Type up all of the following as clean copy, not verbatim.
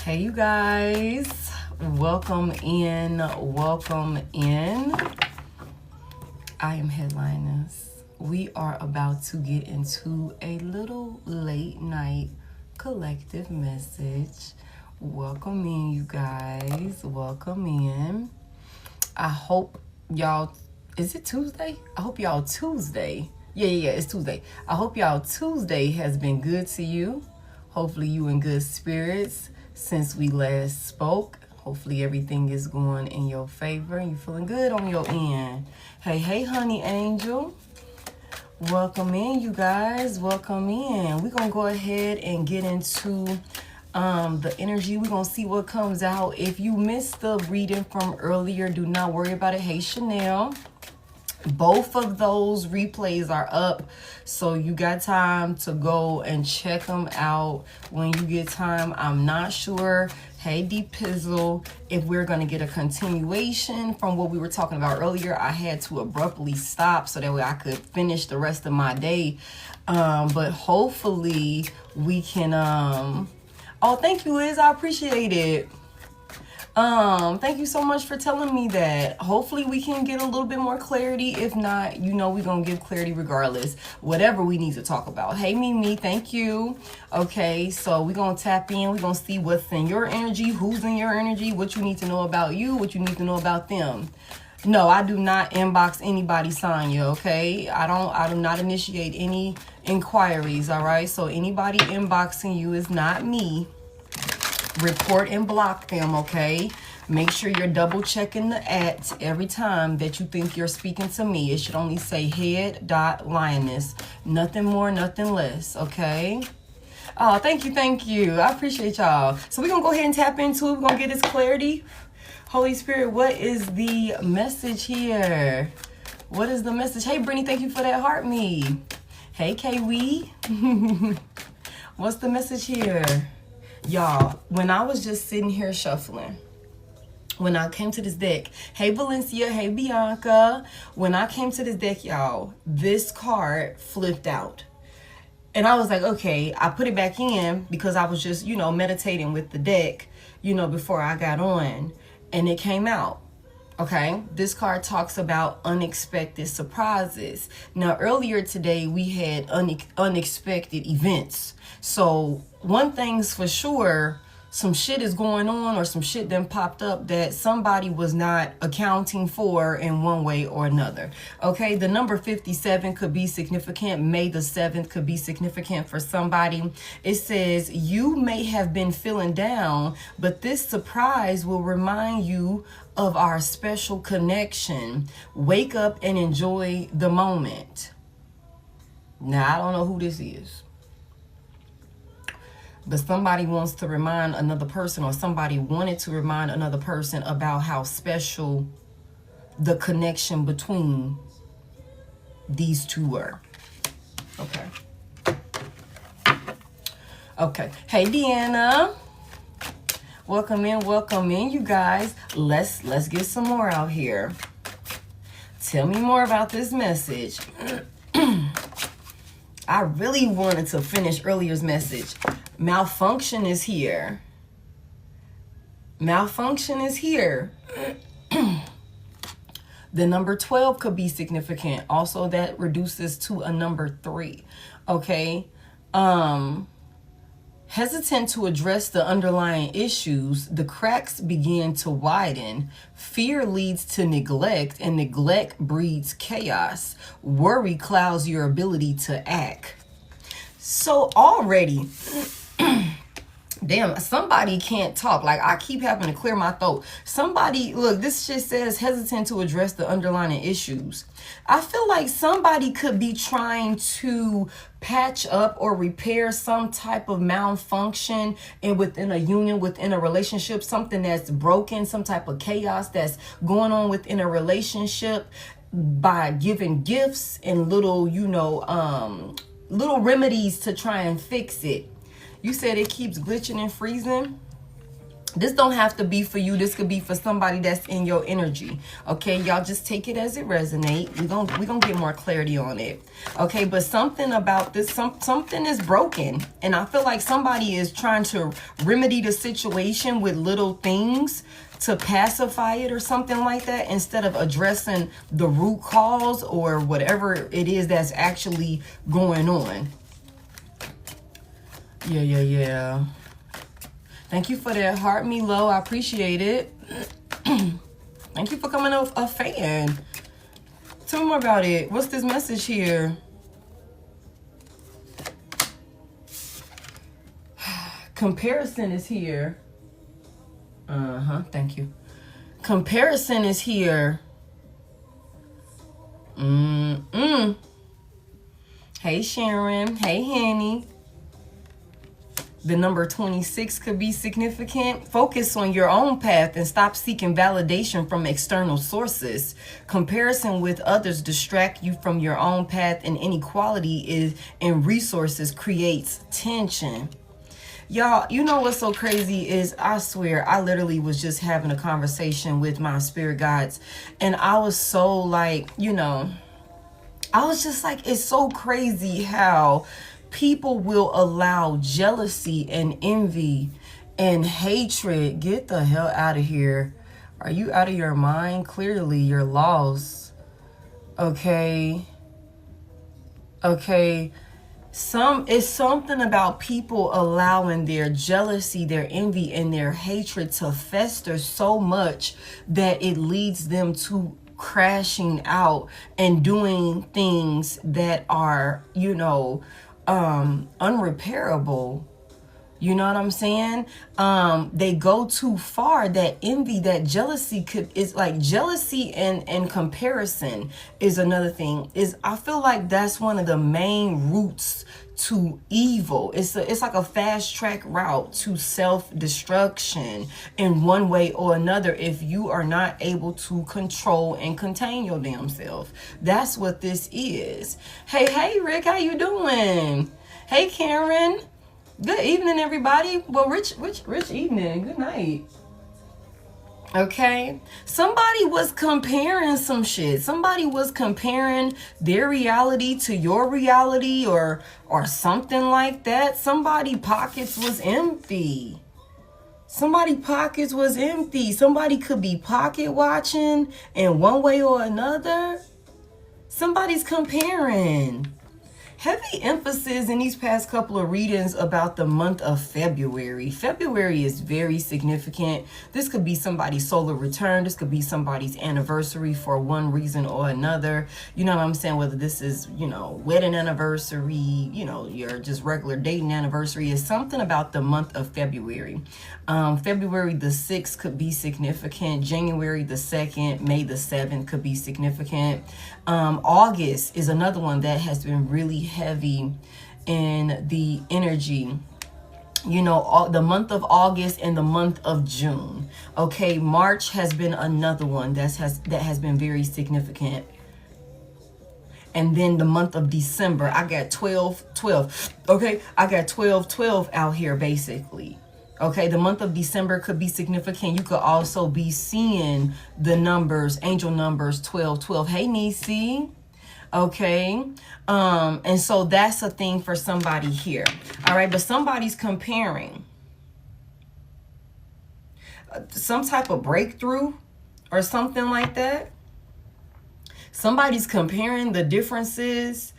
Hey you guys, welcome in. I am Head.Lioness. We are about to get into a little late night collective message. Welcome in, you guys. Welcome in. I hope y'all, is it Tuesday? I hope y'all Tuesday. Yeah, it's Tuesday. I hope y'all Tuesday has been good to you. Hopefully you in good spirits since we last spoke. Hopefully everything is going in your favor. You feeling good on your end. Hey, honey angel. Welcome in, you guys. Welcome in. We're going to go ahead and get into the energy. We're going to see what comes out. If you missed the reading from earlier, do not worry about it. Hey, Chanel. Both of those replays are up, so you got time to go and check them out when you get time. I'm not sure, hey D Pizzle, if we're going to get a continuation from what we were talking about earlier. I had to abruptly stop so that way I could finish the rest of my day, but hopefully we can oh, thank you, Liz. I appreciate it. Thank you so much for telling me that. Hopefully we can get a little bit more clarity. If not, you know we're gonna give clarity regardless, whatever we need to talk about. Hey Mimi, thank you. Okay, so we're gonna tap in. We're gonna see what's in your energy, who's in your energy, what you need to know about you, what you need to know about them. No, I do not inbox anybody, Sonya, okay? I do not initiate any inquiries, all right? So anybody inboxing you is not me. Report and block them, okay? Make sure you're double checking the @ every time that you think you're speaking to me. It should only say Head.Lioness. Nothing more, nothing less, okay? Oh, thank you. I appreciate y'all. So we're going to go ahead and tap into it. We're going to get this clarity. Holy Spirit, what is the message here? What is the message? Hey, Brittany, thank you for that heart me. Hey, Kiwi. What's the message here? Y'all, when I was just sitting here shuffling, when I came to this deck, hey Valencia, hey Bianca, when I came to this deck, y'all, this card flipped out. And I was like, okay, I put it back in because I was just, meditating with the deck, before I got on, and it came out. Okay, this card talks about unexpected surprises. Now, earlier today, we had unexpected events. So one thing's for sure, some shit is going on or some shit then popped up that somebody was not accounting for in one way or another. Okay, the number 57 could be significant. May the 7th could be significant for somebody. It says you may have been feeling down, but this surprise will remind you of our special connection. Wake up and enjoy the moment. Now, I don't know who this is, but somebody wants to remind another person, or somebody wanted to remind another person about how special the connection between these two were. Okay. Hey, Deanna. Welcome in, you guys. Let's get some more out here. Tell me more about this message. I really wanted to finish earlier's message. Malfunction is here. Malfunction is here. The number 12 could be significant. Also, that reduces to a number 3. Okay. Hesitant to address the underlying issues, the cracks begin to widen. Fear leads to neglect, and neglect breeds chaos. Worry clouds your ability to act. So already, damn, somebody can't talk. Like, I keep having to clear my throat. Somebody, look, this shit says hesitant to address the underlying issues. I feel like somebody could be trying to patch up or repair some type of malfunction within a union, within a relationship, something that's broken, some type of chaos that's going on within a relationship, by giving gifts and little, little remedies to try and fix it. You said it keeps glitching and freezing. This don't have to be for you. This could be for somebody that's in your energy. Okay, y'all just take it as it resonates. We're gonna get more clarity on it. Okay, but something about this, something is broken. And I feel like somebody is trying to remedy the situation with little things to pacify it or something like that, instead of addressing the root cause or whatever it is that's actually going on. Yeah. Thank you for that heart, Milo. I appreciate it. Thank you for coming up a fan. Tell me more about it. What's this message here? Comparison is here. Thank you. Comparison is here. Hey, Sharon. Hey, Henny. The number 26 could be significant. Focus on your own path and stop seeking validation from external sources. Comparison with others distract you from your own path, and inequality in resources creates tension. Y'all, you know what's so crazy is, I swear, I literally was just having a conversation with my spirit guides, and I was so like, I was just like, it's so crazy how people will allow jealousy and envy and hatred. Get the hell out of here. Are you out of your mind? Clearly, you're lost. Okay. It's something about people allowing their jealousy, their envy, and their hatred to fester so much that it leads them to crashing out and doing things that are, unrepairable. You know what I'm saying? They go too far. That envy, that jealousy is like jealousy and comparison is another thing. I feel like that's one of the main roots to evil. It's like a fast track route to self-destruction in one way or another if you are not able to control and contain your damn self. That's what this is. Hey Rick, how you doing? Hey Karen. Good evening, everybody. Well, rich evening. Good night. Okay. Somebody was comparing some shit. Somebody was comparing their reality to your reality or something like that. Somebody pockets was empty. Somebody pockets was empty. Somebody could be pocket watching in one way or another. Somebody's comparing. Heavy emphasis in these past couple of readings about the month of February. February is very significant. This could be somebody's solar return. This could be somebody's anniversary for one reason or another. You know what I'm saying? Whether this is, wedding anniversary, your just regular dating anniversary. Is something about the month of February. February the 6th could be significant. January the 2nd, May the 7th could be significant. August is another one that has been really heavy in the energy. The month of August and the month of June. Okay, March has been another one that has been very significant. And then the month of December, I got 12. Okay, I got 12 out here basically. Okay, the month of December could be significant. You could also be seeing the numbers, angel numbers 12. Hey, Nisi. Okay, and so that's a thing for somebody here. All right, but somebody's comparing some type of breakthrough or something like that. Somebody's comparing the differences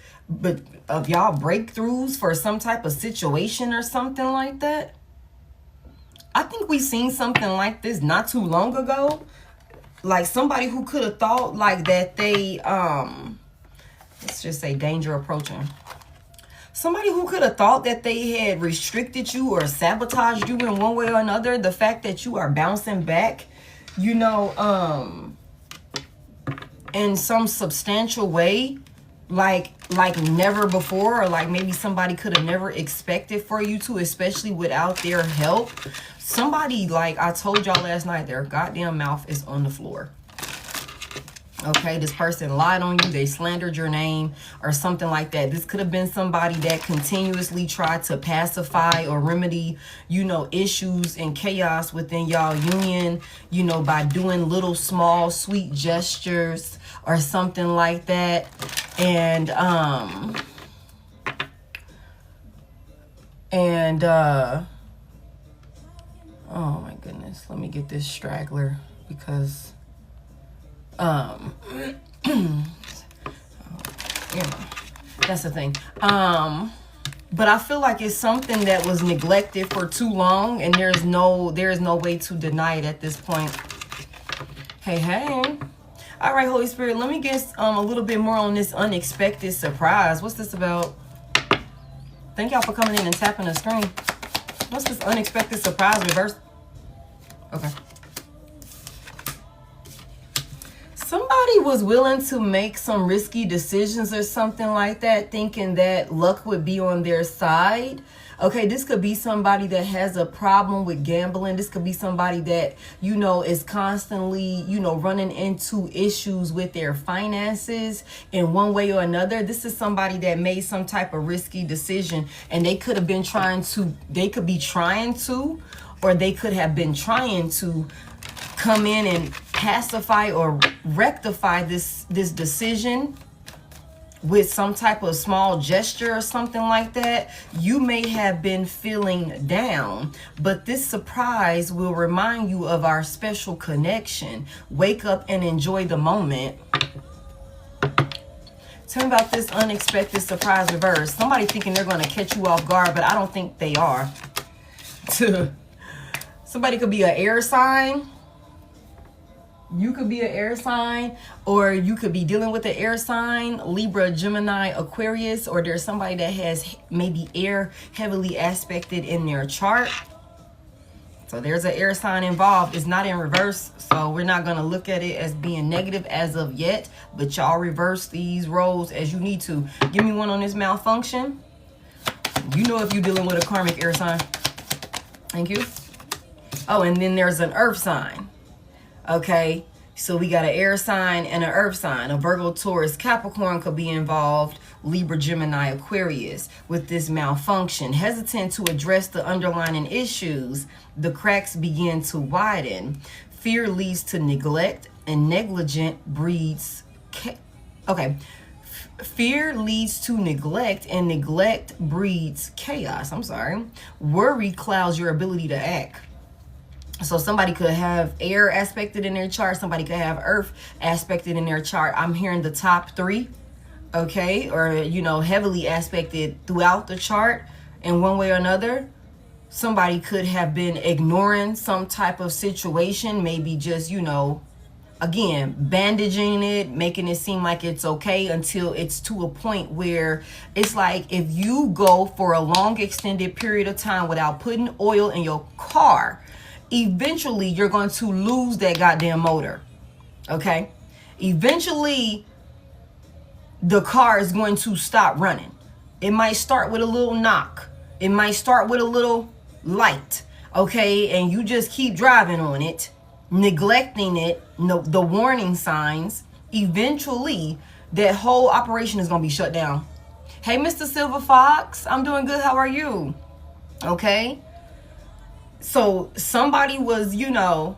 of y'all breakthroughs for some type of situation or something like that. I think we seen something like this not too long ago. Like somebody who could have thought like that they, let's just say danger approaching. Somebody who could have thought that they had restricted you or sabotaged you in one way or another. The fact that you are bouncing back, in some substantial way, like never before, or like maybe somebody could have never expected for you to, especially without their help. Somebody, like I told y'all last night, their goddamn mouth is on the floor. Okay, this person lied on you, they slandered your name or something like that. This could have been somebody that continuously tried to pacify or remedy, you know, issues and chaos within y'all union, you know, by doing little small sweet gestures or something like that. And oh my goodness, let me get this straggler because yeah, that's the thing. But I feel like it's something that was neglected for too long, and there is no way to deny it at this point. Hey. All right, Holy Spirit, let me get a little bit more on this unexpected surprise. What's this about? Thank y'all for coming in and tapping the screen. What's this unexpected surprise reverse? Okay. Somebody was willing to make some risky decisions or something like that, thinking that luck would be on their side. Okay, this could be somebody that has a problem with gambling. This could be somebody that, you know, is constantly, you know, running into issues with their finances in one way or another. This is somebody that made some type of risky decision, and they could have been they could be trying to, or they could have been trying to come in and pacify or rectify this decision with some type of small gesture or something like that. You may have been feeling down, but this surprise will remind you of our special connection. Wake up and enjoy the moment. Tell me about this unexpected surprise reverse. Somebody thinking they're going to catch you off guard, but I don't think they are. Somebody could be an air sign. You could be an air sign, or you could be dealing with an air sign, Libra, Gemini, Aquarius, or there's somebody that has maybe air heavily aspected in their chart. So there's an air sign involved. It's not in reverse, so we're not going to look at it as being negative as of yet, but y'all reverse these roles as you need to. Give me one on this malfunction. You know if you're dealing with a karmic air sign. Thank you. Oh, and then there's an earth sign. Okay, so we got an air sign and an earth sign. A Virgo, Taurus, Capricorn could be involved. Libra, Gemini, Aquarius with this malfunction. Hesitant to address the underlying issues, the cracks begin to widen. Fear leads to neglect, and negligent breeds... Fear leads to neglect, and neglect breeds chaos. I'm sorry. Worry clouds your ability to act. So somebody could have air aspected in their chart. Somebody could have earth aspected in their chart. I'm hearing the top three, okay? Or, you know, heavily aspected throughout the chart in one way or another. Somebody could have been ignoring some type of situation. Maybe just, you know, again, bandaging it, making it seem like it's okay until it's to a point where it's like if you go for a long extended period of time without putting oil in your car, eventually you're going to lose that goddamn motor. Okay? Eventually the car is going to stop running. It might start with a little knock. It might start with a little light. Okay? And you just keep driving on it, neglecting it, the warning signs. Eventually that whole operation is going to be shut down. Hey, Mr. Silver Fox, I'm doing good. How are you? Okay? So somebody was, you know,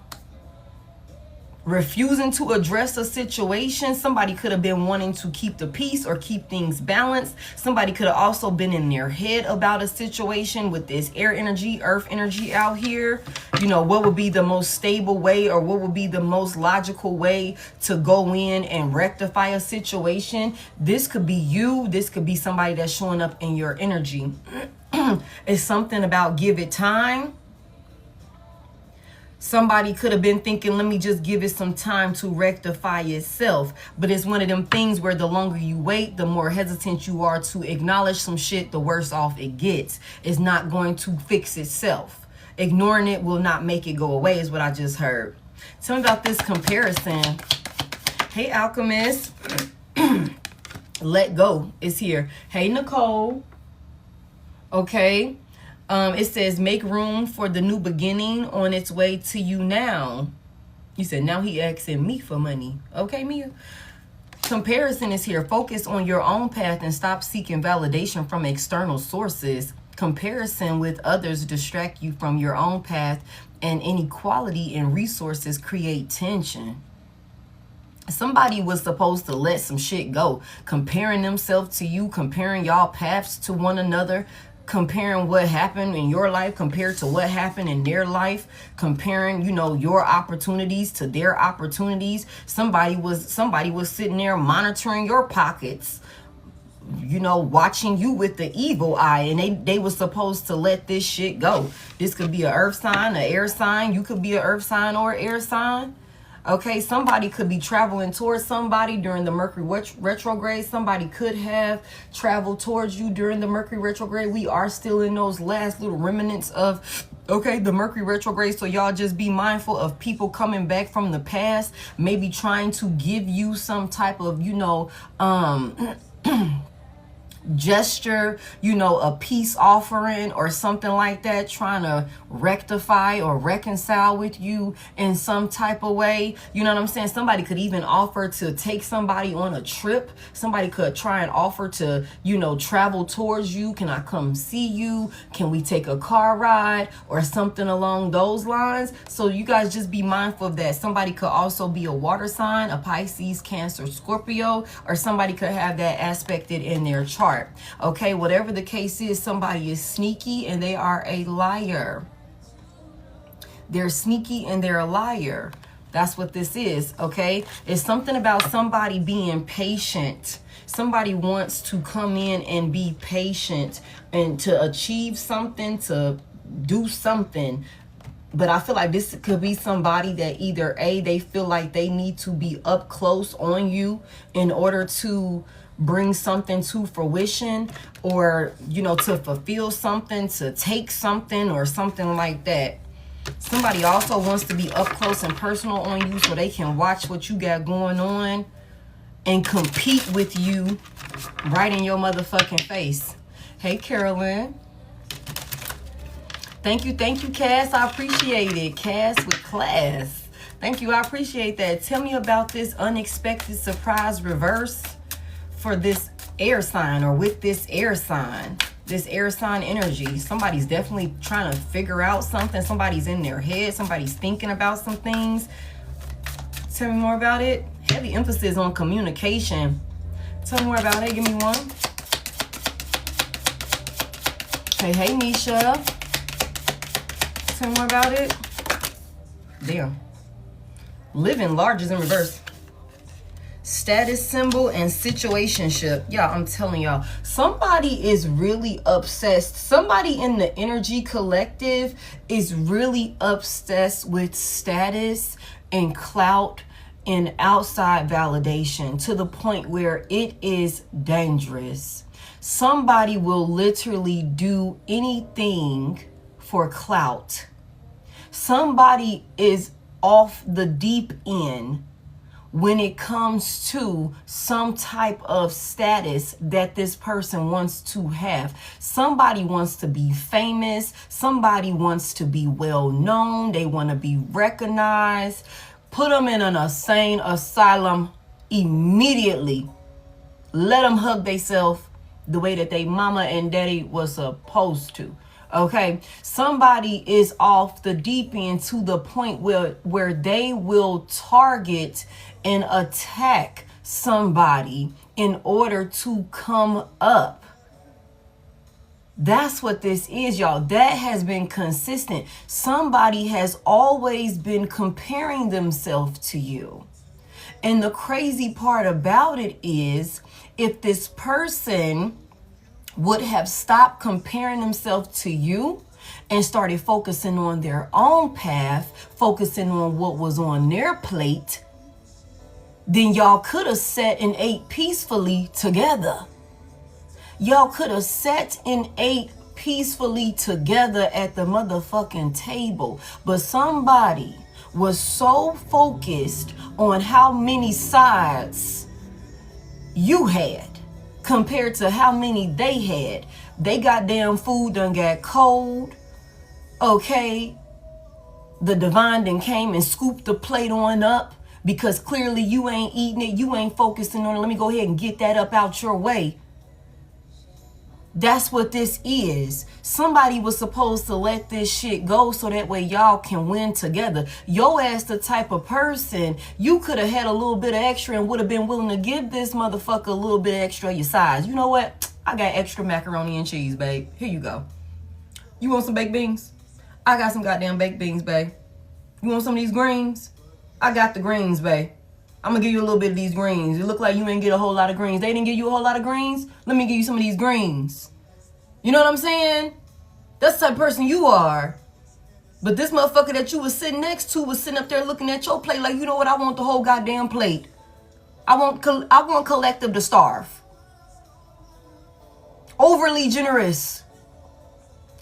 refusing to address a situation. Somebody could have been wanting to keep the peace or keep things balanced. Somebody could have also been in their head about a situation with this air energy, earth energy out here. You know, what would be the most stable way, or what would be the most logical way to go in and rectify a situation? This could be you. This could be somebody that's showing up in your energy. It's something about give it time. Somebody could have been thinking, let me just give it some time to rectify itself. But it's one of them things where the longer you wait, the more hesitant you are to acknowledge some shit, the worse off it gets. It's not going to fix itself. Ignoring it will not make it go away is what I just heard. Tell me about this comparison. Hey, Alchemist. Let go is here. Hey, Nicole. Okay. It says make room for the new beginning on its way to you now. You said, now he asking me for money. Okay, Mia. Comparison is here. Focus on your own path and stop seeking validation from external sources. Comparison with others distract you from your own path, and inequality in resources create tension. Somebody was supposed to let some shit go. Comparing themselves to you, comparing y'all paths to one another, comparing what happened in your life compared to what happened in their life, comparing, you know, your opportunities to their opportunities. Somebody was sitting there monitoring your pockets, you know, watching you with the evil eye, and they were supposed to let this shit go. This could be an earth sign, an air sign. You could be an earth sign or an air sign. Okay, somebody could be traveling towards somebody during the Mercury retrograde. Somebody could have traveled towards you during the Mercury retrograde. We are still in those last little remnants of, okay, the Mercury retrograde. So y'all just be mindful of people coming back from the past, maybe trying to give you some type of, you know, gesture, you know, a peace offering or something like that, trying to rectify or reconcile with you in some type of way. You know what I'm saying? Somebody could even offer to take somebody on a trip. Somebody could try and offer to, you know, travel towards you. Can I come see you? Can we take a car ride or something along those lines? So you guys just be mindful of that. Somebody could also be a water sign, a Pisces, Cancer, Scorpio, or somebody could have that aspected in their chart. Okay, whatever the case is, somebody is sneaky and they are a liar. They're sneaky and they're a liar. That's what this is, okay? It's something about somebody being patient. Somebody wants to come in and be patient and to achieve something, to do something. But I feel like this could be somebody that either A, they feel like they need to be up close on you in order to bring something to fruition, or, you know, to fulfill something, to take something or something like that. Somebody also wants to be up close and personal on you so they can watch what you got going on and compete with you right in your motherfucking face. Hey, Carolyn. Thank you, Cass. I appreciate it. Cass with class. Thank you. I appreciate that. Tell me about this unexpected surprise reverse for this air sign, or with this air sign energy. Somebody's definitely trying to figure out something. Somebody's in their head. Somebody's thinking about some things. Tell me more about it. Heavy emphasis on communication. Tell me more about it. Give me one. Hey, Nisha. Tell me more about it. Damn. Living large is in reverse. Status symbol and situationship. Yeah, I'm telling y'all, somebody is really obsessed. Somebody in the energy collective is really obsessed with status and clout and outside validation to the point where it is dangerous. Somebody will literally do anything for clout. Somebody is off the deep end when it comes to some type of status that this person wants to have. Somebody wants to be famous. Somebody wants to be well known. They want to be recognized. Put them in an insane asylum immediately. Let them hug themselves the way that they mama and daddy was supposed to. Okay, somebody is off the deep end to the point where they will target and attack somebody in order to come up. That's what this is, y'all. That has been consistent. Somebody has always been comparing themselves to you. And the crazy part about it is, if this person would have stopped comparing themselves to you and started focusing on their own path, focusing on what was on their plate, then y'all could have sat and ate peacefully together. Y'all could have sat and ate peacefully together at the motherfucking table. But somebody was so focused on how many sides you had compared to how many they had. They goddamn food done got cold. Okay. the divine then came and scooped the plate on up because clearly you ain't eating it, you ain't focusing on it. Let me go ahead and get that up out your way. That's what this is. Somebody was supposed to let this shit go so that way y'all can win together. Your ass the type of person, you could have had a little bit of extra and would have been willing to give this motherfucker a little bit extra your size. You know what? I got extra macaroni and cheese, babe. Here you go. You want some baked beans? I got some goddamn baked beans, babe. You want some of these greens? I got the greens, babe. I'm gonna give you a little bit of these greens. You look like you ain't get a whole lot of greens. They didn't give you a whole lot of greens? Let me give you some of these greens. You know what I'm saying? That's the type of person you are. But this motherfucker that you was sitting next to was sitting up there looking at your plate like, you know what? I want the whole goddamn plate. I want collective to starve. Overly generous.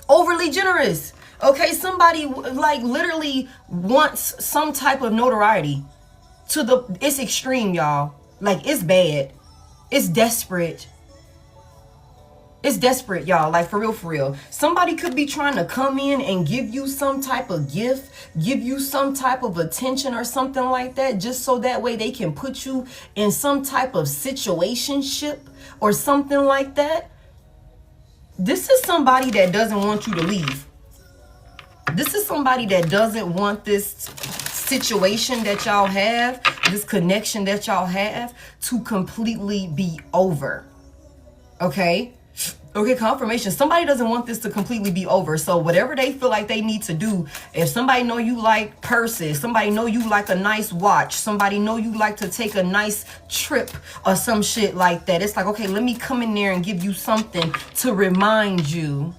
Overly generous. Okay, somebody like literally wants some type of notoriety. It's extreme, y'all. Like, it's bad. It's desperate. It's desperate, y'all. Like, for real, for real. Somebody could be trying to come in and give you some type of gift, give you some type of attention or something like that, just so that way they can put you in some type of situationship or something like that. This is somebody that doesn't want you to leave. This is somebody that doesn't want this situation that y'all have, this connection that y'all have, to completely be over. Okay? Okay, confirmation. Somebody doesn't want this to completely be over. So whatever they feel like they need to do, if somebody know you like purses, somebody know you like a nice watch, somebody know you like to take a nice trip or some shit like that, it's like, okay, let me come in there and give you something to remind you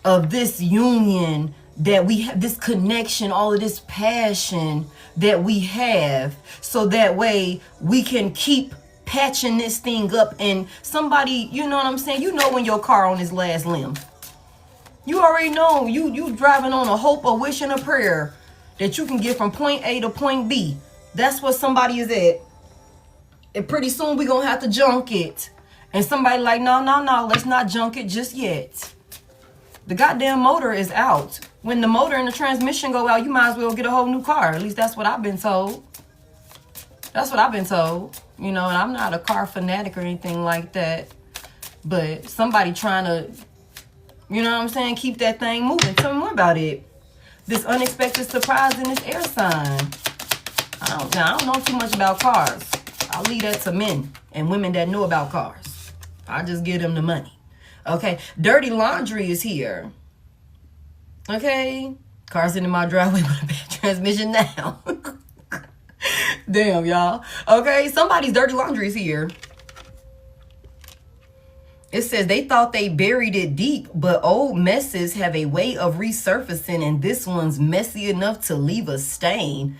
of this union that we have, this connection, all of this passion that we have, so that way we can keep patching this thing up. And somebody, you know what I'm saying? You know when your car on its last limb. You already know you driving on a hope, a wish, and a prayer that you can get from point A to point B. That's what somebody is at. And pretty soon we gonna have to junk it. And somebody like, no, let's not junk it just yet. The goddamn motor is out. When the motor and the transmission go out, you might as well get a whole new car. At least that's what I've been told. That's what I've been told. You know, and I'm not a car fanatic or anything like that. But somebody trying to, you know what I'm saying, keep that thing moving. Tell me more about it. This unexpected surprise in this air sign. I don't know too much about cars. I'll leave that to men and women that know about cars. I just give them the money. Okay, dirty laundry is here. Okay, car sitting in my driveway with a bad transmission now. Damn, y'all. Okay, somebody's dirty laundry is here. It says they thought they buried it deep, but old messes have a way of resurfacing, and this one's messy enough to leave a stain.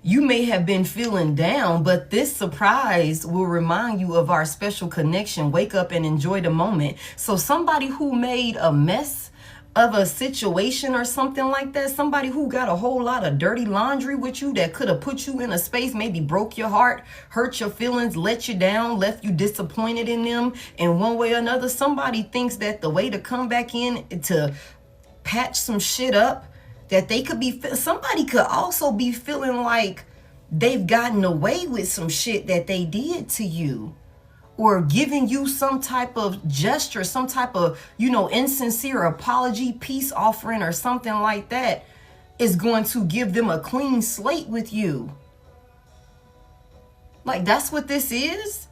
You may have been feeling down, but this surprise will remind you of our special connection. Wake up and enjoy the moment. So somebody who made a mess of a situation or something like that, somebody who got a whole lot of dirty laundry with you that could have put you in a space, maybe broke your heart, hurt your feelings, let you down, left you disappointed in them in one way or another. Somebody thinks that the way to come back in to patch some shit up, that they could be, somebody could also be feeling like they've gotten away with some shit that they did to you, or giving you some type of gesture, some type of, you know, insincere apology, peace offering, or something like that is going to give them a clean slate with you. Like, that's what this is.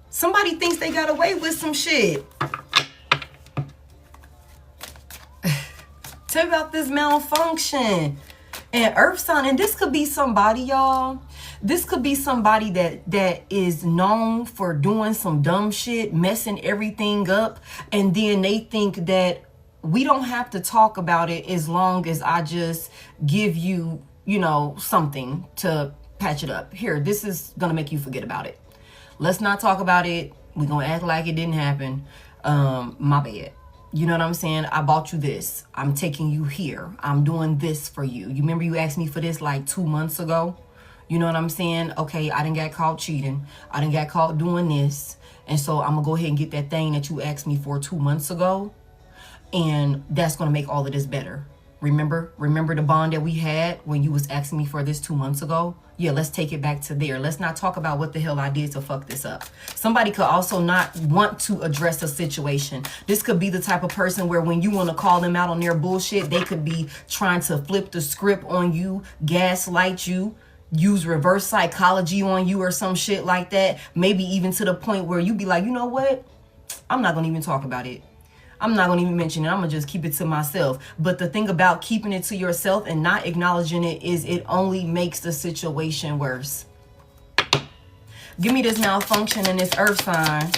Somebody thinks they got away with some shit. Tell me about this malfunction and earth sign. And this could be somebody, y'all. This could be somebody that is known for doing some dumb shit, messing everything up. And then they think that we don't have to talk about it as long as I just give you, you know, something to patch it up. Here, this is going to make you forget about it. Let's not talk about it. We're going to act like it didn't happen. My bad. You know what I'm saying? I bought you this. I'm taking you here. I'm doing this for you. You remember you asked me for this like 2 months ago? You know what I'm saying? Okay, I done got caught cheating. I done got caught doing this. And so I'm going to go ahead and get that thing that you asked me for 2 months ago. And that's going to make all of this better. Remember the bond that we had when you was asking me for this 2 months ago? Yeah, let's take it back to there. Let's not talk about what the hell I did to fuck this up. Somebody could also not want to address a situation. This could be the type of person where when you want to call them out on their bullshit, they could be trying to flip the script on you, gaslight you, use reverse psychology on you or some shit like that. Maybe even to the point where you be like, you know what? I'm not going to even talk about it. I'm not going to even mention it. I'm going to just keep it to myself. But the thing about keeping it to yourself and not acknowledging it is it only makes the situation worse. Give me this malfunction in this earth sign.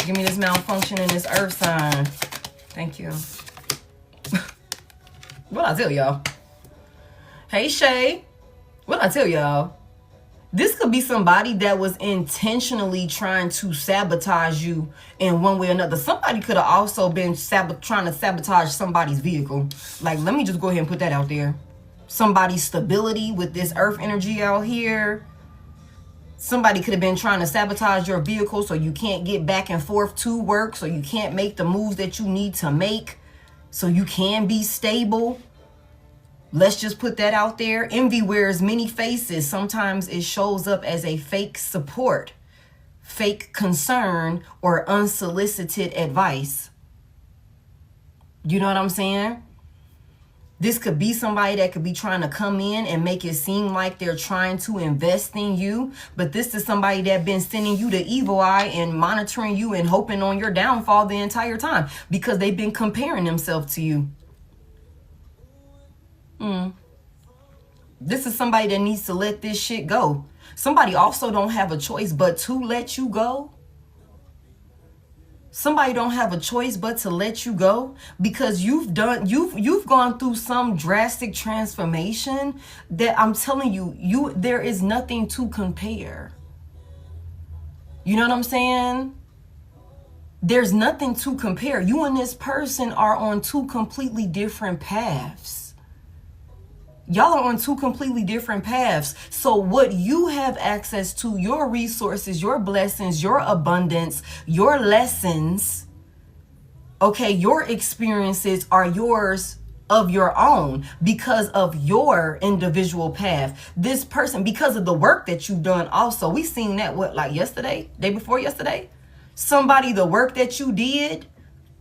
Give me this malfunction in this earth sign. Thank you. What'd I tell y'all? Hey, Shay. What'd I tell y'all? This could be somebody that was intentionally trying to sabotage you in one way or another. Somebody could have also been trying to sabotage somebody's vehicle. Like, let me just go ahead and put that out there. Somebody's stability with this earth energy out here. Somebody could have been trying to sabotage your vehicle so you can't get back and forth to work, so you can't make the moves that you need to make, so you can be stable. Let's just put that out there. Envy wears many faces. Sometimes it shows up as a fake support, fake concern, or unsolicited advice. You know what I'm saying? This could be somebody that could be trying to come in and make it seem like they're trying to invest in you. But this is somebody that been sending you the evil eye and monitoring you and hoping on your downfall the entire time because they've been comparing themselves to you. This is somebody that needs to let this shit go. Somebody also don't have a choice but to let you go. Somebody don't have a choice but to let you go because you've gone through some drastic transformation that I'm telling you, there is nothing to compare. You know what I'm saying? There's nothing to compare. You and this person are on two completely different paths. Y'all are on two completely different paths. So what you have access to, your resources, your blessings, your abundance, your lessons, okay, your experiences are yours of your own because of your individual path. This person, because of the work that you've done also. We seen that, what, like yesterday, day before yesterday? Somebody, the work that you did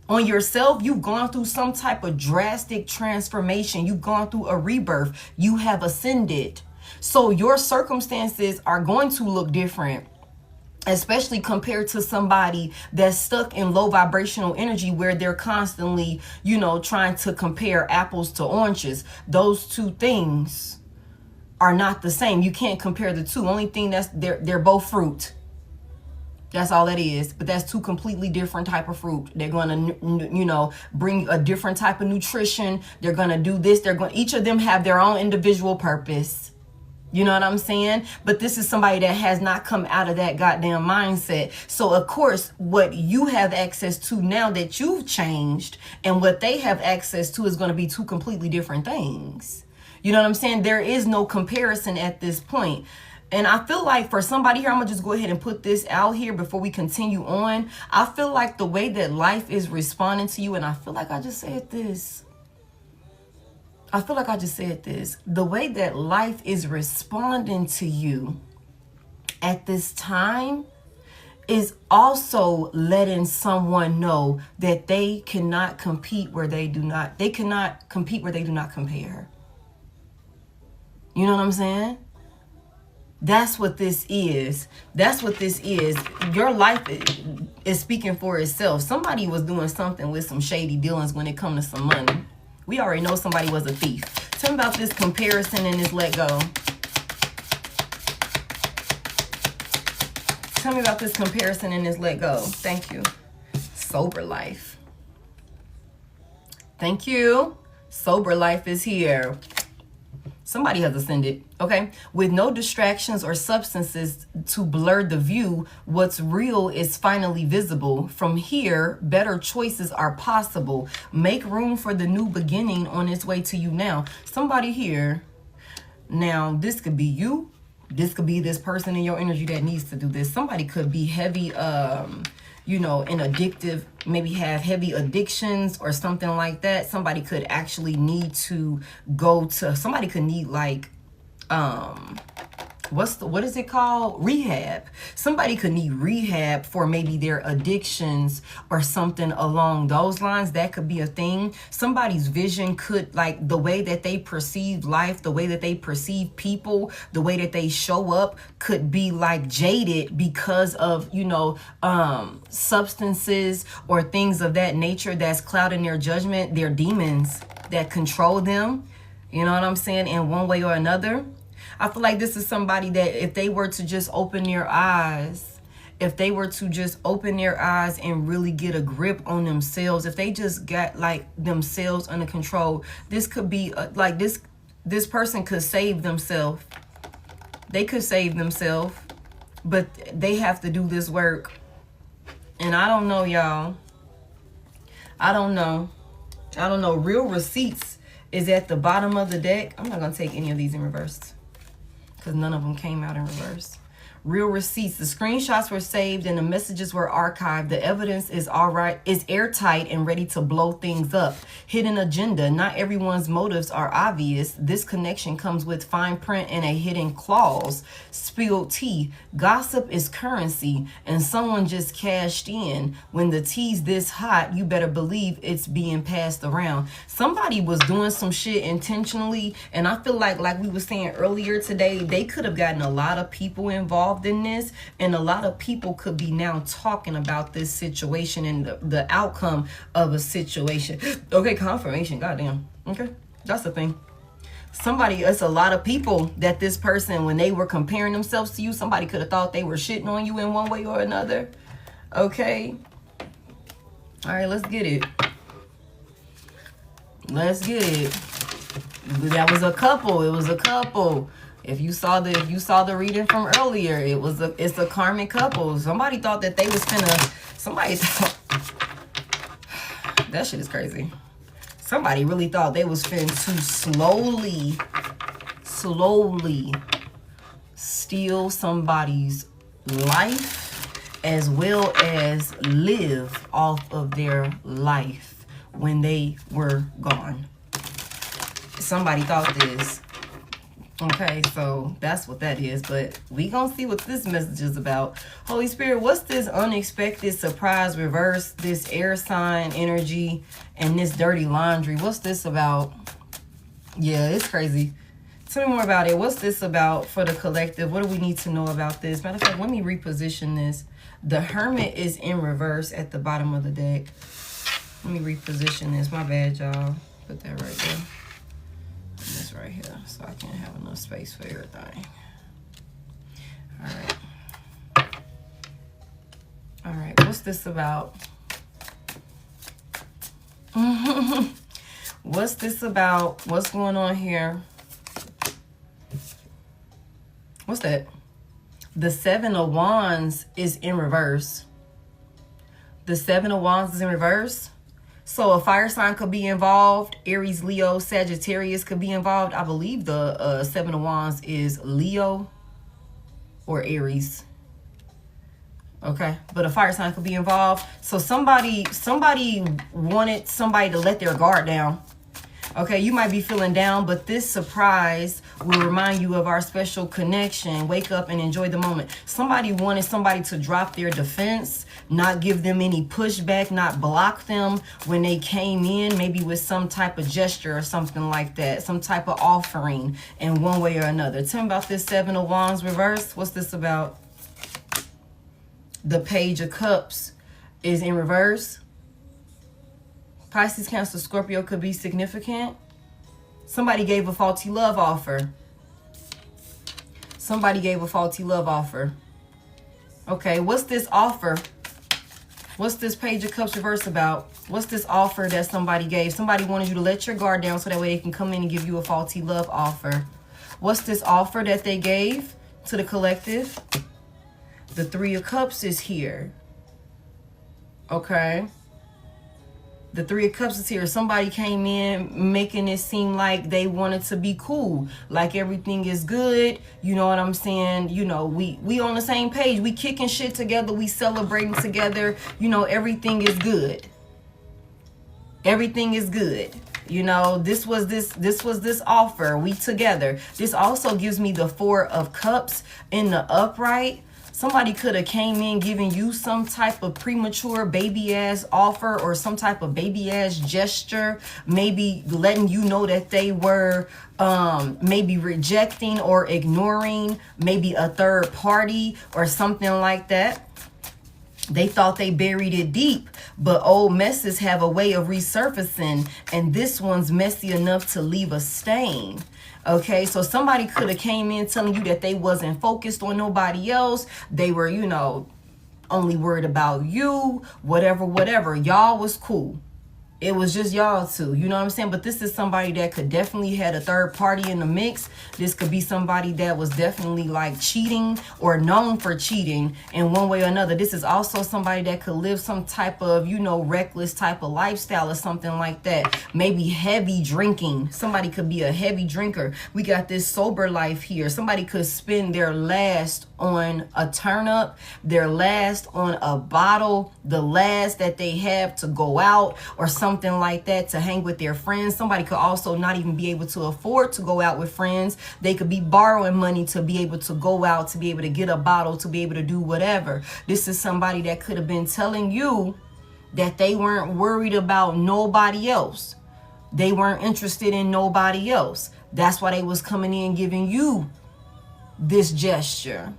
on yourself, you've gone through some type of drastic transformation. You've gone through a rebirth. You have ascended. So your circumstances are going to look different, especially compared to somebody that's stuck in low vibrational energy where they're constantly, you know, trying to compare apples to oranges. Those two things are not the same. You can't compare the two. Only thing that's they're both fruit. That's all that is. But that's two completely different type of fruit. They're going to, you know, bring a different type of nutrition. They're going to do this. Each of them have their own individual purpose. You know what I'm saying? But this is somebody that has not come out of that goddamn mindset. So, of course, what you have access to now that you've changed and what they have access to is going to be two completely different things. You know what I'm saying? There is no comparison at this point. And I feel like for somebody here, I'm going to just go ahead and put this out here before we continue on. I feel like the way that life is responding to you, and I feel like I just said this. The way that life is responding to you at this time is also letting someone know that they cannot compete where they do not compare. You know what I'm saying? That's what this is. Your life is speaking for itself. Somebody was doing something with some shady dealings when it comes to some money. We already know somebody was a thief. Tell me about this comparison and this let go. Tell me about this comparison and this let go. Thank you. Sober life. Thank you. Sober life is here. Somebody has ascended, okay? With no distractions or substances to blur the view, what's real is finally visible. From here, better choices are possible. Make room for the new beginning on its way to you now. Somebody here, now this could be you. This could be this person in your energy that needs to do this. Somebody could be heavy you know, an addictive, maybe have heavy addictions or something like that. Somebody could actually need to go to, somebody could need like, what is it called? Rehab. Somebody could need rehab for maybe their addictions or something along those lines. That could be a thing. Somebody's vision could, like, the way that they perceive life, the way that they perceive people, the way that they show up could be like jaded because of, you know, substances or things of that nature that's clouding their judgment. Their demons that control them, you know what I'm saying, in one way or another. I feel like this is somebody that if they were to just open their eyes, if they were to just open their eyes and really get a grip on themselves, if they just got like themselves under control, this could be like this person could save themselves. They could save themselves, but they have to do this work. And I don't know, y'all. I don't know. Real receipts is at the bottom of the deck. I'm not going to take any of these in reverse, because none of them came out in reverse. Real receipts. The screenshots were saved and the messages were archived. The evidence is airtight and ready to blow things up. Hidden agenda. Not everyone's motives are obvious. This connection comes with fine print and a hidden clause. Spilled tea. Gossip is currency and someone just cashed in. When the tea's this hot, you better believe it's being passed around. Somebody was doing some shit intentionally, and I feel like we were saying earlier today, they could have gotten a lot of people involved in this, and a lot of people could be now talking about this situation and the outcome of a situation. Okay, confirmation. Goddamn. Okay, that's the thing. It's a lot of people that this person, when they were comparing themselves to you, somebody could have thought they were shitting on you in one way or another. Okay. All right, let's get it. Let's get it. That was a couple. It was a couple. If you saw the reading from earlier, it's a karmic couple. Somebody thought that they was that shit is crazy. Somebody really thought they was finna to slowly steal somebody's life as well as live off of their life when they were gone. Somebody thought this. Okay, so that's what that is, but we gonna see what this message is about. Holy Spirit, what's this unexpected surprise reverse, this air sign energy, and this dirty laundry? What's this about? Yeah, it's crazy. Tell me more about it. What's this about for the collective? What do we need to know about this? Matter of fact, let me reposition this. The Hermit is in reverse at the bottom of the deck. Let me reposition this. My bad, y'all. Put that right there. This right here, so I can have enough space for everything. All right, what's this about? What's this about? What's going on here? What's that? The Seven of Wands is in reverse. The Seven of Wands is in reverse. So a fire sign could be involved. Aries, Leo, Sagittarius could be involved. I believe the Seven of Wands is Leo or Aries. Okay, but a fire sign could be involved. So somebody wanted somebody to let their guard down. Okay, you might be feeling down, but this surprise will remind you of our special connection. Wake up and enjoy the moment. Somebody wanted somebody to drop their defense, not give them any pushback, not block them when they came in, maybe with some type of gesture or something like that, some type of offering in one way or another. Tell me about this Seven of Wands reverse. What's this about? The Page of Cups is in reverse. Pisces, Cancer, Scorpio could be significant. Somebody gave a faulty love offer. Somebody gave a faulty love offer. Okay, what's this offer? What's this Page of Cups reverse about? What's this offer that somebody gave? Somebody wanted you to let your guard down so that way they can come in and give you a faulty love offer. What's this offer that they gave to the collective? The Three of Cups is here. Okay. The Three of Cups is here. Somebody came in making it seem like they wanted to be cool, like everything is good. You know what I'm saying? You know, we on the same page. We kicking shit together. We celebrating together. You know, everything is good. Everything is good. You know, this was this offer. We together. This also gives me the Four of Cups in the upright. Somebody could have came in giving you some type of premature baby ass offer or some type of baby ass gesture, maybe letting you know that they were maybe rejecting or ignoring maybe a third party or something like that. They thought they buried it deep, but old messes have a way of resurfacing, and this one's messy enough to leave a stain. Okay, so somebody could have came in telling you that they wasn't focused on nobody else. They were, you know, only worried about you, whatever. Y'all was cool. It was just y'all two, you know what I'm saying? But this is somebody that could definitely had a third party in the mix. This could be somebody that was definitely like cheating or known for cheating in one way or another. This is also somebody that could live some type of, you know, reckless type of lifestyle or something like that. Maybe heavy drinking. Somebody could be a heavy drinker. We got this sober life here. Somebody could spend their last on a turn up, their last on a bottle, the last that they have to go out or something like that to hang with their friends. Somebody could also not even be able to afford to go out with friends. They could be borrowing money to be able to go out, to be able to get a bottle, to be able to do whatever. This is somebody that could have been telling you that they weren't worried about nobody else. They weren't interested in nobody else. That's why they was coming in giving you this gesture.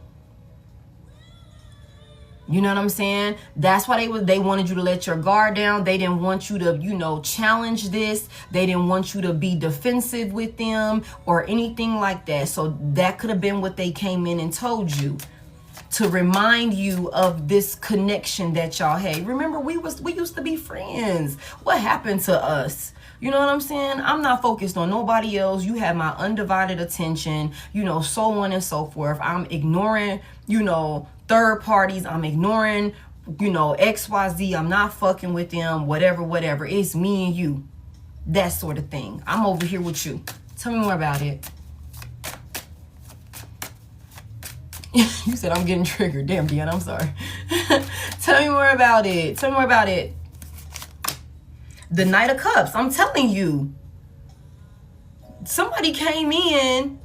You know what I'm saying? That's why they wanted you to let your guard down. They didn't want you to, you know, challenge this. They didn't want you to be defensive with them or anything like that. So that could have been what they came in and told you, to remind you of this connection that y'all had. Remember, we used to be friends. What happened to us? You know what I'm saying? I'm not focused on nobody else. You have my undivided attention, you know, so on and so forth. I'm ignoring, you know, third parties. I'm ignoring, you know, XYZ. I'm not fucking with them, whatever. It's me and you. That sort of thing. I'm over here with you. Tell me more about it. You said I'm getting triggered. Damn, Deanna, I'm sorry. Tell me more about it. Tell me more about it. The Knight of Cups. I'm telling you. Somebody came in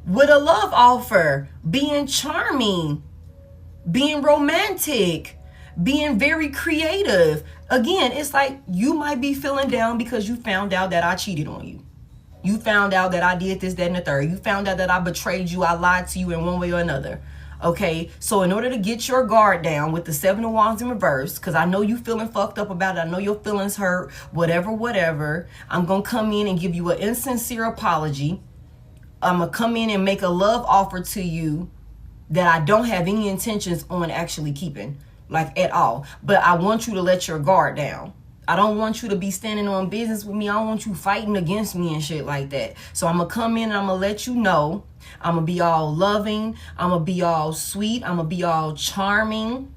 with a love offer, being charming, being romantic, being very creative. Again, it's like you might be feeling down because you found out that I cheated on you. You found out that I did this, that, and the third. You found out that I betrayed you. I lied to you in one way or another. Okay, so in order to get your guard down with the Seven of Wands in reverse, because I know you feeling fucked up about it, I know your feelings hurt, whatever, I'm going to come in and give you an insincere apology. I'm going to come in and make a love offer to you that I don't have any intentions on actually keeping, like at all. But I want you to let your guard down. I don't want you to be standing on business with me. I don't want you fighting against me and shit like that. So I'm going to come in and I'm going to let you know. I'm going to be all loving. I'm going to be all sweet. I'm going to be all charming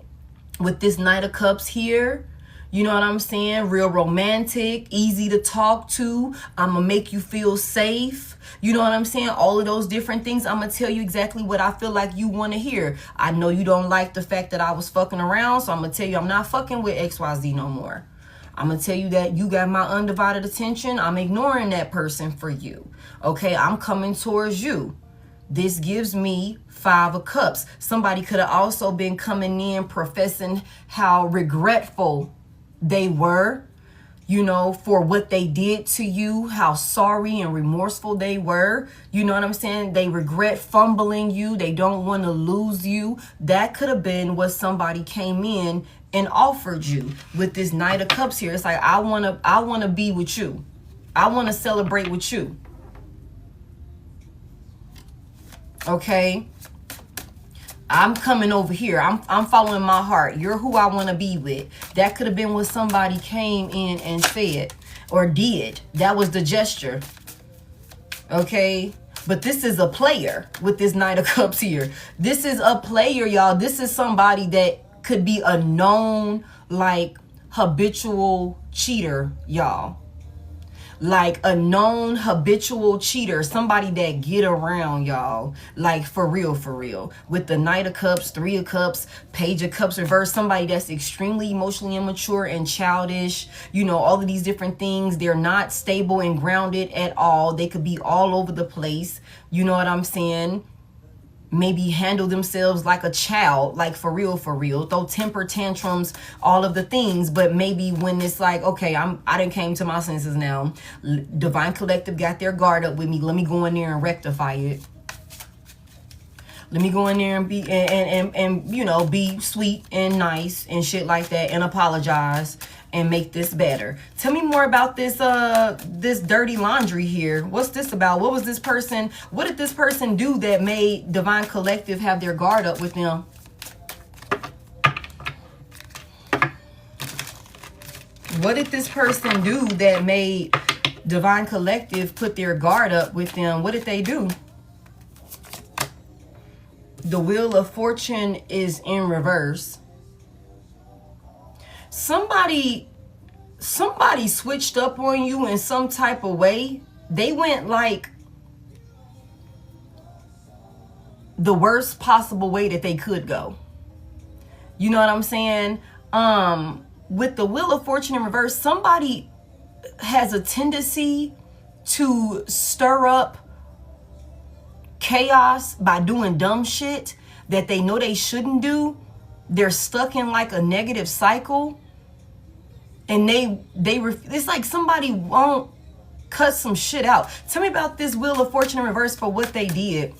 with this Knight of Cups here. You know what I'm saying? Real romantic, easy to talk to. I'm going to make you feel safe. You know what I'm saying? All of those different things. I'm going to tell you exactly what I feel like you want to hear. I know you don't like the fact that I was fucking around. So I'm going to tell you I'm not fucking with XYZ no more. I'm going to tell you that you got my undivided attention. I'm ignoring that person for you. Okay, I'm coming towards you. This gives me Five of Cups. Somebody could have also been coming in professing how regretful they were, you know, for what they did to you, how sorry and remorseful they were. You know what I'm saying? They regret fumbling you. They don't want to lose you. That could have been what somebody came in and offered you with this Knight of Cups here. It's like, I want to be with you. I want to celebrate with you. Okay? I'm coming over here. I'm following my heart. You're who I want to be with. That could have been what somebody came in and said or did. That was the gesture. Okay? But this is a player with this Knight of Cups here. This is a player, y'all. This is somebody that could be a known, like, habitual cheater, y'all. Like a known habitual cheater, somebody that get around, y'all. Like for real. With the Knight of Cups, Three of Cups, Page of Cups reverse, somebody that's extremely emotionally immature and childish, you know, all of these different things. They're not stable and grounded at all. They could be all over the place. You know what I'm saying? Maybe handle themselves like a child, like for real, throw temper tantrums, all of the things. But maybe when it's like, okay, I done came to my senses now, Divine Collective got their guard up with me, let me go in there and rectify it. Let me go in there and be and you know, be sweet and nice and shit like that, and apologize and make this better. Tell me more about this this dirty laundry here. What's this about? What did this person do that made Divine Collective have their guard up with them? What did this person do that made Divine Collective put their guard up with them? What did they do? The Wheel of Fortune is in reverse. Somebody switched up on you in some type of way. They went like the worst possible way that they could go. You know what I'm saying? With the Wheel of Fortune in reverse, somebody has a tendency to stir up chaos by doing dumb shit that they know they shouldn't do. They're stuck in like a negative cycle, and it's like somebody won't cut some shit out. Tell me about this Wheel of Fortune in reverse for what they did.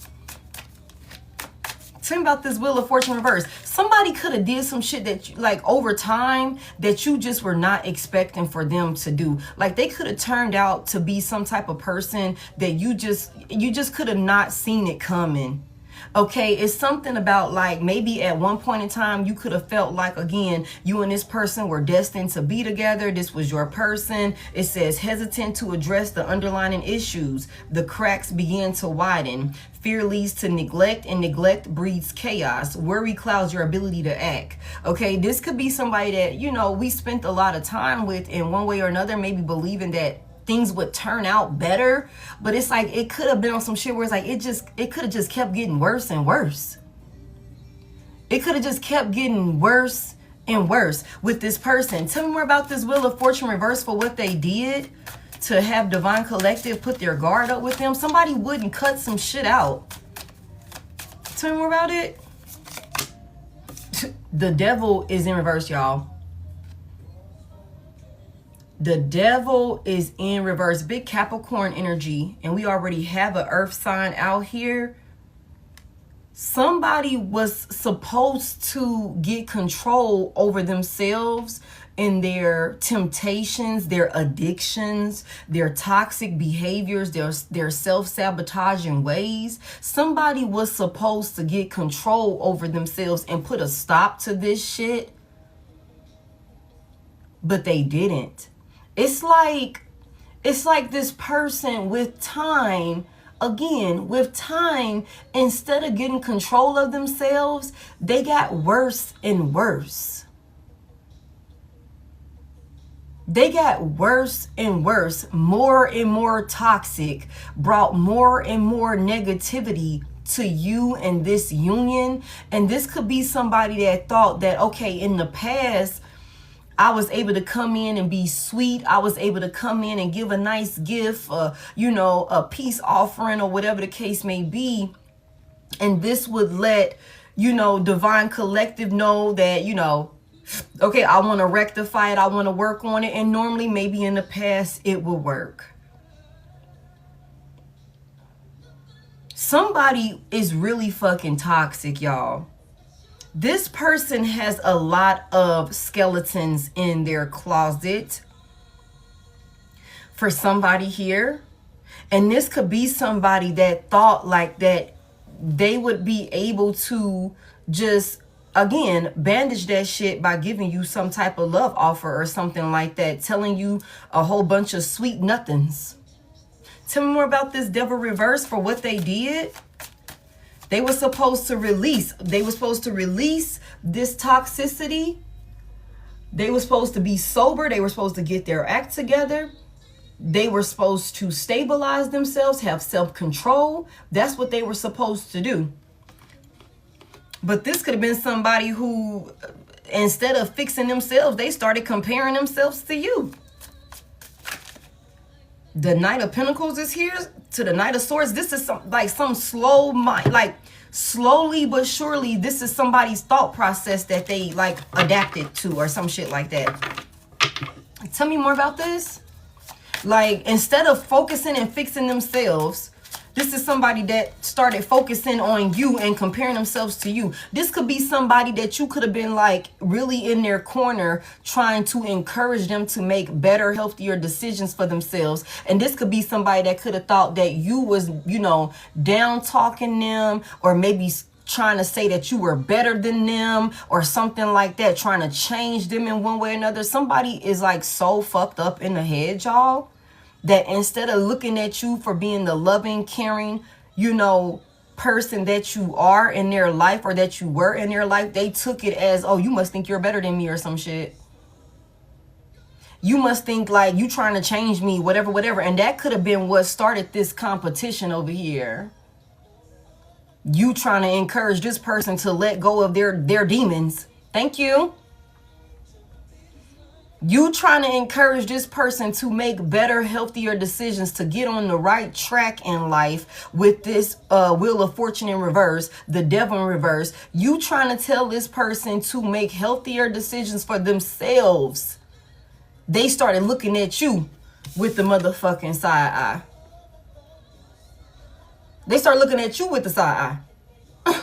Tell me about this Wheel of Fortune reverse. Somebody could have did some shit that you, like over time, that you just were not expecting for them to do. Like they could have turned out to be some type of person that you just could have not seen it coming. Okay, it's something about like maybe at one point in time you could have felt like, again, you and this person were destined to be together. This was your person. It says hesitant to address the underlying issues. The cracks begin to widen. Fear leads to neglect, and neglect breeds chaos. Worry clouds your ability to act. Okay, this could be somebody that, you know, we spent a lot of time with in one way or another, maybe believing that things would turn out better, but it's like it could have been on some shit where it's like it could have just kept getting worse and worse. It could have just kept getting worse and worse with this person. Tell me more about this Wheel of Fortune reverse for what they did to have Divine Collective put their guard up with them. Somebody wouldn't cut some shit out. Tell me more about it. The Devil is in reverse, y'all. The Devil is in reverse. Big Capricorn energy. And we already have an earth sign out here. Somebody was supposed to get control over themselves and their temptations, their addictions, their toxic behaviors, their self-sabotaging ways. Somebody was supposed to get control over themselves and put a stop to this shit. But they didn't. It's like this person with time, again, with time, instead of getting control of themselves, they got worse and worse. They got worse and worse, more and more toxic, brought more and more negativity to you and this union. And this could be somebody that thought that, okay, in the past, I was able to come in and be sweet. I was able to come in and give a nice gift, you know, a peace offering or whatever the case may be. And this would let, you know, Divine Collective know that, you know, okay, I want to rectify it. I want to work on it. And normally maybe in the past it will work. Somebody is really fucking toxic, y'all. This person has a lot of skeletons in their closet for somebody here. And this could be somebody that thought like that they would be able to just, again, bandage that shit by giving you some type of love offer or something like that, telling you a whole bunch of sweet nothings. Tell me more about this Devil reverse for what they did. They were supposed to release. They were supposed to release this toxicity. They were supposed to be sober. They were supposed to get their act together. They were supposed to stabilize themselves, have self-control. That's what they were supposed to do. But this could have been somebody who, instead of fixing themselves, they started comparing themselves to you. The Knight of Pentacles is here to the Knight of Swords. This is some slow mind, like slowly but surely, this is somebody's thought process that they like adapted to or some shit like that. Tell me more about this. Like, instead of focusing and fixing themselves, this is somebody that started focusing on you and comparing themselves to you. This could be somebody that you could have been like really in their corner trying to encourage them to make better, healthier decisions for themselves. And this could be somebody that could have thought that you was, you know, down talking them, or maybe trying to say that you were better than them or something like that, trying to change them in one way or another. Somebody is like so fucked up in the head, y'all, that instead of looking at you for being the loving, caring, you know, person that you are in their life, or that you were in their life, they took it as, oh, you must think you're better than me or some shit. You must think like you trying to change me, whatever, whatever. And that could have been what started this competition over here. You trying to encourage this person to let go of their demons. Thank you. You trying to encourage this person to make better, healthier decisions, to get on the right track in life with this Wheel of Fortune in reverse, the Devil in reverse. You trying to tell this person to make healthier decisions for themselves. They started looking at you with the motherfucking side eye. They start looking at you with the side eye.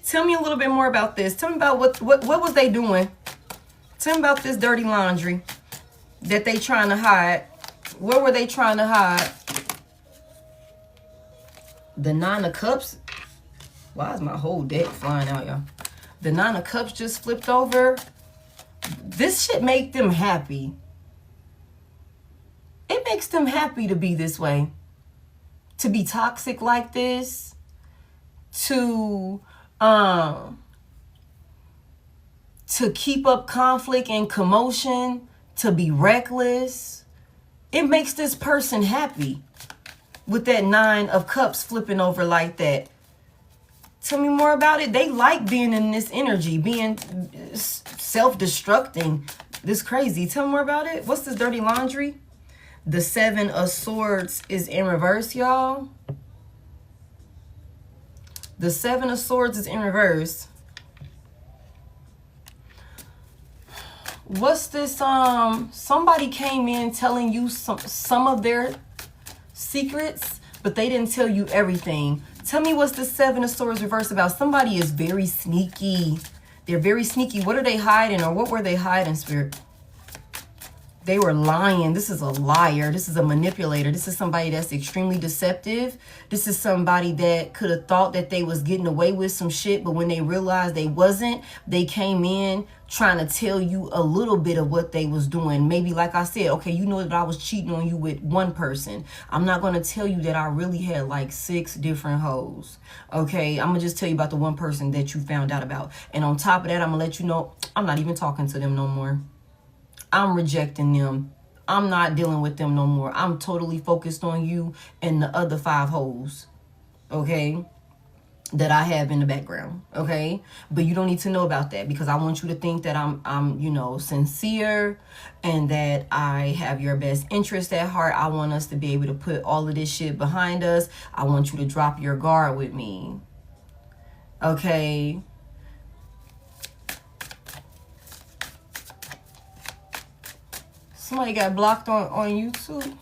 Tell me a little bit more about this. Tell me about what was they doing? Tell me about this dirty laundry that they trying to hide. What were they trying to hide? The Nine of Cups. Why is my whole deck flying out, y'all? The Nine of Cups just flipped over. This shit make them happy. It makes them happy to be this way. To be toxic like this. To keep up conflict and commotion, to be reckless. It makes this person happy with that Nine of Cups flipping over like that. Tell me more about it. They like being in this energy, being self-destructing. This crazy. Tell me more about it. What's this dirty laundry? The Seven of Swords is in reverse, y'all. The Seven of Swords is in reverse. What's this? Somebody came in telling you some of their secrets, but they didn't tell you everything. Tell me what's the Seven of Swords reverse about. Somebody is very sneaky. They're very sneaky. What are they hiding, or what were they hiding, Spirit? They were lying. This is a liar. This is a manipulator. This is somebody that's extremely deceptive. This is somebody that could have thought that they was getting away with some shit, but when they realized they wasn't, they came in trying to tell you a little bit of what they was doing. Maybe, like I said, okay, you know that I was cheating on you with one person. I'm not going to tell you that I really had like 6 different hoes. Okay, I'm going to just tell you about the one person that you found out about. And on top of that, I'm going to let you know I'm not even talking to them no more. I'm rejecting them. I'm not dealing with them no more. I'm totally focused on you and the other 5 hoes, okay, that I have in the background, okay? But you don't need to know about that, because I want you to think that I'm you know, sincere, and that I have your best interest at heart. I want us to be able to put all of this shit behind us. I want you to drop your guard with me, okay? Somebody got blocked on YouTube.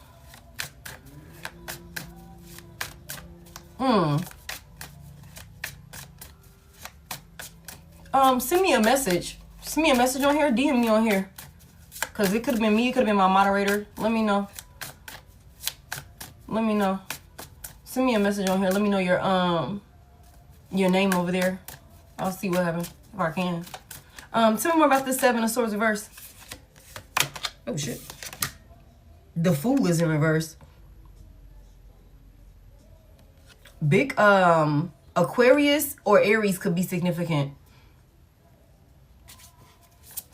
Send me a message. Send me a message on here. DM me on here. Because it could have been me. It could have been my moderator. Let me know. Let me know. Send me a message on here. Let me know your name over there. I'll see what happens if I can. Tell me more about the Seven of Swords reverse. Oh, shit. The Fool is in reverse. Big Aquarius or Aries could be significant.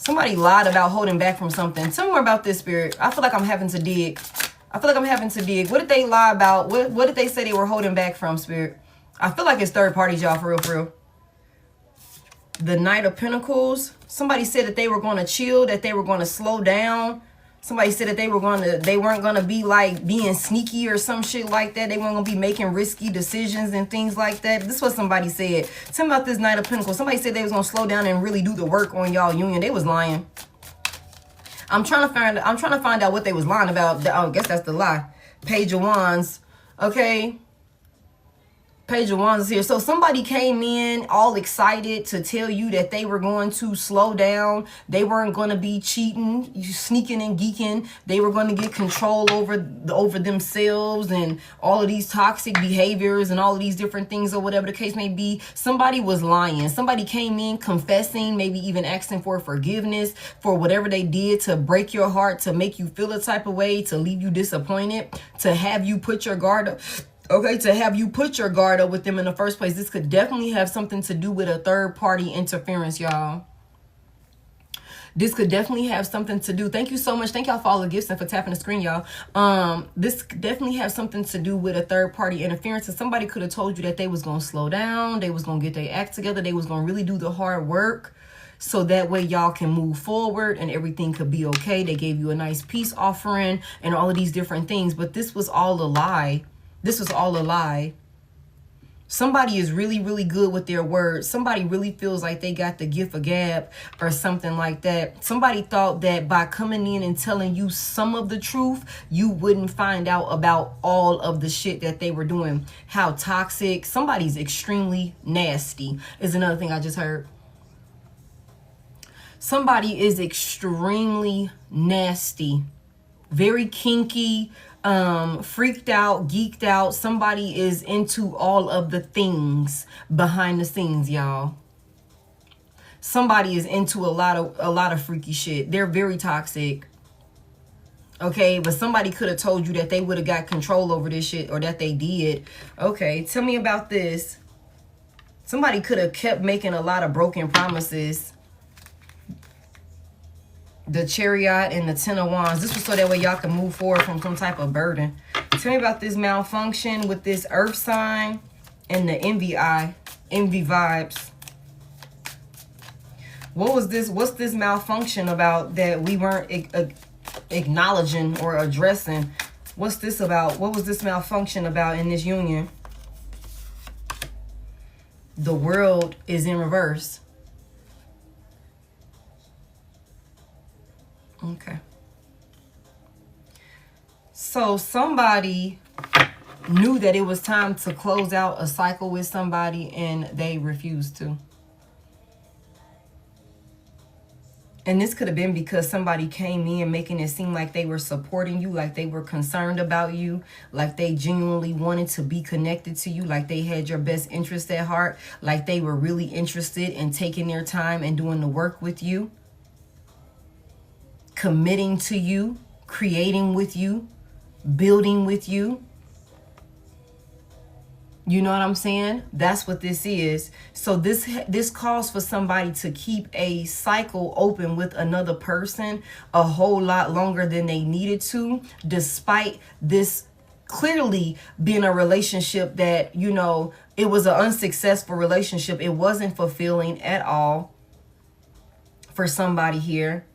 Somebody lied about holding back from something. Tell me more about this, Spirit. I feel like I'm having to dig. I feel like I'm having to dig. What did they lie about? What did they say they were holding back from, Spirit? I feel like it's third parties, y'all, for real, for real. The Knight of Pentacles. Somebody said that they were going to chill, that they were going to slow down. Somebody said that they weren't going to be like being sneaky or some shit like that. They weren't going to be making risky decisions and things like that. This is what somebody said. Tell me about this Knight of Pentacles. Somebody said they was going to slow down and really do the work on y'all union. They was lying. I'm trying to find out what they was lying about. I guess that's the lie. Page of Wands. Okay. Page of Wands is here. So somebody came in all excited to tell you that they were going to slow down. They weren't going to be cheating, sneaking and geeking. They were going to get control over themselves and all of these toxic behaviors and all of these different things or whatever the case may be. Somebody was lying. Somebody came in confessing, maybe even asking for forgiveness for whatever they did to break your heart, to make you feel a type of way, to leave you disappointed, to have you put your guard up. Okay, to have you put your guard up with them in the first place. This could definitely have something to do with a third party interference, y'all. This could definitely have something to do. Thank you so much. Thank y'all for all the gifts and for tapping the screen, y'all. This could definitely have something to do with a third party interference. And somebody could have told you that they was going to slow down. They was going to get their act together. They was going to really do the hard work. So that way y'all can move forward and everything could be okay. They gave you a nice peace offering and all of these different things. But this was all a lie. This was all a lie. Somebody is really, really good with their words. Somebody really feels like they got the gift of gab or something like that. Somebody thought that by coming in and telling you some of the truth, you wouldn't find out about all of the shit that they were doing. How toxic. Somebody's extremely nasty is another thing I just heard. Somebody is extremely nasty. Very kinky. Freaked out, geeked out. Somebody is into all of the things behind the scenes, y'all. Somebody is into a lot of freaky shit. They're very toxic. Okay, but somebody could have told you that they would have got control over this shit, or that they did. Okay, tell me about this. Somebody could have kept making a lot of broken promises. The Chariot and the Ten of Wands. This was so that way y'all can move forward from some type of burden. Tell me about this malfunction with this earth sign and the envy eye. Envy vibes. What was this? What's this malfunction about that we weren't acknowledging or addressing? What's this about? What was this malfunction about in this union? The World is in reverse. Okay. So somebody knew that it was time to close out a cycle with somebody and they refused to. And this could have been because somebody came in making it seem like they were supporting you, like they were concerned about you, like they genuinely wanted to be connected to you, like they had your best interest at heart, like they were really interested in taking their time and doing the work with you. Committing to you, creating with you, building with you. You know what I'm saying? That's what this is. So this calls for somebody to keep a cycle open with another person a whole lot longer than they needed to, despite this clearly being a relationship that, you know, it was an unsuccessful relationship. It wasn't fulfilling at all for somebody here.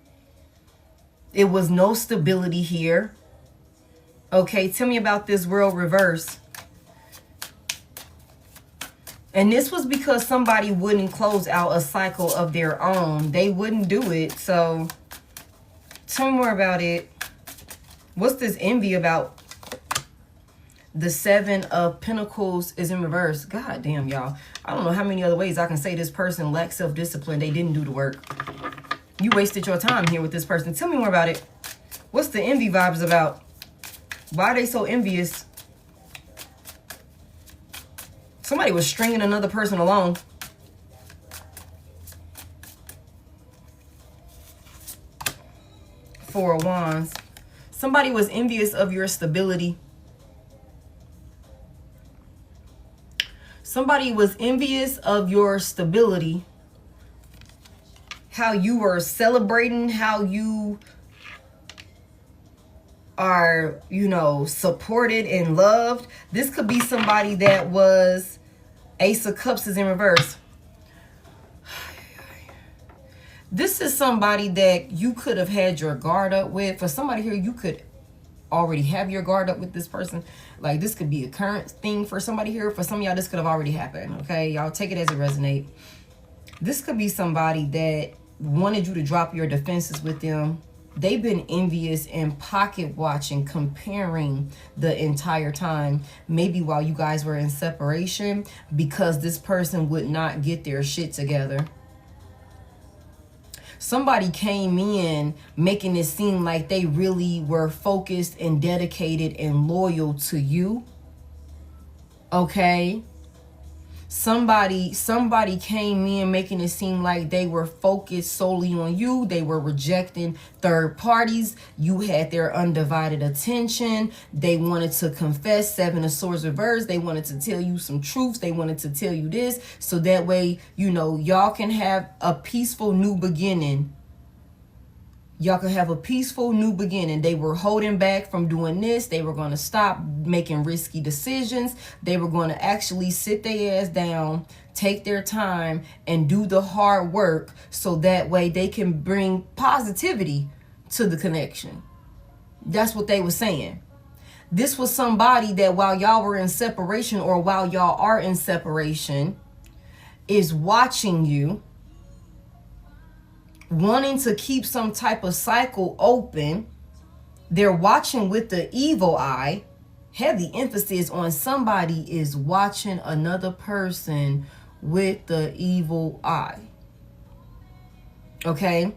It was no stability here. Okay, tell me about this World reverse. And this was because somebody wouldn't close out a cycle of their own. They wouldn't do it. So tell me more about it. What's this envy about? The Seven of Pentacles is in reverse. God damn, y'all. I don't know how many other ways I can say this person lacks self-discipline. They didn't do the work. You wasted your time here with this person. Tell me more about it. What's the envy vibes about? Why are they so envious? Somebody was stringing another person along. Four of Wands. Somebody was envious of your stability. Somebody was envious of your stability. are celebrating, how you are, you know, supported and loved. This could be somebody that was Ace of Cups is in reverse. This is somebody that you could have had your guard up with. For somebody here, you could already have your guard up with this person. Like, this could be a current thing for somebody here. For some of y'all, this could have already happened. Okay, y'all take it as it resonates. This could be somebody that wanted you to drop your defenses with them. They've been envious and pocket watching, comparing the entire time. Maybe while you guys were in separation, because this person would not get their shit together. Somebody came in making it seem like they really were focused and dedicated and loyal to you. Okay? Somebody came in making it seem like they were focused solely on you. They were rejecting third parties. You had their undivided attention. They wanted to confess, Seven of Swords reversed. They wanted to tell you some truths. They wanted to tell you this. So that way, you know, y'all can have a peaceful new beginning. Y'all can have a peaceful new beginning. They were holding back from doing this. They were going to stop making risky decisions. They were going to actually sit their ass down, take their time, and do the hard work so that way they can bring positivity to the connection. That's what they were saying. This was somebody that while y'all were in separation, or while y'all are in separation, is watching you, wanting to keep some type of cycle open. They're watching with the evil eye. Heavy emphasis on somebody is watching another person with the evil eye. Okay?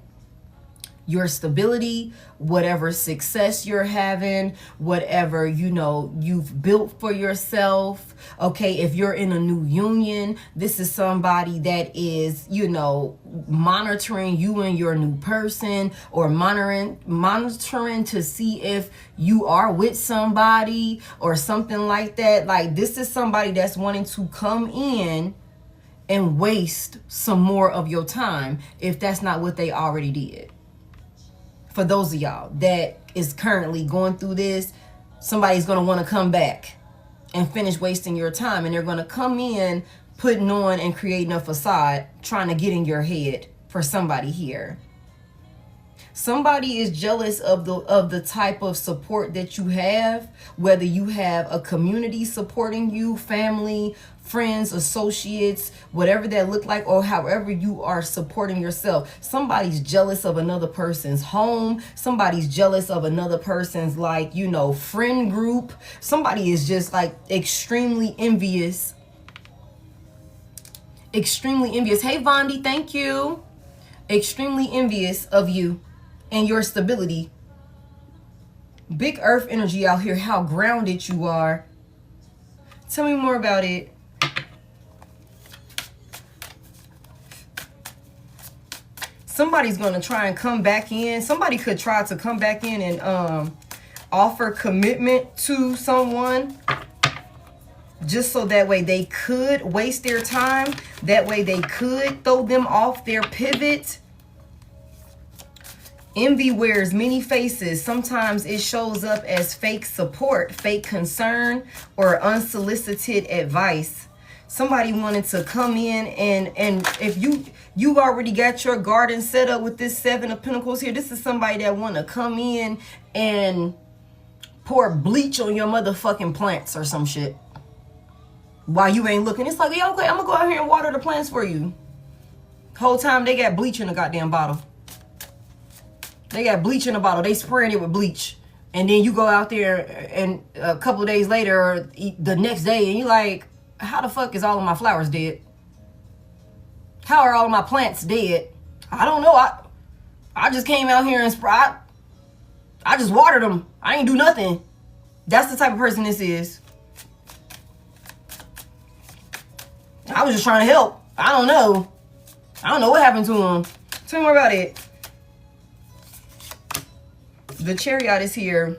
Your stability, whatever success you're having, whatever, you know, you've built for yourself. Okay, if you're in a new union, this is somebody that is, you know, monitoring you and your new person, or monitoring to see if you are with somebody or something like that. Like, this is somebody that's wanting to come in and waste some more of your time if that's not what they already did. For those of y'all that is currently going through this, somebody's going to want to come back and finish wasting your time. And they're going to come in putting on and creating a facade, trying to get in your head for somebody here. Somebody is jealous of the type of support that you have, whether you have a community supporting you, family, friends, associates, whatever that look like, or however you are supporting yourself. Somebody's jealous of another person's home. Somebody's jealous of another person's, like, you know, friend group. Somebody is just like extremely envious. Extremely envious. Hey, Vondi, thank you. Extremely envious of you and your stability. Big earth energy out here, how grounded you are. Tell me more about it. Somebody's going to try and come back in. Somebody could try to come back in and offer commitment to someone, just so that way they could waste their time. That way they could throw them off their pivot. Envy wears many faces. Sometimes it shows up as fake support, fake concern, or unsolicited advice. Somebody wanted to come in and if you already got your garden set up with this Seven of Pentacles here, this is somebody that want to come in and pour bleach on your motherfucking plants or some shit while you ain't looking. It's like, yeah, okay, I'm gonna go out here and water the plants for you. Whole time they got bleach in a goddamn bottle. They got bleach in a bottle. They spraying it with bleach. And then you go out there and a couple of days later or the next day and you're like, how the fuck is all of my flowers dead? How are all of my plants dead? I don't know. I just came out here and I just watered them. I ain't do nothing. That's the type of person this is. I was just trying to help. I don't know. I don't know what happened to him. Tell me more about it. The Chariot is here.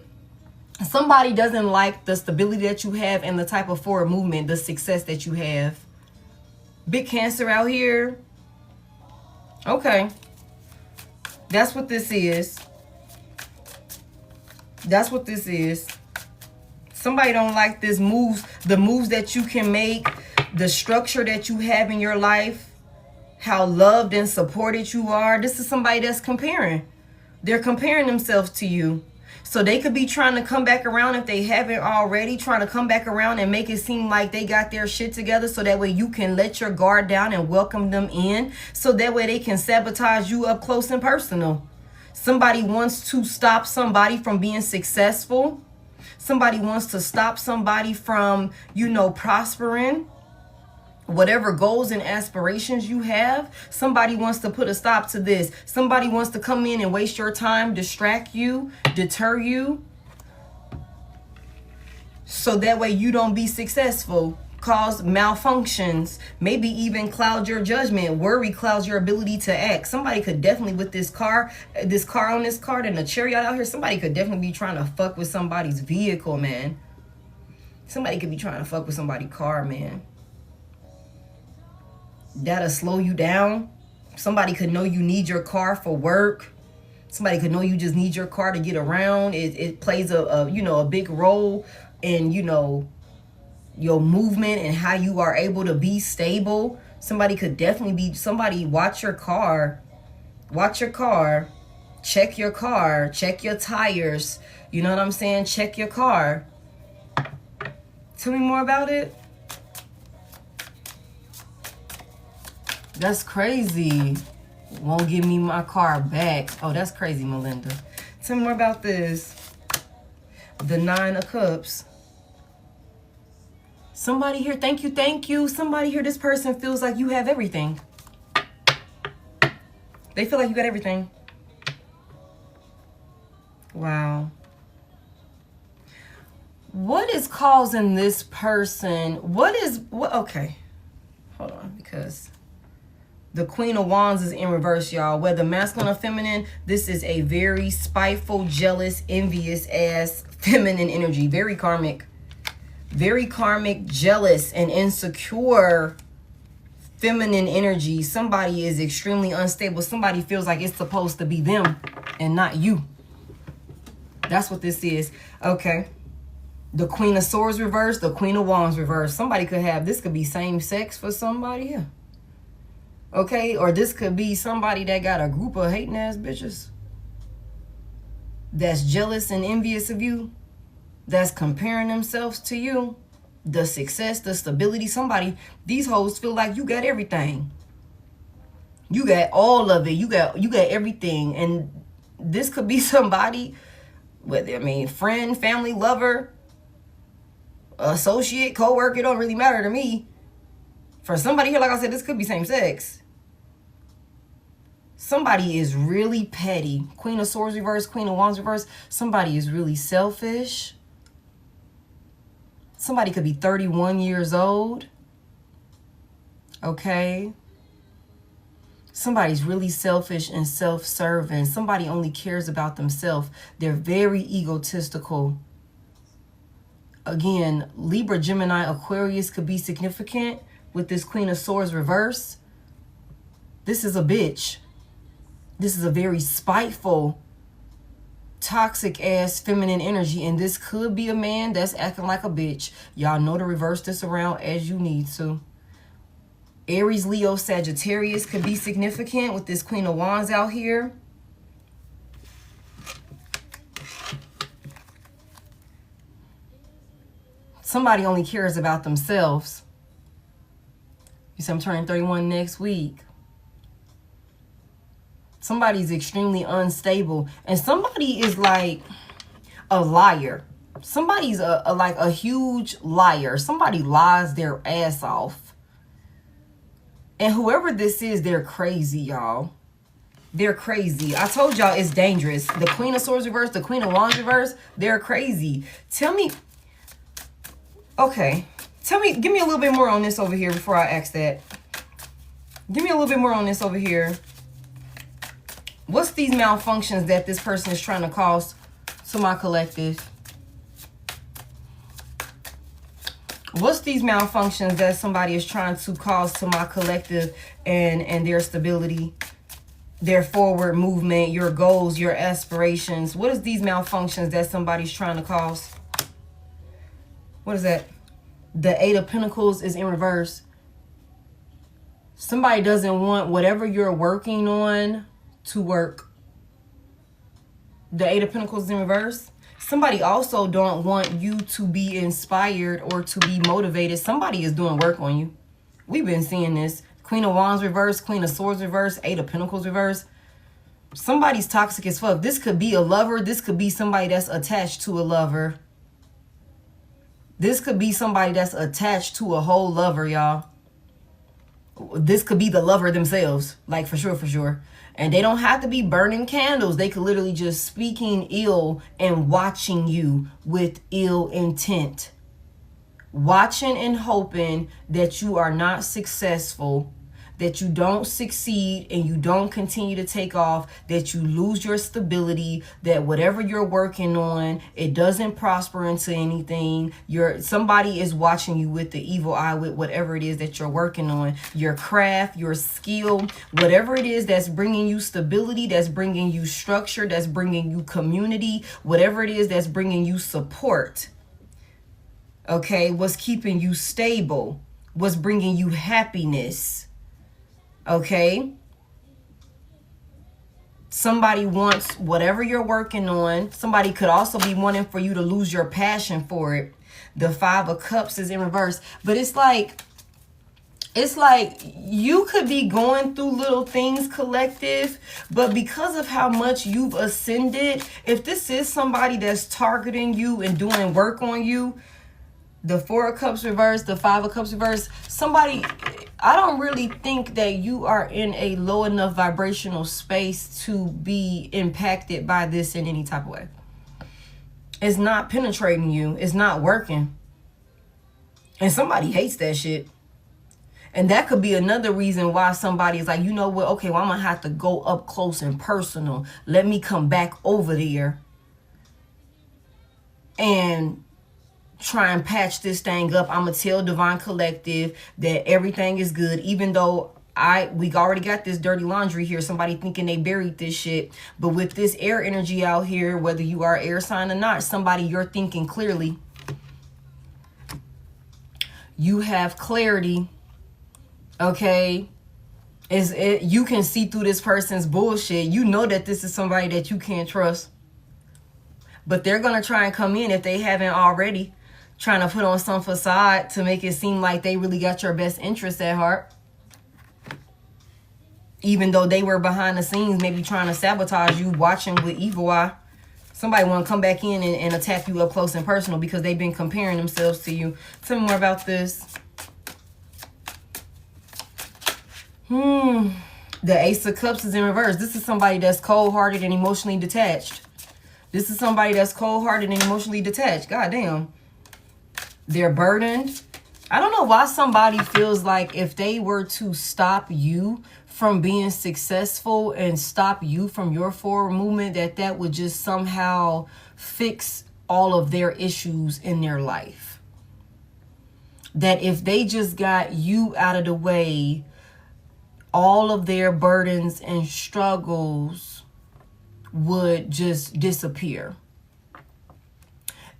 Somebody doesn't like the stability that you have and the type of forward movement, the success that you have. Big Cancer out here. Okay. That's what this is. That's what this is. Somebody don't like this moves, the moves that you can make, the structure that you have in your life, how loved and supported you are. This is somebody that's comparing. They're comparing themselves to you. So they could be trying to come back around if they haven't already, trying to come back around and make it seem like they got their shit together so that way you can let your guard down and welcome them in. So that way they can sabotage you up close and personal. Somebody wants to stop somebody from being successful. Somebody wants to stop somebody from, you know, prospering. Whatever goals and aspirations you have, somebody wants to put a stop to this. Somebody wants to come in and waste your time, distract you, deter you. So that way you don't be successful, cause malfunctions, maybe even cloud your judgment. Worry clouds your ability to act. Somebody could definitely, with this car on this card and the chariot out here, somebody could definitely be trying to fuck with somebody's vehicle, man. Somebody could be trying to fuck with somebody's car, man. That'll slow you down. Somebody could know you need your car for work. Somebody could know you just need your car to get around. It plays a big role in, you know, your movement and how you are able to be stable. Somebody could definitely be somebody. Watch your car. Watch your car. Check your car. Check your tires. You know what I'm saying? Check your car. Tell me more about it. That's crazy. Won't give me my car back. Oh, that's crazy, Melinda. Tell me more about this. The 9 of Cups. Somebody here, thank you, thank you. Somebody here, this person feels like you have everything. They feel like you got everything. Wow. What is causing this person? Okay. Hold on, because the Queen of Wands is in reverse, y'all. Whether masculine or feminine, this is a very spiteful, jealous, envious ass feminine energy. Very karmic. Very karmic, jealous, and insecure feminine energy. Somebody is extremely unstable. Somebody feels like it's supposed to be them and not you. That's what this is. Okay. The Queen of Swords reverse, the Queen of Wands reverse. Somebody could have, this could be same sex for somebody here. Okay, or this could be somebody that got a group of hating ass bitches that's jealous and envious of you, that's comparing themselves to you, the success, the stability. Somebody, these hoes feel like you got everything. You got all of it. You got everything. And this could be somebody, friend, family, lover, associate, co-worker, it don't really matter to me. For somebody here, like I said, this could be same sex. Somebody is really petty. Queen of Swords reverse, Queen of Wands reverse. Somebody is really selfish. Somebody could be 31 years old. Okay. Somebody's really selfish and self-serving. Somebody only cares about themselves. They're very egotistical. Again, Libra, Gemini, Aquarius could be significant with this Queen of Swords reverse. This is a bitch. This is a very spiteful, toxic ass feminine energy. And this could be a man that's acting like a bitch. Y'all know to reverse this around as you need to. Aries, Leo, Sagittarius could be significant with this Queen of Wands out here. Somebody only cares about themselves. You see, I'm turning 31 next week. Somebody's extremely unstable. And somebody is like a liar. Somebody's like a huge liar. Somebody lies their ass off. And whoever this is, they're crazy, y'all. They're crazy. I told y'all it's dangerous. The Queen of Swords reverse, the Queen of Wands reverse, they're crazy. Tell me, okay. Give me a little bit more on this over here before I ask that. Give me a little bit more on this over here. What's these malfunctions that this person is trying to cause to my collective? What's these malfunctions that somebody is trying to cause to my collective and their stability their forward movement, your goals, your aspirations. What is these malfunctions that somebody's trying to cause? What is that? The Eight of Pentacles is in reverse. Somebody doesn't want whatever you're working on to work. The Eight of Pentacles is in reverse. Somebody also don't want you to be inspired or to be motivated. Somebody is doing work on you. We've been seeing this. Queen of Wands reverse, Queen of Swords reverse, Eight of Pentacles reverse. Somebody's toxic as fuck. This could be a lover. This could be somebody that's attached to a lover. This could be somebody that's attached to a whole lover, y'all. This could be the lover themselves. Like, for sure, for sure. And they don't have to be burning candles. They could literally just speaking ill and watching you with ill intent. Watching and hoping that you are not successful, that you don't succeed and you don't continue to take off, that you lose your stability, that whatever you're working on, it doesn't prosper into anything. Somebody is watching you with the evil eye with whatever it is that you're working on, your craft, your skill, whatever it is that's bringing you stability, that's bringing you structure, that's bringing you community, whatever it is that's bringing you support. Okay, what's keeping you stable, what's bringing you happiness. Okay, somebody wants whatever you're working on. Somebody could also be wanting for you to lose your passion for it. The Five of Cups is in reverse, but it's like you could be going through little things, collective, but because of how much you've ascended, if this is somebody that's targeting you and doing work on you, the Four of Cups reverse, the Five of Cups reverse, somebody, I don't really think that you are in a low enough vibrational space to be impacted by this in any type of way. It's not penetrating you. It's not working. And somebody hates that shit. And that could be another reason why somebody is like, you know what? Okay, well, I'm going to have to go up close and personal. Let me come back over there and try and patch this thing up. I'm gonna tell Divine Collective that everything is good, even though we already got this dirty laundry here, somebody thinking they buried this shit. But with this air energy out here, whether you are air sign or not, somebody, you're thinking clearly. You have clarity. Okay, you can see through this person's bullshit. You know that this is somebody that you can't trust, but they're gonna try and come in, if they haven't already, trying to put on some facade to make it seem like they really got your best interest at heart. Even though they were behind the scenes, maybe trying to sabotage you, watching with evil eye. Somebody want to come back in and attack you up close and personal because they've been comparing themselves to you. Tell me more about this. The Ace of Cups is in reverse. This is somebody that's cold-hearted and emotionally detached. This is somebody that's cold-hearted and emotionally detached. God damn. They're burdened. I don't know why somebody feels like if they were to stop you from being successful and stop you from your forward movement, that would just somehow fix all of their issues in their life. That if they just got you out of the way, all of their burdens and struggles would just disappear.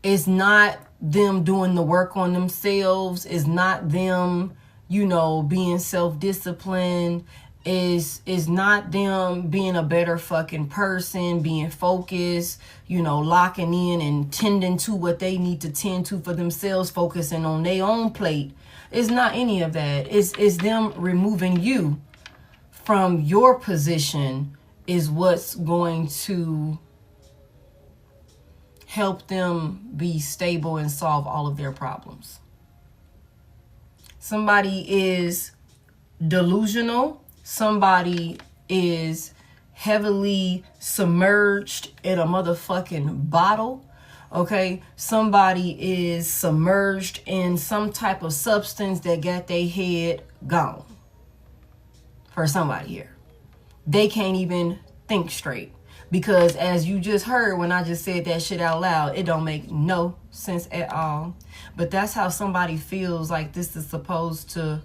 It's not them doing the work on themselves. It's not them, being self-disciplined. Is not them being a better fucking person, being focused, locking in and tending to what they need to tend to for themselves, focusing on their own plate. It's not any of that. It's them removing you from your position is what's going to help them be stable and solve all of their problems. Somebody is delusional. Somebody is heavily submerged in a motherfucking bottle. Okay, somebody is submerged in some type of substance that got their head gone. For somebody here, they can't even think straight. Because as you just heard when I just said that shit out loud, it don't make no sense at all. But that's how somebody feels like this is supposed to...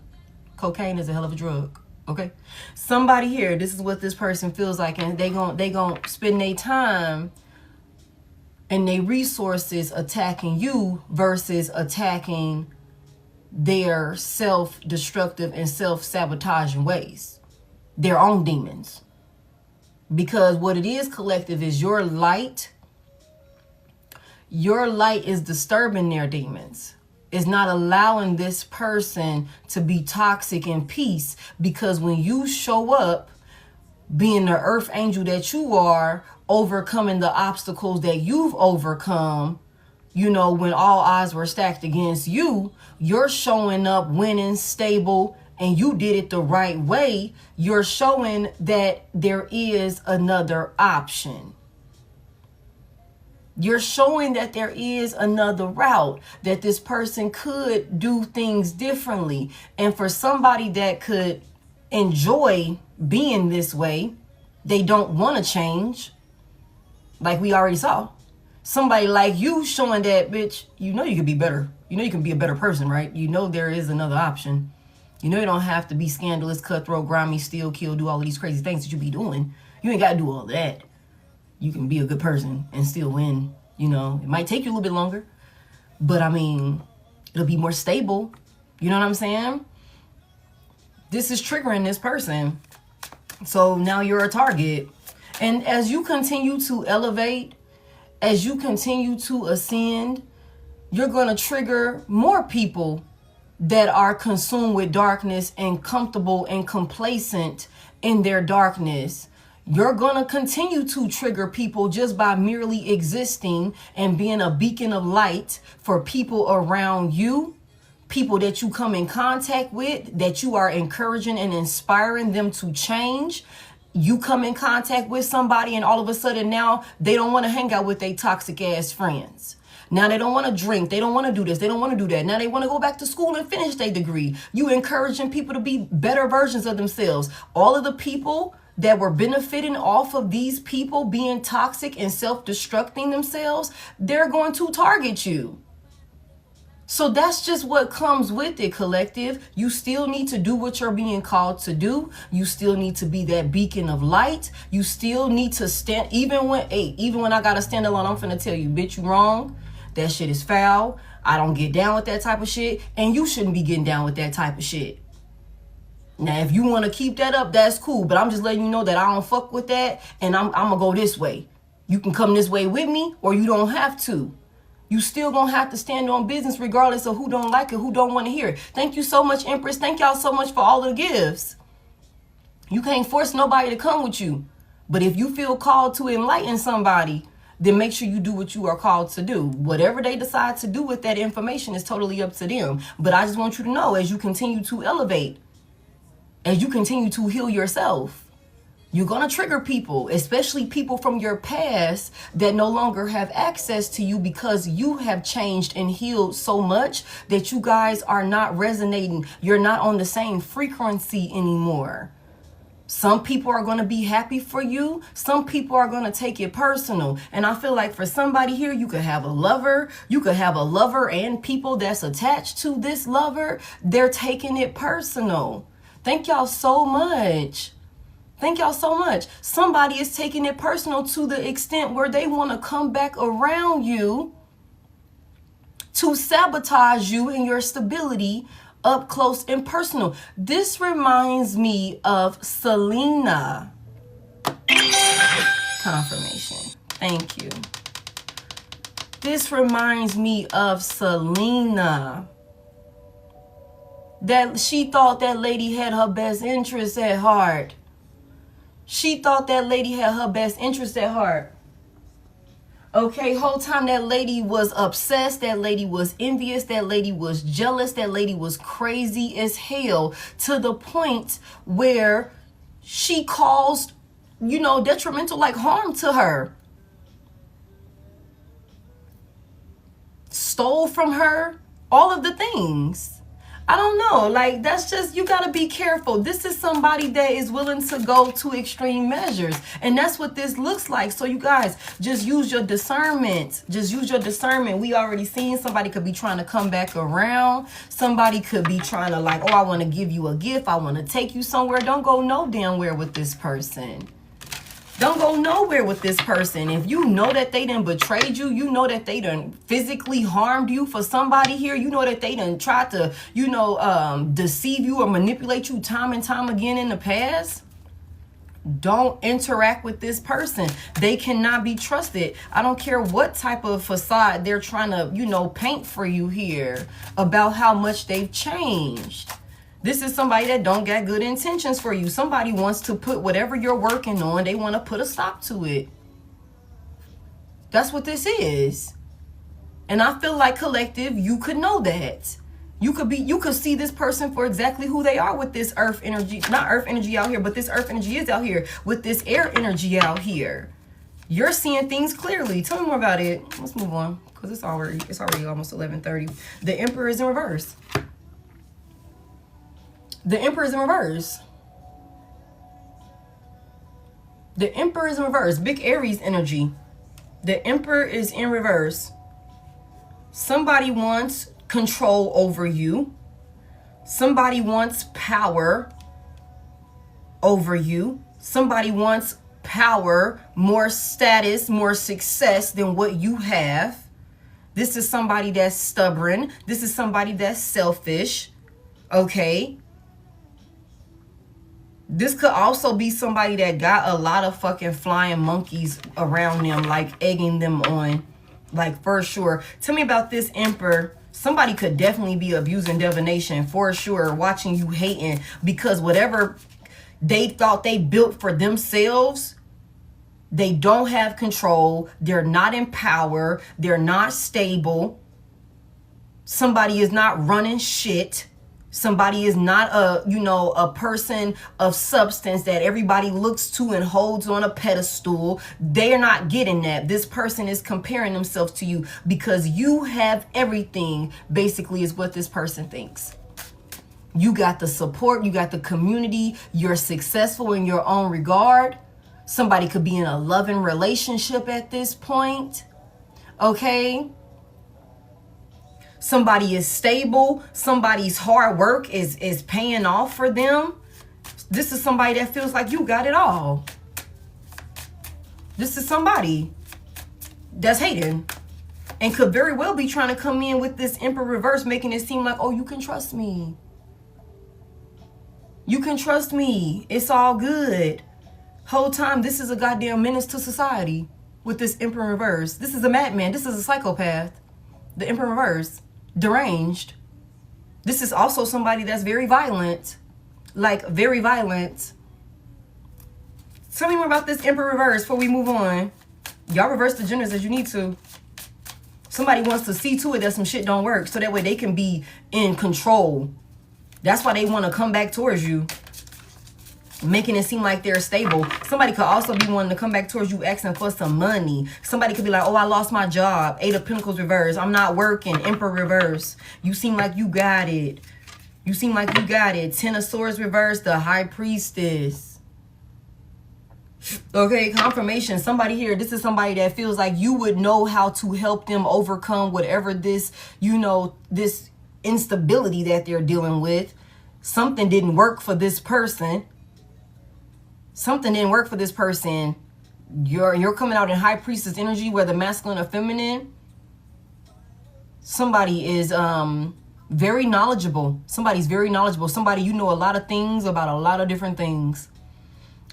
Cocaine is a hell of a drug. Okay, somebody here, this is what this person feels like, and they gon' spend their time and their resources attacking you versus attacking their self-destructive and self-sabotaging ways, their own demons. Because what it is, collective, is your light is disturbing their demons. Is not allowing this person to be toxic in peace, because when you show up being the earth angel that you are, overcoming the obstacles that you've overcome, you know, when all odds were stacked against you, you're showing up winning, stable, and you did it the right way. You're showing that there is another option. You're showing that there is another route, that this person could do things differently. And for somebody that could enjoy being this way, they don't want to change, like we already saw. Somebody like you showing that, bitch, you know you could be better. You know you can be a better person, right? You know there is another option. You know you don't have to be scandalous, cutthroat, grimy, steal, kill, do all of these crazy things that you be doing. You ain't got to do all that. You can be a good person and still win. You know, it might take you a little bit longer, but I mean, it'll be more stable. You know what I'm saying? This is triggering this person. So now you're a target. And as you continue to elevate, as you continue to ascend, you're going to trigger more people that are consumed with darkness and comfortable and complacent in their darkness. You're going to continue to trigger people just by merely existing and being a beacon of light for people around you, people that you come in contact with, that you are encouraging and inspiring them to change. You come in contact with somebody and all of a sudden now they don't want to hang out with their toxic ass friends. Now they don't want to drink. They don't want to do this. They don't want to do that. Now they want to go back to school and finish their degree. You encouraging people to be better versions of themselves. All of the people that were benefiting off of these people being toxic and self-destructing themselves, they're going to target you. So that's just what comes with it, collective. You still need to do what you're being called to do. You still need to be that beacon of light. You still need to stand, even when I gotta stand alone, I'm finna tell you, bitch, you wrong. That shit is foul. I don't get down with that type of shit, and you shouldn't be getting down with that type of shit. Now, if you want to keep that up, that's cool. But I'm just letting you know that I don't fuck with that. And I'm going to go this way. You can come this way with me or you don't have to. You still going to have to stand on business regardless of who don't like it, who don't want to hear it. Thank you so much, Empress. Thank y'all so much for all the gifts. You can't force nobody to come with you. But if you feel called to enlighten somebody, then make sure you do what you are called to do. Whatever they decide to do with that information is totally up to them. But I just want you to know, as you continue to elevate, as you continue to heal yourself, you're going to trigger people, especially people from your past that no longer have access to you because you have changed and healed so much that you guys are not resonating. You're not on the same frequency anymore. Some people are going to be happy for you. Some people are going to take it personal. And I feel like for somebody here, you could have a lover. You could have a lover and people that's attached to this lover. They're taking it personal. Thank y'all so much. Thank y'all so much. Somebody is taking it personal to the extent where they want to come back around you to sabotage you and your stability up close and personal. This reminds me of Selena. Confirmation. Thank you. This reminds me of Selena. That she thought that lady had her best interests at heart. She thought that lady had her best interests at heart. Okay, whole time that lady was obsessed, that lady was envious, that lady was jealous, that lady was crazy as hell, to the point where she caused, detrimental harm to her. Stole from her, all of the things. I don't know. Like, that's just, you got to be careful. This is somebody that is willing to go to extreme measures. And that's what this looks like. So you guys, just use your discernment. Just use your discernment. We already seen somebody could be trying to come back around. Somebody could be trying to like, oh, I want to give you a gift. I want to take you somewhere. Don't go no damn where with this person. Don't go nowhere with this person. If you know that they done betrayed you, you know that they done physically harmed you for somebody here, you know that they done tried to, you know, deceive you or manipulate you time and time again in the past, don't interact with this person. They cannot be trusted. I don't care what type of facade they're trying to, you know, paint for you here about how much they've changed. This is somebody that don't got good intentions for you. Somebody wants to put whatever you're working on, they want to put a stop to it. That's what this is. And I feel like collective, you could know that. You could see this person for exactly who they are with this earth energy. Not earth energy out here, but this earth energy is out here. With this air energy out here. You're seeing things clearly. Tell me more about it. Let's move on. Because it's already almost 11:30. The Emperor is in reverse. The Emperor is in reverse. The Emperor is in reverse. Big Aries energy. The Emperor is in reverse. Somebody wants control over you. Somebody wants power over you. Somebody wants power, more status, more success than what you have. This is somebody that's stubborn. This is somebody that's selfish. Okay? This could also be somebody that got a lot of fucking flying monkeys around them, like egging them on, like for sure. Tell me about this Emperor. Somebody could definitely be abusing divination for sure, watching you hating because whatever they thought they built for themselves, they don't have control. They're not in power. They're not stable. Somebody is not running shit. Somebody is not a person of substance that everybody looks to and holds on a pedestal. They're not getting that. This person is comparing themselves to you because you have everything, basically, is what this person thinks. You got the support. You got the community. You're successful in your own regard. Somebody could be in a loving relationship at this point. Okay? Somebody is stable. Somebody's hard work is paying off for them. This is somebody that feels like you got it all. This is somebody that's hating and could very well be trying to come in with this Emperor reverse, making it seem like, oh, you can trust me. You can trust me. It's all good. Whole time, this is a goddamn menace to society with this Emperor reverse. This is a madman. This is a psychopath. The Emperor reverse. Deranged. This is also somebody that's very violent. Like, very violent. Tell me more about this Emperor reverse before we move on. Y'all reverse the genders as you need to. Somebody wants to see to it that some shit don't work so that way they can be in control. That's why they want to come back towards you, making it seem like they're stable. Somebody could also be wanting to come back towards you asking for some money. Somebody could be like, oh, I lost my job. 8 of Pentacles reverse. I'm not working. Emperor reverse. You seem like you got it. You seem like you got it. 10 of Swords reverse. The High Priestess. Okay, confirmation. Somebody here, this is somebody that feels like you would know how to help them overcome whatever this, you know, this instability that they're dealing with. Something didn't work for this person. Something didn't work for this person. You're coming out in High Priestess energy, whether masculine or feminine. Somebody is very knowledgeable. Somebody's very knowledgeable. Somebody, you know a lot of things about a lot of different things.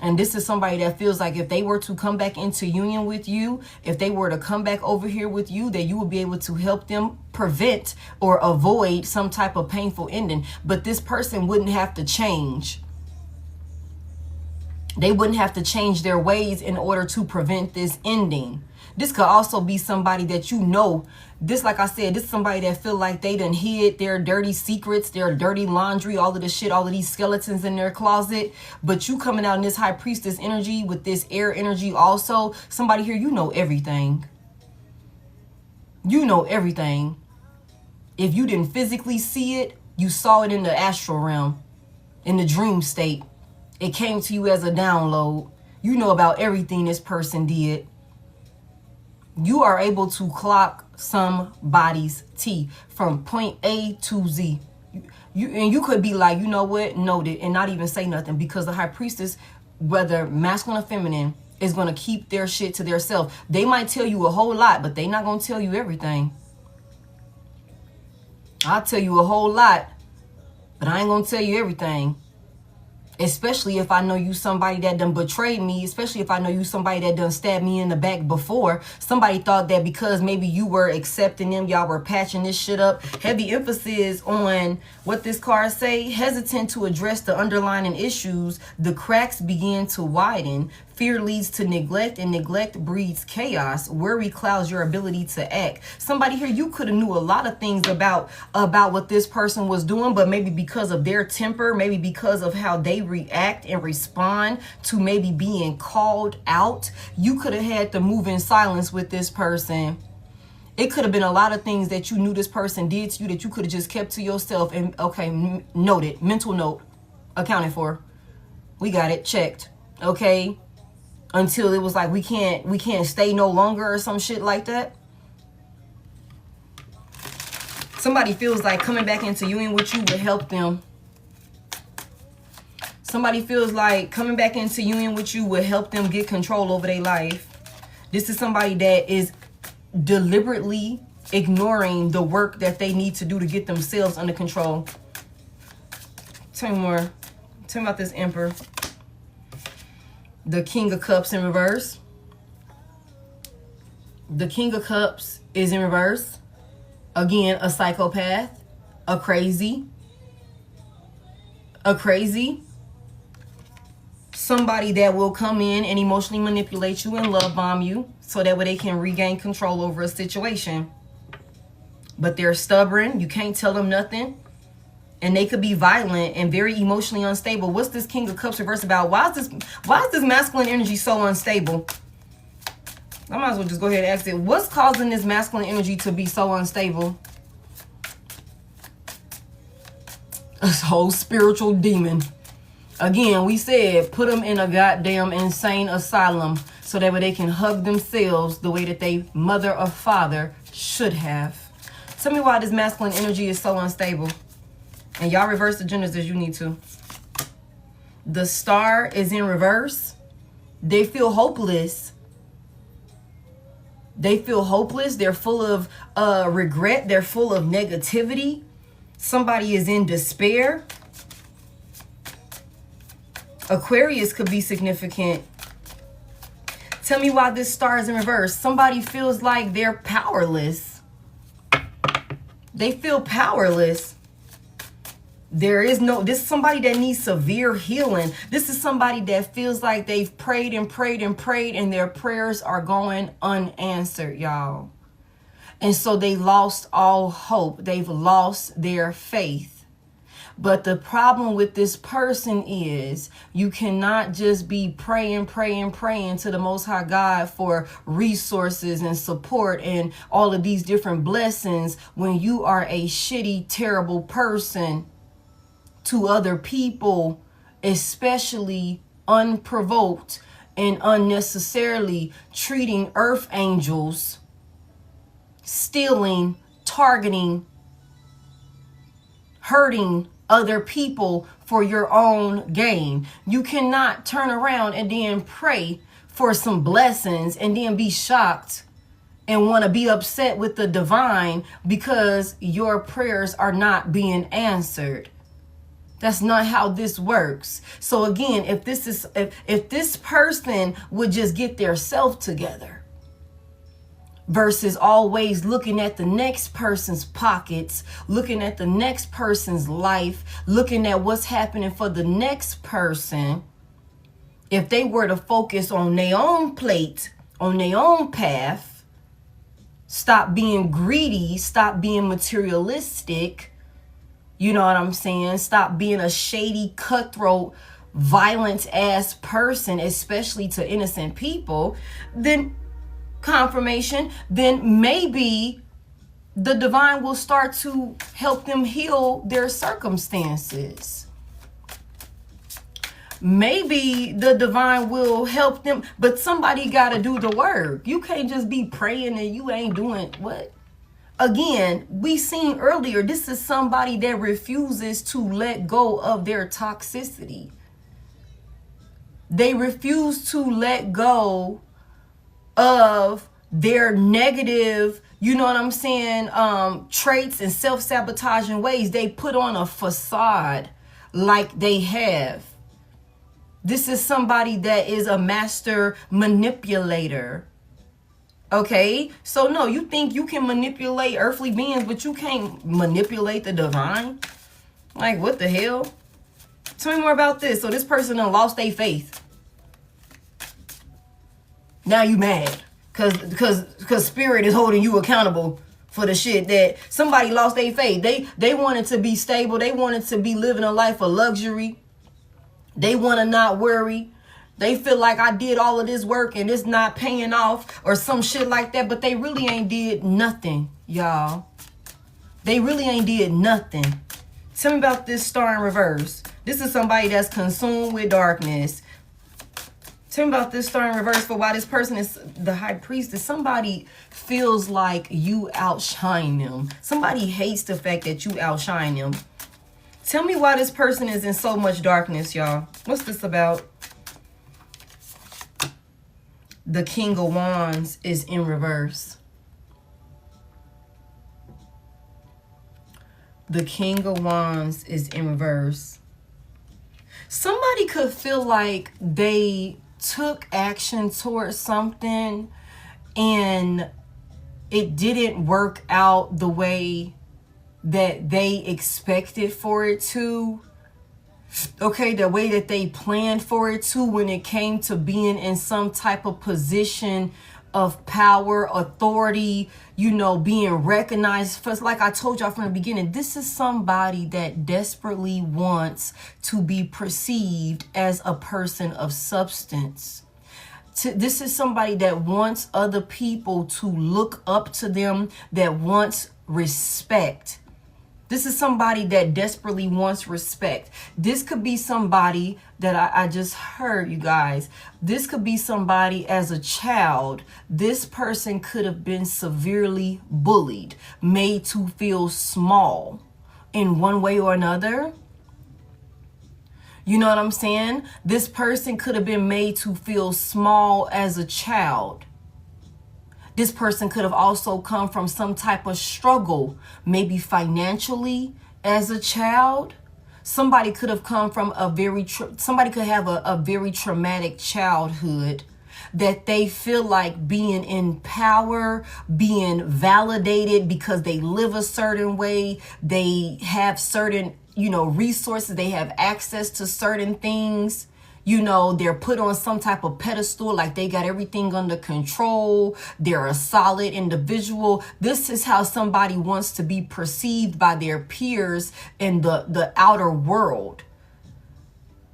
And this is somebody that feels like if they were to come back into union with you, if they were to come back over here with you, that you would be able to help them prevent or avoid some type of painful ending. But this person wouldn't have to change. They wouldn't have to change their ways in order to prevent this ending. This could also be somebody that you know. This, like I said, this is somebody that feel like they done hid their dirty secrets, their dirty laundry, all of the shit, all of these skeletons in their closet. But you coming out in this High Priestess energy with this air energy also. Somebody here, you know everything. You know everything. If you didn't physically see it, You saw it in the astral realm, in the dream state. It came to you as a download. You know about everything this person did. You are able to clock somebody's T from point A to Z. You could be like, you know what, noted, and not even say nothing, because the high priestess, whether masculine or feminine, is going to keep their shit to themselves. They might tell you a whole lot, but they not going to tell you everything. I'll tell you a whole lot, but I ain't going to tell you everything. Especially if I know you somebody that done betrayed me. Especially if I know you somebody that done stabbed me in the back before. Somebody thought that because maybe you were accepting them, y'all were patching this shit up. Heavy emphasis on what this card say. Hesitant to address the underlying issues. The cracks begin to widen. Fear leads to neglect, and neglect breeds chaos. Worry clouds your ability to act. Somebody here, you could have knew a lot of things about what this person was doing, but maybe because of their temper, maybe because of how they react and respond to maybe being called out, you could have had to move in silence with this person. It could have been a lot of things that you knew this person did to you that you could have just kept to yourself and, okay, noted, mental note, accounted for. We got it, checked, okay? Until it was like, we can't stay no longer or some shit like that. Somebody feels like coming back into union with you would help them. Somebody feels like coming back into union with you would help them get control over their life. This is somebody that is deliberately ignoring the work that they need to do to get themselves under control. Tell me more. Tell me about this Emperor. The King of Cups in reverse. The King of Cups is in reverse. Again, a psychopath, a crazy, somebody that will come in and emotionally manipulate you and love bomb you so that way they can regain control over a situation. But they're stubborn. You can't tell them nothing. And they could be violent and very emotionally unstable. What's this King of Cups reverse about? Why is this masculine energy so unstable? I might as well just go ahead and ask it. What's causing this masculine energy to be so unstable? This whole spiritual demon. Again, we said put them in a goddamn insane asylum so that way they can hug themselves the way that they mother or father should have. Tell me why this masculine energy is so unstable. And y'all reverse the genders as you need to. The Star is in reverse. They feel hopeless. They feel hopeless. They're full of regret. They're full of negativity. Somebody is in despair. Aquarius could be significant. Tell me why this Star is in reverse. Somebody feels like they're powerless. They feel powerless. This is somebody that needs severe healing. This is somebody that feels like they've prayed and prayed and prayed and their prayers are going unanswered, y'all. And so they lost all hope. They've lost their faith. But the problem with this person is you cannot just be praying to the Most High God for resources and support and all of these different blessings when you are a shitty, terrible person to other people, especially unprovoked and unnecessarily treating earth angels, stealing, targeting, hurting other people for your own gain. You cannot turn around and then pray for some blessings and then be shocked and want to be upset with the divine because your prayers are not being answered. That's not how this works. So again, if this person would just get their self together versus always looking at the next person's pockets, looking at the next person's life, looking at what's happening for the next person, if they were to focus on their own plate, on their own path, stop being greedy, stop being materialistic, you know what I'm saying? Stop being a shady, cutthroat, violent ass person, especially to innocent people, then confirmation, then maybe the divine will start to help them heal their circumstances. Maybe the divine will help them, but somebody got to do the work. You can't just be praying and you ain't doing what? Again, we seen earlier, this is somebody that refuses to let go of their toxicity. They refuse to let go of their negative, you know what I'm saying, traits and self-sabotaging ways. They put on a facade like they have. This is somebody that is a master manipulator. Okay, so no, you think you can manipulate earthly beings, but you can't manipulate the divine? Like, what the hell? Tell me more about this. So this person done lost their faith. Now you mad because spirit is holding you accountable for the shit that somebody lost their faith. They wanted to be stable. They wanted to be living a life of luxury. They want to not worry. They feel like I did all of this work and it's not paying off or some shit like that. But they really ain't did nothing, y'all. They really ain't did nothing. Tell me about this star in reverse. This is somebody that's consumed with darkness. Tell me about this star in reverse for why this person is the high priestess. Somebody feels like you outshine them. Somebody hates the fact that you outshine them. Tell me why this person is in so much darkness, y'all. What's this about? The King of Wands is in reverse. The King of Wands is in reverse. Somebody could feel like they took action towards something and it didn't work out the way that they expected for it to. Okay, the way that they planned for it to when it came to being in some type of position of power, authority, you know, being recognized. First, like I told y'all from the beginning, this is somebody that desperately wants to be perceived as a person of substance. This is somebody that wants other people to look up to them, that wants respect. This is somebody that desperately wants respect. This could be somebody that I just heard, you guys. This could be somebody as a child. This person could have been severely bullied, made to feel small in one way or another. You know what I'm saying? This person could have been made to feel small as a child. This person could have also come from some type of struggle, maybe financially as a child. Somebody could have come from somebody could have a very traumatic childhood that they feel like being in power, being validated because they live a certain way. They have certain, resources. They have access to certain things. They're put on some type of pedestal, like they got everything under control. They're a solid individual. This is how somebody wants to be perceived by their peers in the outer world.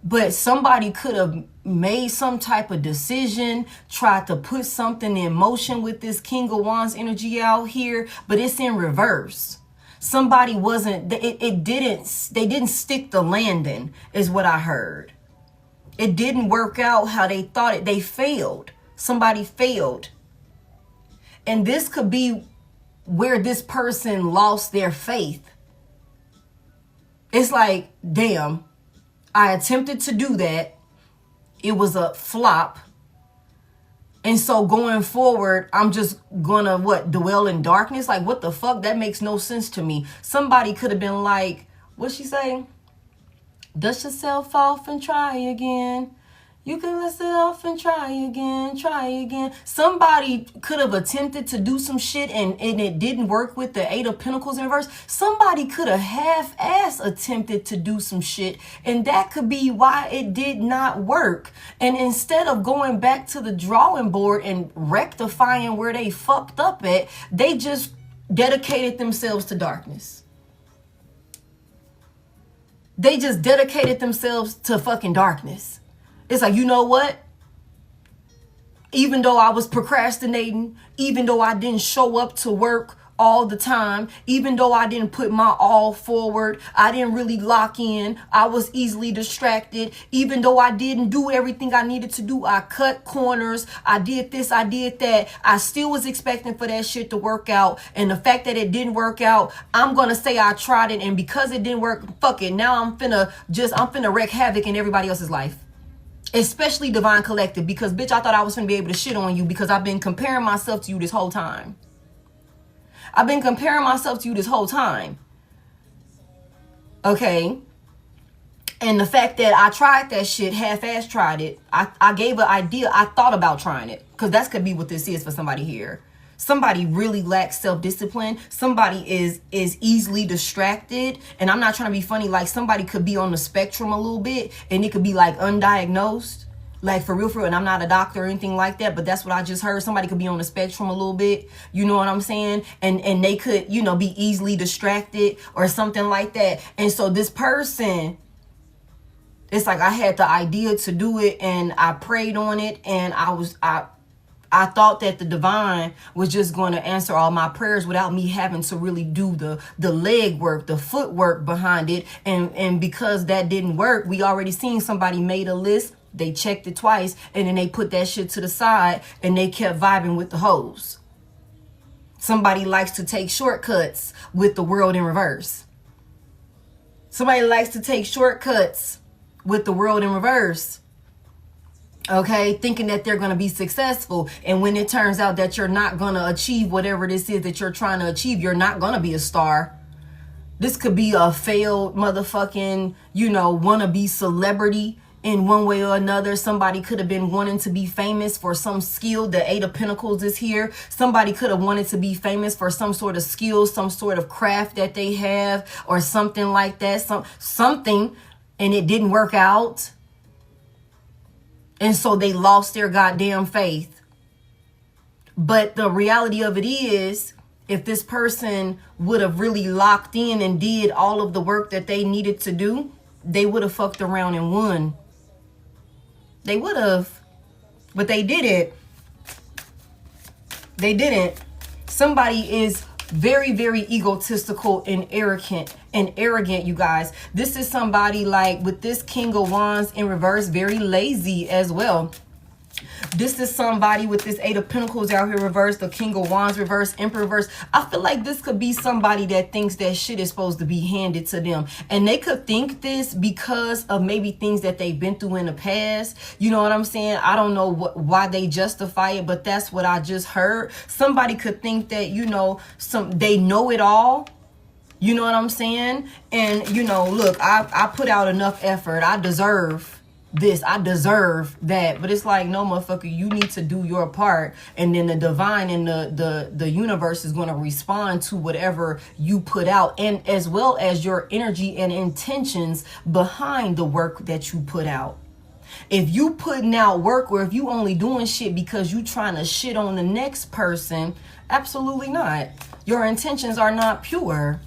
But somebody could have made some type of decision, tried to put something in motion with this King of Wands energy out here, but it's in reverse. Somebody they didn't stick the landing, is what I heard. It didn't work out how they thought it. They failed. Somebody failed. And this could be where this person lost their faith. It's like, damn, I attempted to do that. It was a flop. And so going forward, I'm just gonna, dwell in darkness? Like, what the fuck? That makes no sense to me. Somebody could have been like, what's she saying? Dust yourself off and try again. You can list it off and try again. Somebody could have attempted to do some shit and it didn't work with the 8 of Pentacles in reverse. Somebody could have half-ass attempted to do some shit, and that could be why it did not work. And instead of going back to the drawing board and rectifying where they fucked up at, they just dedicated themselves to darkness. They just dedicated themselves to fucking darkness. It's like, you know what? Even though I was procrastinating, even though I didn't show up to work all the time. Even though I didn't put my all forward, I didn't really lock in. I was easily distracted. Even though I didn't do everything I needed to do, I cut corners. I did this, I did that. I still was expecting for that shit to work out. And the fact that it didn't work out, I'm going to say I tried it. And because it didn't work, fuck it. Now I'm finna wreak havoc in everybody else's life. Especially Divine Collective, because bitch, I thought I was gonna be able to shit on you because I've been comparing myself to you this whole time. I've been comparing myself to you this whole time. Okay. And the fact that I tried that shit, half-ass tried it. I gave an idea. I thought about trying it. Because that could be what this is for somebody here. Somebody really lacks self-discipline. Somebody is easily distracted. And I'm not trying to be funny. Like, somebody could be on the spectrum a little bit. And it could be like undiagnosed. Like, for real. And I'm not a doctor or anything like that. But that's what I just heard. Somebody could be on the spectrum a little bit. You know what I'm saying? And they could, you know, be easily distracted or something like that. And so this person, it's like I had the idea to do it. And I prayed on it. And I thought that the divine was just going to answer all my prayers without me having to really do the leg work, the footwork behind it. And because that didn't work, we already seen somebody made a list. They checked it twice and then they put that shit to the side and they kept vibing with the hoes. Somebody likes to take shortcuts with the world in reverse. Somebody likes to take shortcuts with the world in reverse. Okay, thinking that they're going to be successful. And when it turns out that you're not going to achieve whatever this is that you're trying to achieve, you're not going to be a star. This could be a failed motherfucking, you know, wannabe celebrity in one way or another. Somebody could have been wanting to be famous for some skill. The Eight of Pentacles is here. Somebody could have wanted to be famous for some sort of skill, some sort of craft that they have or something like that. Something, and it didn't work out. And so they lost their goddamn faith. But the reality of it is, if this person would have really locked in and did all of the work that they needed to do, they would have fucked around and won. They would have. But they didn't. They didn't. Somebody is very, very egotistical and arrogant, you guys. This is somebody like with this King of Wands in reverse, very lazy as well. This is somebody with this Eight of Pentacles out here reverse, the King of Wands reverse, Emperor reverse. I feel like this could be somebody that thinks that shit is supposed to be handed to them. And they could think this because of maybe things that they've been through in the past. You know what I'm saying? I don't know why they justify it, but that's what I just heard. Somebody could think that, you know, they know it all. You know what I'm saying? And, you know, look, I put out enough effort. I deserve this, I deserve that. But it's like, no, motherfucker, you need to do your part, and then the divine and the universe is going to respond to whatever you put out, and as well as your energy and intentions behind the work that you put out. If you putting out work, or if you only doing shit because you trying to shit on the next person, absolutely not. Your intentions are not pure.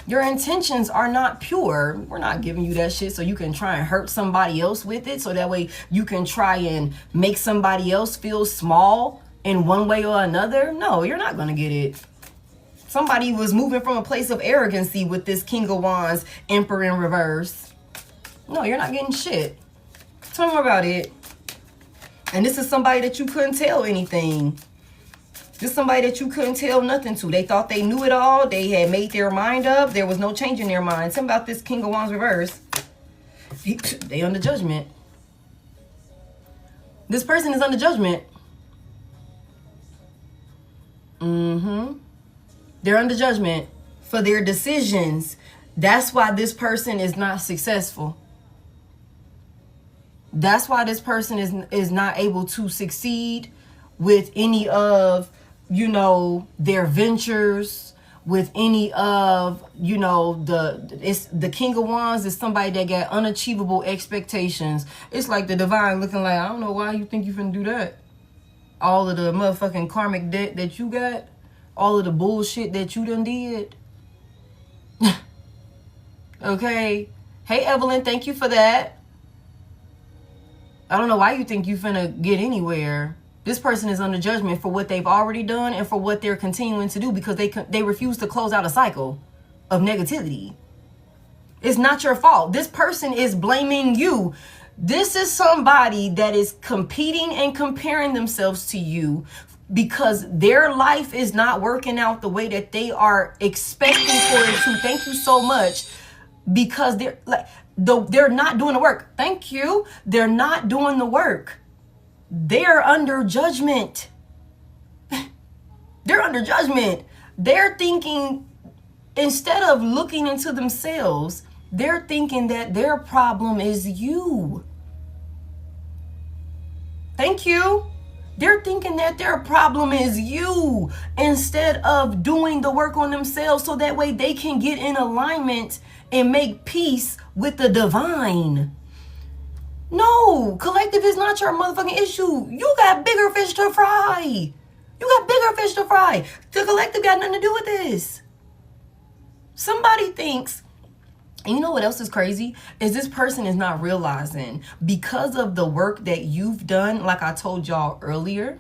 Your intentions are not pure. We're not giving you that shit so you can try and hurt somebody else with it. So that way you can try and make somebody else feel small in one way or another. No, you're not going to get it. Somebody was moving from a place of arrogancy with this King of Wands, Emperor in reverse. No, you're not getting shit. Tell me more about it. And this is somebody that you couldn't tell anything. This is somebody that you couldn't tell nothing to. They thought they knew it all. They had made their mind up. There was no change in their mind. Tell me about this King of Wands reverse. They under judgment. This person is under judgment. They're under judgment for their decisions. That's why this person is not successful. That's why this person is not able to succeed with any of, you know, their ventures, with any of, you know, the King of Wands is somebody that got unachievable expectations. It's like the divine looking like, I don't know why you think you finna do that. All of the motherfucking karmic debt that you got, all of the bullshit that you done did. Okay. Hey, Evelyn, thank you for that. I don't know why you think you finna get anywhere. This person is under judgment for what they've already done and for what they're continuing to do because they refuse to close out a cycle of negativity. It's not your fault. This person is blaming you. This is somebody that is competing and comparing themselves to you because their life is not working out the way that they are expecting for it to. Thank you so much. Because they're not doing the work. Thank you. They're not doing the work. They're under judgment. They're under judgment. They're thinking, instead of looking into themselves, they're thinking that their problem is you. Thank you. They're thinking that their problem is you instead of doing the work on themselves so that way they can get in alignment and make peace with the divine. No, collective is not your motherfucking issue. You got bigger fish to fry. You got bigger fish to fry. The collective got nothing to do with this. Somebody thinks, and you know what else is crazy? Is this person is not realizing because of the work that you've done, like I told y'all earlier,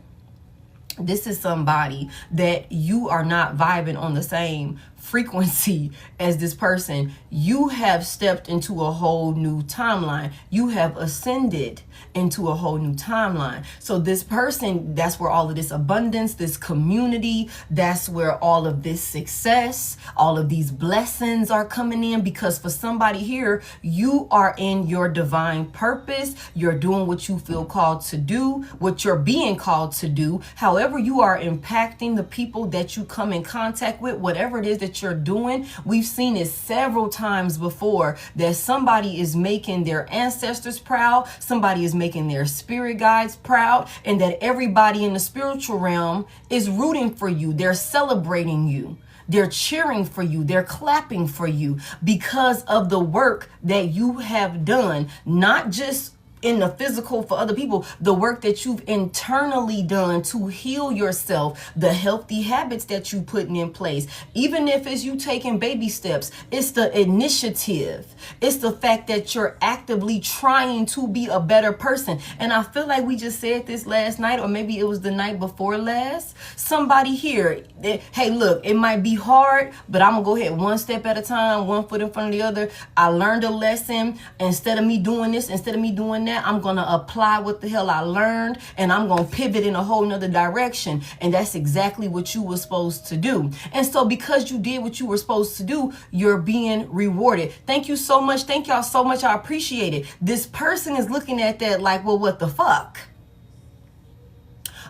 this is somebody that you are not vibing on the same frequency as this person. You have stepped into a whole new timeline. You have ascended into a whole new timeline. So this person, that's where all of this abundance, this community, that's where all of this success, all of these blessings are coming in, because for somebody here, you are in your divine purpose. You're doing what you feel called to do, what you're being called to do. However, you are impacting the people that you come in contact with, whatever it is that you're doing. We've seen it several times before that somebody is making their ancestors proud, somebody is making their spirit guides proud, and that everybody in the spiritual realm is rooting for you. They're celebrating you. They're cheering for you. They're clapping for you because of the work that you have done, not just in the physical for other people, the work that you've internally done to heal yourself, the healthy habits that you putting in place. Even if it's you taking baby steps, it's the initiative. It's the fact that you're actively trying to be a better person. And I feel like we just said this last night, or maybe it was the night before last. Somebody here, hey, look, it might be hard, but I'm gonna go ahead one step at a time, one foot in front of the other. I learned a lesson. Instead of me doing this, instead of me doing that, I'm going to apply what the hell I learned, and I'm going to pivot in a whole nother direction. And that's exactly what you were supposed to do. And so because you did what you were supposed to do, you're being rewarded. Thank you so much. Thank y'all so much. I appreciate it. This person is looking at that like, well, what the fuck?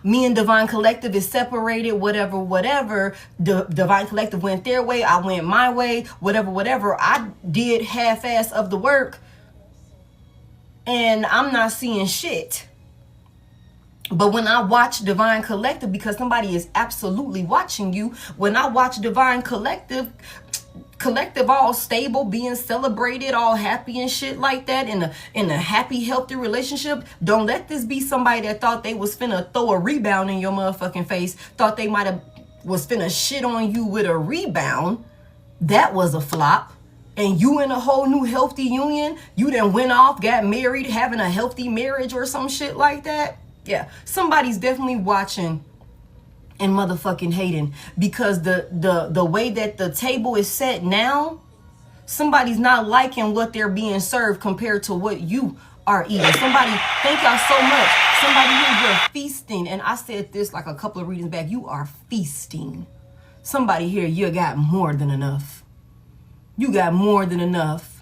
Me and Divine Collective is separated, whatever. Divine Collective went their way. I went my way, whatever. I did half-ass of the work, and I'm not seeing shit. But when I watch Divine Collective, because somebody is absolutely watching you, when I watch Divine Collective all stable, being celebrated, all happy and shit like that, in a happy, healthy relationship, don't let this be somebody that thought they was finna throw a rebound in your motherfucking face, thought they might have was finna shit on you with a rebound. That was a flop. And you in a whole new healthy union, you then went off, got married, having a healthy marriage or some shit like that. Yeah, somebody's definitely watching and motherfucking hating, because the way that the table is set now, somebody's not liking what they're being served compared to what you are eating. Somebody, thank y'all so much. Somebody here, you're feasting. And I said this like a couple of readings back, you are feasting. Somebody here, you got more than enough. You got more than enough.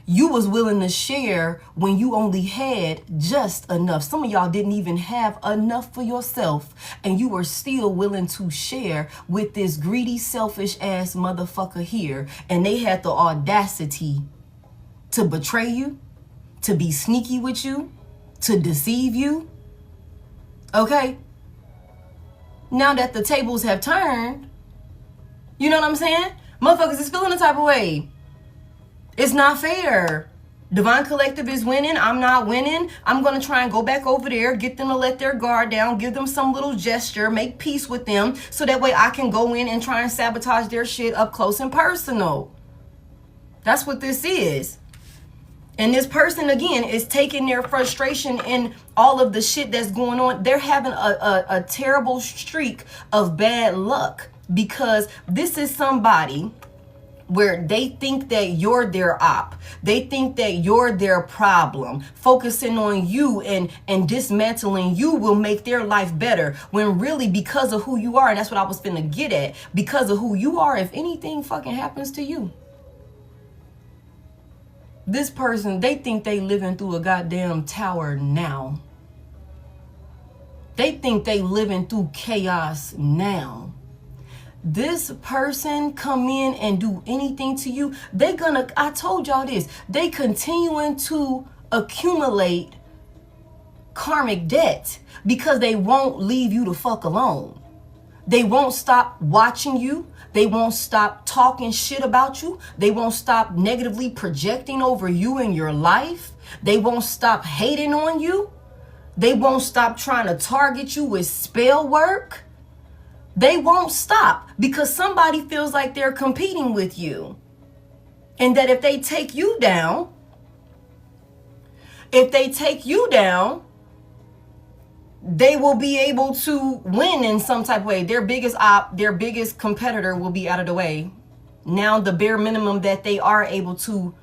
You was willing to share when you only had just enough. Some of y'all didn't even have enough for yourself, and you were still willing to share with this greedy, selfish ass motherfucker here. And they had the audacity to betray you, to be sneaky with you, to deceive you. Okay? Now that the tables have turned, you know what I'm saying? Motherfuckers is feeling the type of way. It's not fair. Divine Collective is winning. I'm not winning. I'm going to try and go back over there, get them to let their guard down, give them some little gesture, make peace with them, so that way I can go in and try and sabotage their shit up close and personal. That's what this is. And this person, again, is taking their frustration and all of the shit that's going on. They're having a terrible streak of bad luck, because this is somebody where they think that you're their op. They think that you're their problem. Focusing on you and dismantling you will make their life better, when really, because of who you are, and that's what I was finna get at, because of who you are, if anything fucking happens to you, this person, they think they living through a goddamn tower now. They think they living through chaos now. This person come in and do anything to you, they gonna, I told y'all this, they continuing to accumulate karmic debt, because they won't leave you the fuck alone. They won't stop watching you. They won't stop talking shit about you. They won't stop negatively projecting over you and your life. They won't stop hating on you. They won't stop trying to target you with spell work. They won't stop, because somebody feels like they're competing with you. And that if they take you down, they will be able to win in some type of way. Their biggest competitor will be out of the way. Now the bare minimum that they are able to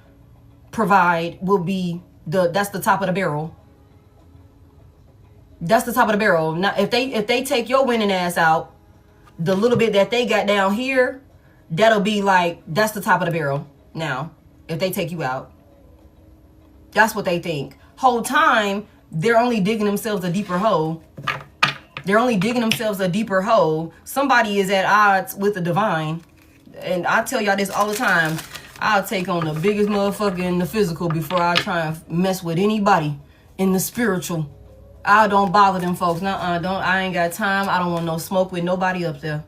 provide will be that's the top of the barrel. That's the top of the barrel. Now if they take your winning ass out, the little bit that they got down here, that'll be like, that's the top of the barrel. Now, if they take you out, that's what they think. Whole time, they're only digging themselves a deeper hole. They're only digging themselves a deeper hole. Somebody is at odds with the divine. And I tell y'all this all the time. I'll take on the biggest motherfucker in the physical before I try and mess with anybody in the spiritual. I don't bother them folks. I ain't got time. I don't want no smoke with nobody up there.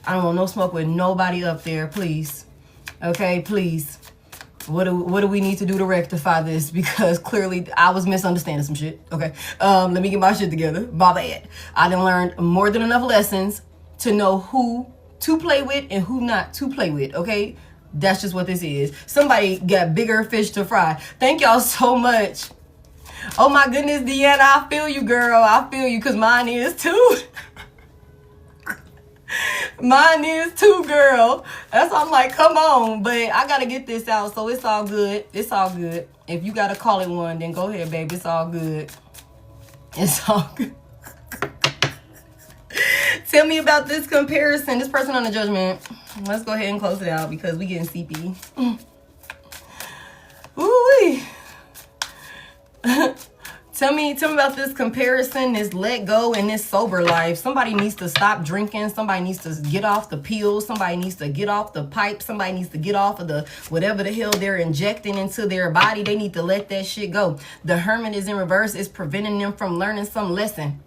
I don't want no smoke with nobody up there, please. Okay, please. What do we need to do to rectify this? Because clearly I was misunderstanding some shit. Okay, let me get my shit together. My bad. I done learned more than enough lessons to know who to play with and who not to play with. Okay, that's just what this is. Somebody got bigger fish to fry. Thank y'all so much. Oh my goodness, Deanna, I feel you, girl. I feel you, because mine is too. Mine is too, girl. That's why I'm like, come on. But I got to get this out, so it's all good. It's all good. If you got to call it one, then go ahead, baby. It's all good. It's all good. Tell me about this comparison. This person on the judgment. Let's go ahead and close it out, because we getting CP. Ooh-wee. Tell me about this comparison, this let go, and this sober life. Somebody needs to stop drinking. Somebody needs to get off the pills. Somebody needs to get off the pipe. Somebody needs to get off of the whatever the hell they're injecting into their body. They need to let that shit go. The Hermit is in reverse. It's preventing them from learning some lesson.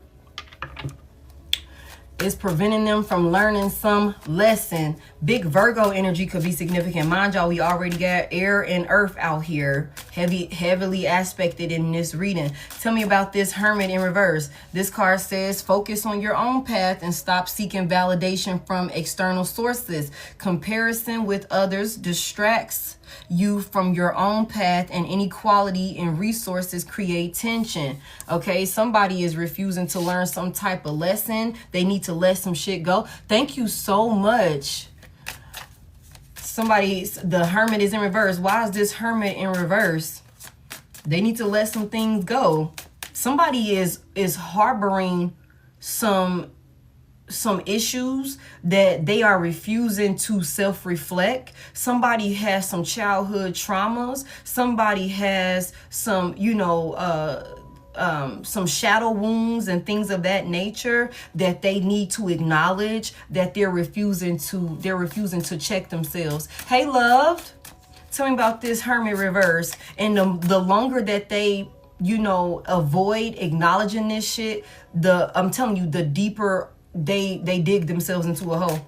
It's preventing them from learning some lesson. Big Virgo energy could be significant. Mind y'all, we already got air and earth out here. Heavily aspected in this reading. Tell me about this Hermit in reverse. This card says, focus on your own path and stop seeking validation from external sources. Comparison with others distracts you from your own path, and inequality in resources create tension. Okay, somebody is refusing to learn some type of lesson. They need to let some shit go. Thank you so much. The Hermit is in reverse. Why is this Hermit in reverse? They need to let some things go. Somebody is harboring some issues that they are refusing to self-reflect. Somebody has some childhood traumas. Somebody has some, some shadow wounds and things of that nature that they need to acknowledge, that they're refusing to check themselves. Hey, loved, tell me about this Hermit reverse. And the longer that they avoid acknowledging this shit, I'm telling you, the deeper they dig themselves into a hole.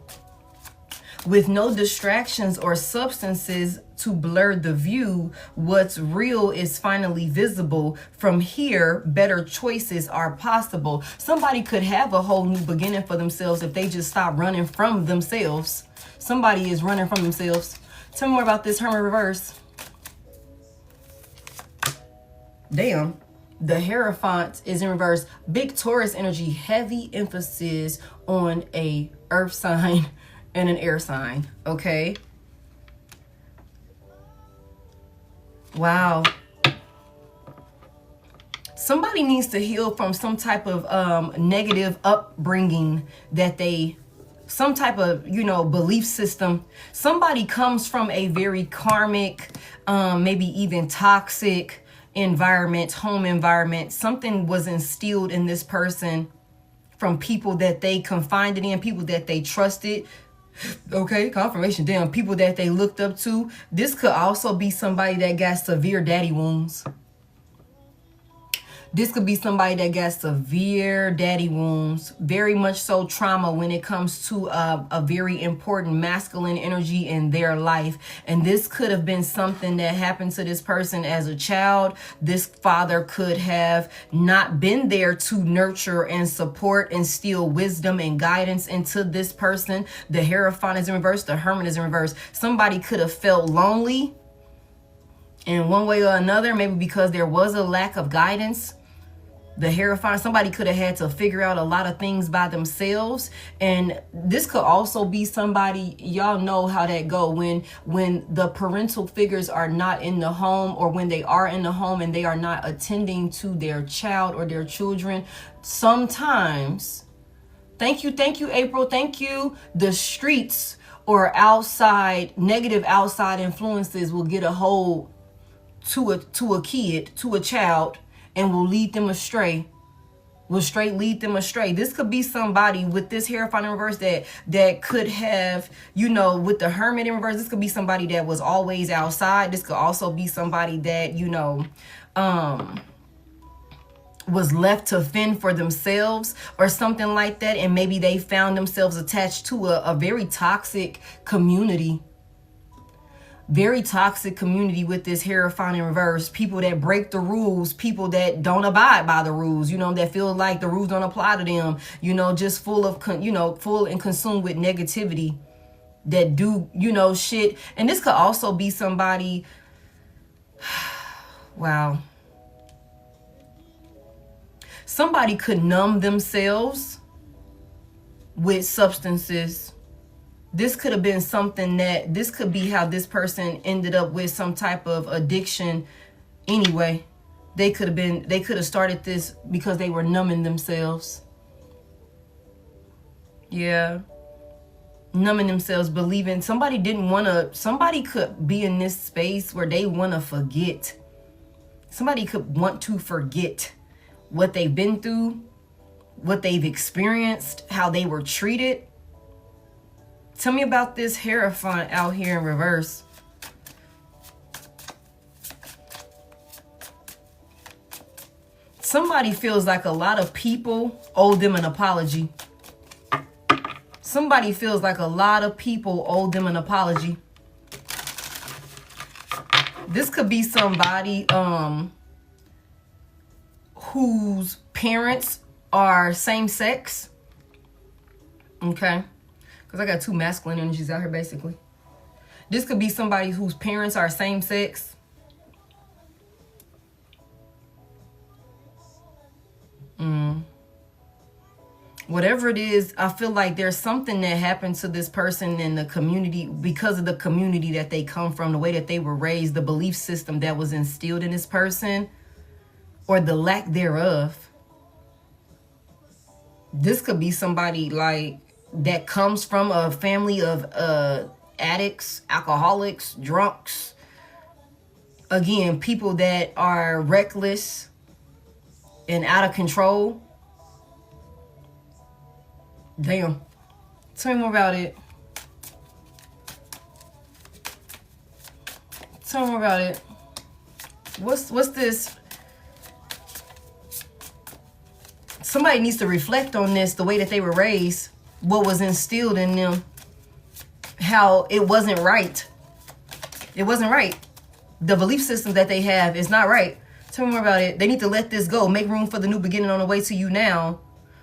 With no distractions or substances to blur the view, what's real is finally visible. From here, better choices are possible. Somebody could have a whole new beginning for themselves if they just stop running from themselves. Somebody is running from themselves. Tell me more about this Hermit reverse. Damn. The Hierophant is in reverse. Big Taurus energy, heavy emphasis on a earth sign and an air sign. Okay. Wow. Somebody needs to heal from some type of negative upbringing that some type of, belief system. Somebody comes from a very karmic, maybe even toxic environment, home environment. Something was instilled in this person from people that they confided in, people that they trusted. Okay, confirmation. Damn, people that they looked up to. This could also be somebody that got severe daddy wounds. This could be somebody that got severe daddy wounds, very much so trauma when it comes to a very important masculine energy in their life. And this could have been something that happened to this person as a child. This father could have not been there to nurture and support, instill wisdom and guidance into this person. The Hierophant is in reverse. The Hermit is in reverse. Somebody could have felt lonely in one way or another, maybe because there was a lack of guidance. The Hierophant, somebody could have had to figure out a lot of things by themselves. And this could also be somebody, y'all know how that go when the parental figures are not in the home, or when they are in the home and they are not attending to their child or their children. Sometimes, thank you, April, thank you. The streets or outside, negative outside influences will get a hold to a kid, to a child, and will lead them astray. Will straight lead them astray. This could be somebody with this Hierophant in reverse that could have, with the Hermit in reverse, this could be somebody that was always outside. This could also be somebody that, was left to fend for themselves or something like that. And maybe they found themselves attached to a very toxic community. Very toxic community with this Hierophant in reverse. People that break the rules, people that don't abide by the rules, that feel like the rules don't apply to them, just full and consumed with negativity, that do, shit. And this could also be somebody, wow. Somebody could numb themselves with substances. This could have been something this could be how this person ended up with some type of addiction anyway. They could have started this because they were numbing themselves. Yeah. Numbing themselves, believing somebody could be in this space where they want to forget. Somebody could want to forget what they've been through, what they've experienced, how they were treated. Tell me about this Hierophant out here in reverse. Somebody feels like a lot of people owe them an apology. Somebody feels like a lot of people owe them an apology. This could be somebody whose parents are same sex. Okay. Because I got two masculine energies out here, basically. This could be somebody whose parents are same sex. Whatever it is, I feel like there's something that happened to this person in the community because of the community that they come from, the way that they were raised, the belief system that was instilled in this person, or the lack thereof. This could be somebody that comes from a family of addicts, alcoholics, drunks. Again, people that are reckless and out of control. Damn. Tell me more about it. Tell me more about it. What's this? Somebody needs to reflect on this, the way that they were raised, what was instilled in them, how it wasn't right. It wasn't right. The belief system that they have is not right. Tell me more about it. They need to let this go. Make room for the new beginning on the way to you now.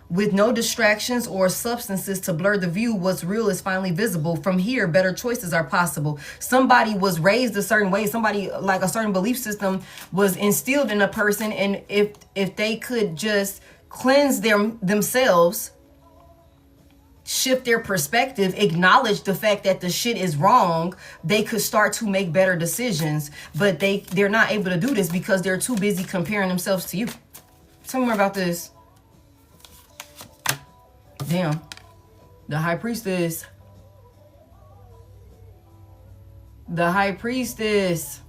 With no distractions or substances to blur the view, what's real is finally visible. From here, better choices are possible. Somebody was raised a certain way. Somebody, like a certain belief system was instilled in a person. And if they could just cleanse themselves, shift their perspective, acknowledge the fact that the shit is wrong, they could start to make better decisions. But they're not able to do this because they're too busy comparing themselves to you. Tell me more about this. Damn. The High Priestess. The High Priestess.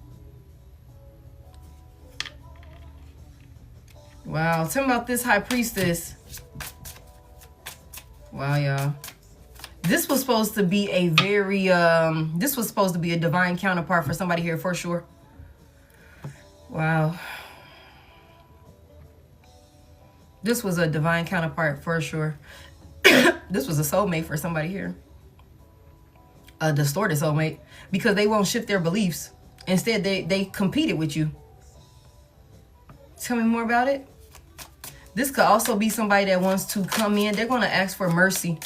Wow. Tell me about this High Priestess. Wow, y'all. This was supposed to be a very, this was supposed to be a divine counterpart for somebody here for sure. Wow. This was a divine counterpart for sure. This was a soulmate for somebody here. A distorted soulmate. Because they won't shift their beliefs. Instead, they competed with you. Tell me more about it. This could also be somebody that wants to come in. They're going to ask for mercy.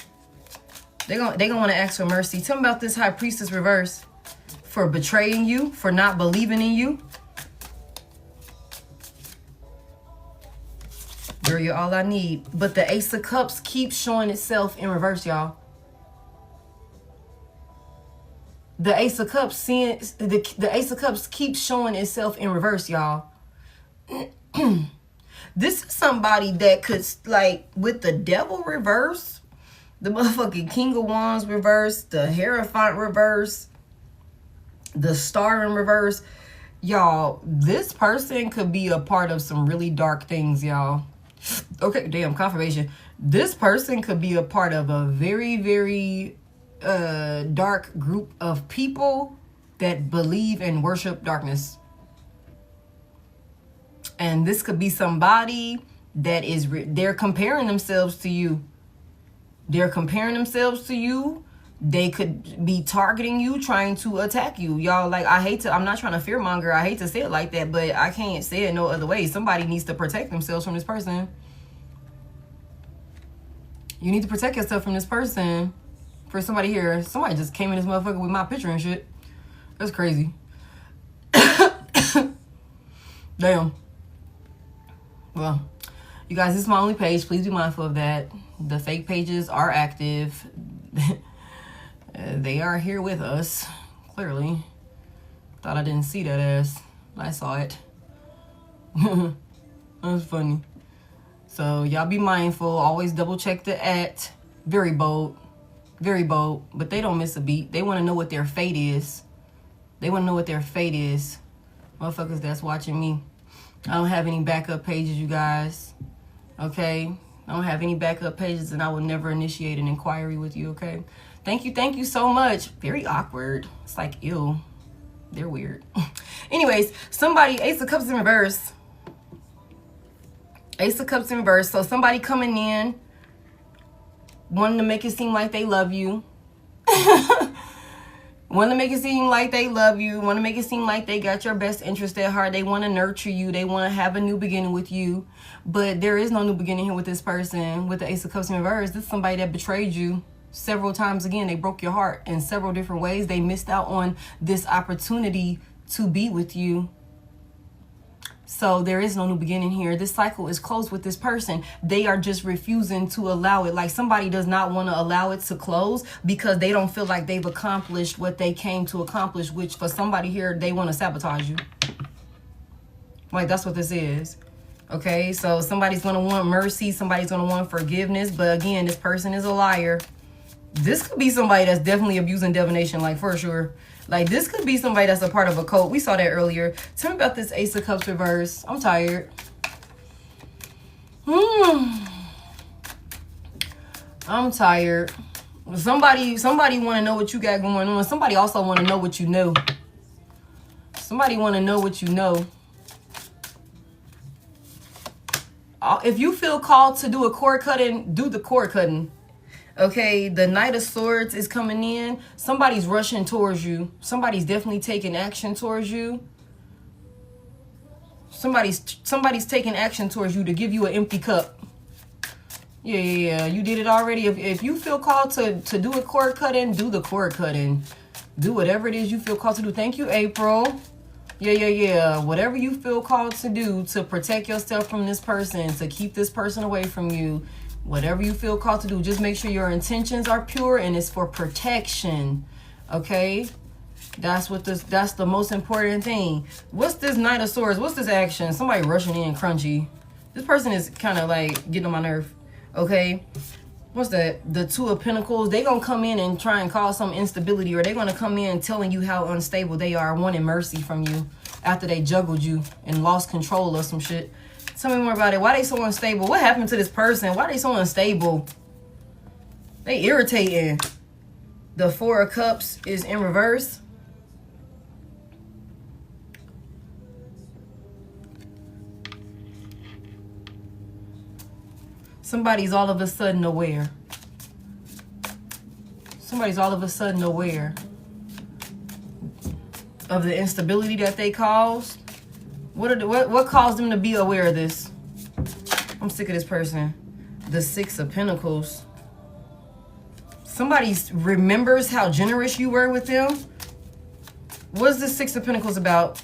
They're going to want to ask for mercy. Tell me about this High Priestess reverse. For betraying you. For not believing in you. Girl, you're all I need. But the Ace of Cups keeps showing itself in reverse, y'all. The Ace of Cups the Ace of Cups keeps showing itself in reverse, y'all. This is somebody that could, like, with the Devil reverse, the motherfucking King of Wands reverse, the Hierophant reverse, the Star in reverse. Y'all, this person could be a part of some really dark things, y'all. Okay, damn, confirmation. This person could be a part of a very, very dark group of people that believe and worship darkness. And this could be somebody that is, they're comparing themselves to you. They're comparing themselves to you. They could be targeting you, trying to attack you. Y'all, like, I'm not trying to fearmonger. I hate to say it like that, but I can't say it no other way. Somebody needs to protect themselves from this person. You need to protect yourself from this person. For somebody here, somebody just came in this motherfucker with my picture and shit. That's crazy. Damn. Well, you guys, this is my only page. Please be mindful of that. The fake pages are active. They are here with us, clearly. Thought I didn't see that ass. I saw it. That's funny. So y'all be mindful. Always double check the @ Very bold. Very bold. But they don't miss a beat. They want to know what their fate is. They want to know what their fate is. Motherfuckers that's watching me. I don't have any backup pages, you guys. Okay? I don't have any backup pages, and I will never initiate an inquiry with you, okay? Thank you so much. Very awkward. It's like, ew. They're weird. Anyways, somebody, Ace of Cups in reverse. Ace of Cups in reverse. So somebody coming in, wanting to make it seem like they love you. Want to make it seem like they love you. Want to make it seem like they got your best interest at heart. They want to nurture you. They want to have a new beginning with you. But there is no new beginning here with this person. With the Ace of Cups in reverse, this is somebody that betrayed you several times. Again, they broke your heart in several different ways. They missed out on this opportunity to be with you. So there is no new beginning here. This cycle is closed with this person. They are just refusing to allow it. Like, somebody does not want to allow it to close because they don't feel like they've accomplished what they came to accomplish, which for somebody here, they want to sabotage you. Like, that's what this is. Okay, so somebody's going to want mercy. Somebody's going to want forgiveness. But again, this person is a liar. This could be somebody that's definitely abusing divination, like, for sure. Like, this could be somebody that's a part of a cult. We saw that earlier. Tell me about this Ace of Cups reverse. I'm tired. I'm tired. Somebody want to know what you got going on. Somebody also want to know what you know. Somebody want to know what you know. If you feel called to do a cord cutting, do the cord cutting. Okay, the Knight of Swords is coming in. Somebody's rushing towards you. Somebody's definitely taking action towards you. Somebody's taking action towards you to give you an empty cup. Yeah. You did it already. If you feel called to do a cord cutting, do the cord cutting. Do whatever it is you feel called to do. Thank you, April. Yeah. Whatever you feel called to do to protect yourself from this person, to keep this person away from you, whatever you feel called to do, just make sure your intentions are pure and it's for protection. Okay? That's the most important thing. What's this Knight of Swords? What's this action? Somebody rushing in crunchy. This person is kind of like getting on my nerve. Okay? What's that? The Two of Pentacles. They gonna come in and try and cause some instability, or they gonna come in telling you how unstable they are, wanting mercy from you after they juggled you and lost control of some shit. Tell me more about it. Why they so unstable? What happened to this person? Why they so unstable? They irritating. The Four of Cups is in reverse. Somebody's all of a sudden aware. Somebody's all of a sudden aware of the instability that they caused. What caused them to be aware of this? I'm sick of this person. The Six of Pentacles. Somebody remembers how generous you were with them. What's the Six of Pentacles about?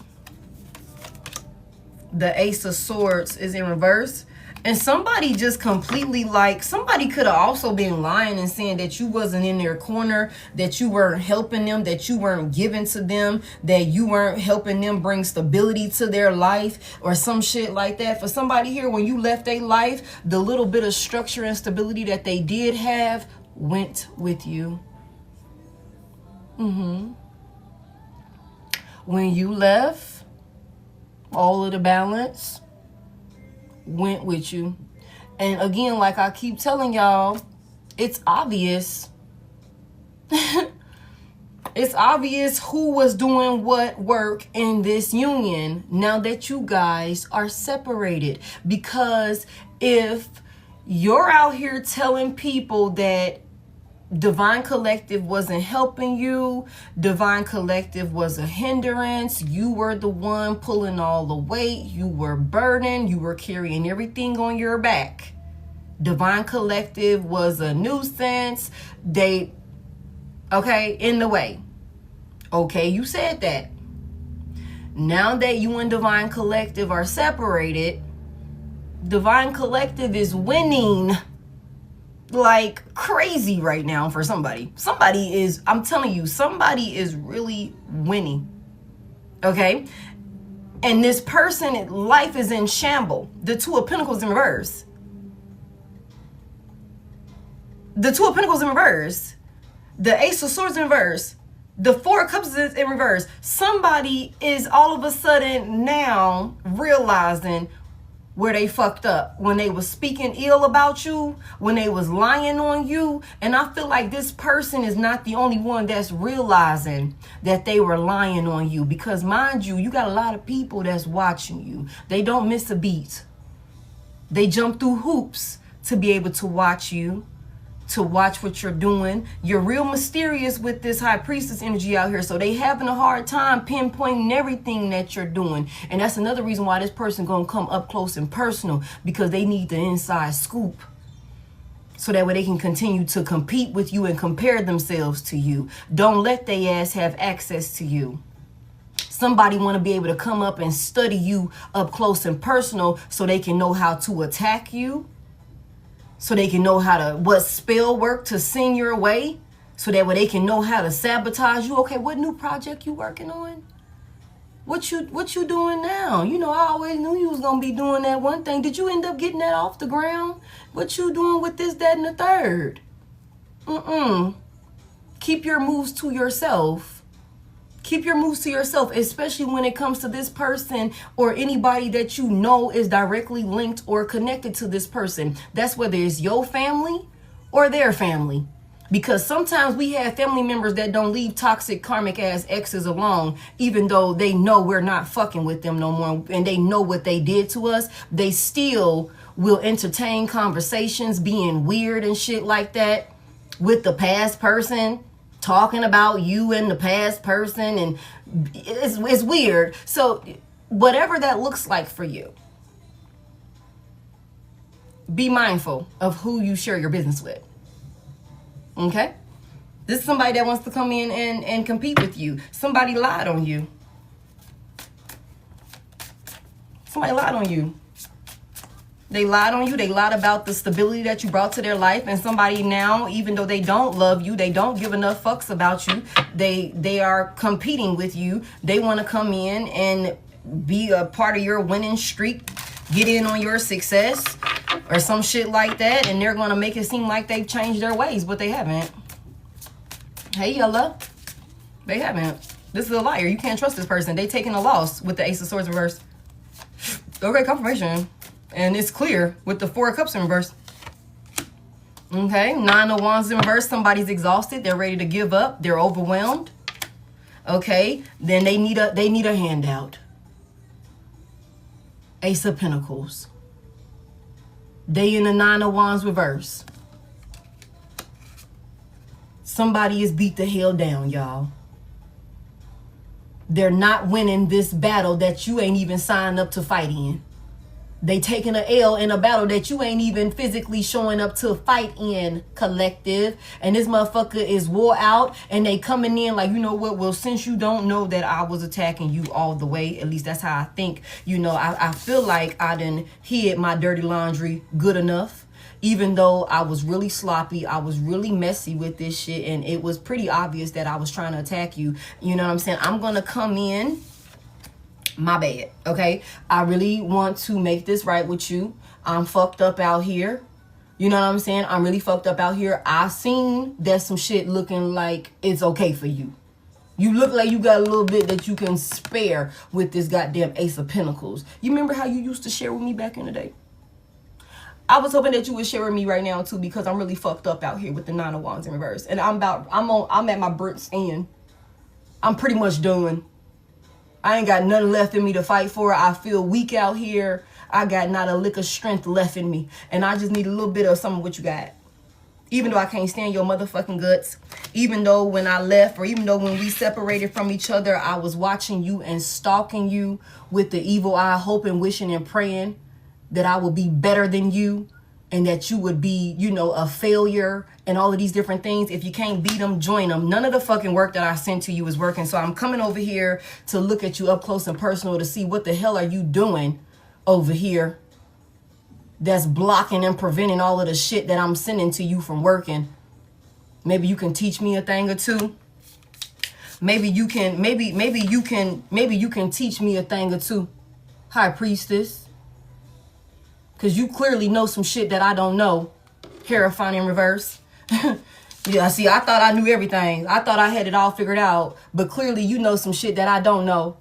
The Ace of Swords is in reverse. And somebody just completely, like, somebody could have also been lying and saying that you wasn't in their corner, that you weren't helping them, that you weren't giving to them, that you weren't helping them bring stability to their life or some shit like that. For somebody here, when you left their life, the little bit of structure and stability that they did have went with you. When you left, all of the balance went with you. And again, like I keep telling y'all, it's obvious. It's obvious who was doing what work in this union now that you guys are separated. Because if you're out here telling people that Divine Collective wasn't helping you, Divine Collective was a hindrance, you were the one pulling all the weight, you were burdened, you were carrying everything on your back. Divine Collective was a nuisance. In the way. Okay, you said that. Now that you and Divine Collective are separated, Divine Collective is winning like crazy right now for somebody. I'm telling you, somebody is really winning. Okay? And this person, life is in shambles. The Two of Pentacles in reverse. The Two of Pentacles in reverse. The Ace of Swords in reverse. The Four of Cups is in reverse. Somebody is all of a sudden now realizing where they fucked up, when they was speaking ill about you, when they was lying on you. And I feel like this person is not the only one that's realizing that they were lying on you. Because mind you, you got a lot of people that's watching you. They don't miss a beat. They jump through hoops to be able to watch you, to watch what you're doing. You're real mysterious with this High Priestess energy out here, so they having a hard time pinpointing everything that you're doing. And that's another reason why this person gonna come up close and personal, because they need the inside scoop, so that way they can continue to compete with you and compare themselves to you. Don't let they ass have access to you. Somebody want to be able to come up and study you up close and personal, so they can know how to attack you, so they can know what spell work to send your way, so that way they can know how to sabotage you. Okay, what new project you working on? What you doing now? You know, I always knew you was gonna be doing that one thing. Did you end up getting that off the ground? What you doing with this, that, and the third? Keep your moves to yourself. Keep your moves to yourself, especially when it comes to this person or anybody that you know is directly linked or connected to this person. That's whether it's your family or their family. Because sometimes we have family members that don't leave toxic karmic ass exes alone, even though they know we're not fucking with them no more and they know what they did to us. They still will entertain conversations being weird and shit like that with the past person, talking about you and the past person, and it's weird. So whatever that looks like for you, Be mindful of who you share your business with. Okay? This is somebody that wants to come in and compete with you. Somebody lied on you. Somebody lied on you. They lied on you. They lied about the stability that you brought to their life. And somebody now, even though they don't love you, they don't give enough fucks about you, they are competing with you. They want to come in and be a part of your winning streak, get in on your success or some shit like that. And they're going to make it seem like they've changed their ways, but they haven't. Hey, Yella. They haven't. This is a liar. You can't trust this person. They taking a loss with the Ace of Swords reverse. Okay, confirmation. And it's clear with the Four of Cups in reverse. Okay, Nine of Wands in reverse. Somebody's exhausted. They're ready to give up. They're overwhelmed. Okay, then they need a handout. Ace of Pentacles. They in the Nine of Wands reverse. Somebody is beat the hell down, y'all. They're not winning this battle that you ain't even signed up to fight in. They taking an L in a battle that you ain't even physically showing up to fight in, collective. And this motherfucker is wore out and they coming in like, you know what? Well, since you don't know that I was attacking you all the way, at least that's how I think, you know, I feel like I done hid my dirty laundry good enough. Even though I was really sloppy, I was really messy with this shit, and it was pretty obvious that I was trying to attack you. You know what I'm saying? I'm gonna come in. My bad, okay? I really want to make this right with you. I'm fucked up out here. You know what I'm saying? I'm really fucked up out here. I seen that some shit looking like it's okay for you. You look like you got a little bit that you can spare with this goddamn Ace of Pentacles. You remember how you used to share with me back in the day? I was hoping that you would share with me right now too, because I'm really fucked up out here with the Nine of Wands in reverse. And I'm at my burnt end. I'm pretty much done. I ain't got nothing left in me to fight for. I feel weak out here. I got not a lick of strength left in me. And I just need a little bit of some of what you got. Even though I can't stand your motherfucking guts. Even though when I left, or even though when we separated from each other, I was watching you and stalking you with the evil eye, hoping, wishing, and praying that I would be better than you and that you would be, you know, a failure and all of these different things. If you can't beat them, join them. None of the fucking work that I sent to you is working. So I'm coming over here to look at you up close and personal to see what the hell are you doing over here that's blocking and preventing all of the shit that I'm sending to you from working. Maybe you can teach me a thing or two. Maybe you can teach me a thing or two. High Priestess. Because you clearly know some shit that I don't know. Hierophant in reverse. Yeah, see, I thought I knew everything. I thought I had it all figured out. But clearly you know some shit that I don't know.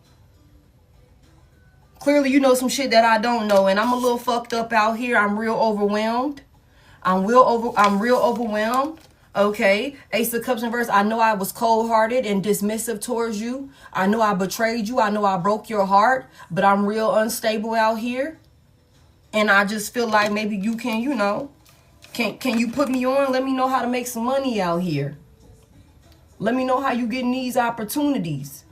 Clearly you know some shit that I don't know. And I'm a little fucked up out here. I'm real overwhelmed. I'm real overwhelmed. Okay. Ace of Cups in reverse. I know I was cold-hearted and dismissive towards you. I know I betrayed you. I know I broke your heart. But I'm real unstable out here. And I just feel like maybe you can, you know, can you put me on? Let me know how to make some money out here. Let me know how you getting these opportunities.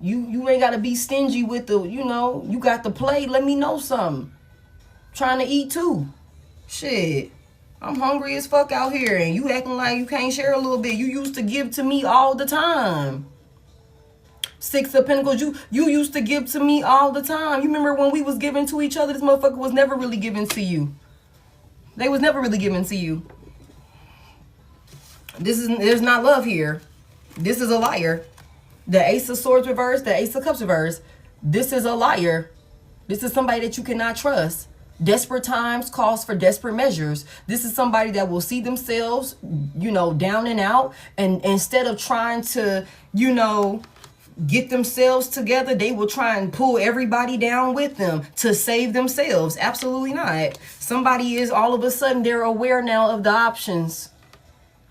You ain't got to be stingy with the, you know, you got to play. Let me know something. Trying to eat too. Shit. I'm hungry as fuck out here and you acting like you can't share a little bit. You used to give to me all the time. Six of Pentacles, you used to give to me all the time. You remember when we was giving to each other? This motherfucker was never really giving to you. They was never really giving to you. There's not love here. This is a liar. The Ace of Swords reverse, the Ace of Cups reverse. This is a liar. This is somebody that you cannot trust. Desperate times calls for desperate measures. This is somebody that will see themselves, you know, down and out. And instead of trying to, you know, get themselves together, they will try and pull everybody down with them to save themselves. Absolutely not. Somebody is all of a sudden, they're aware now of the options.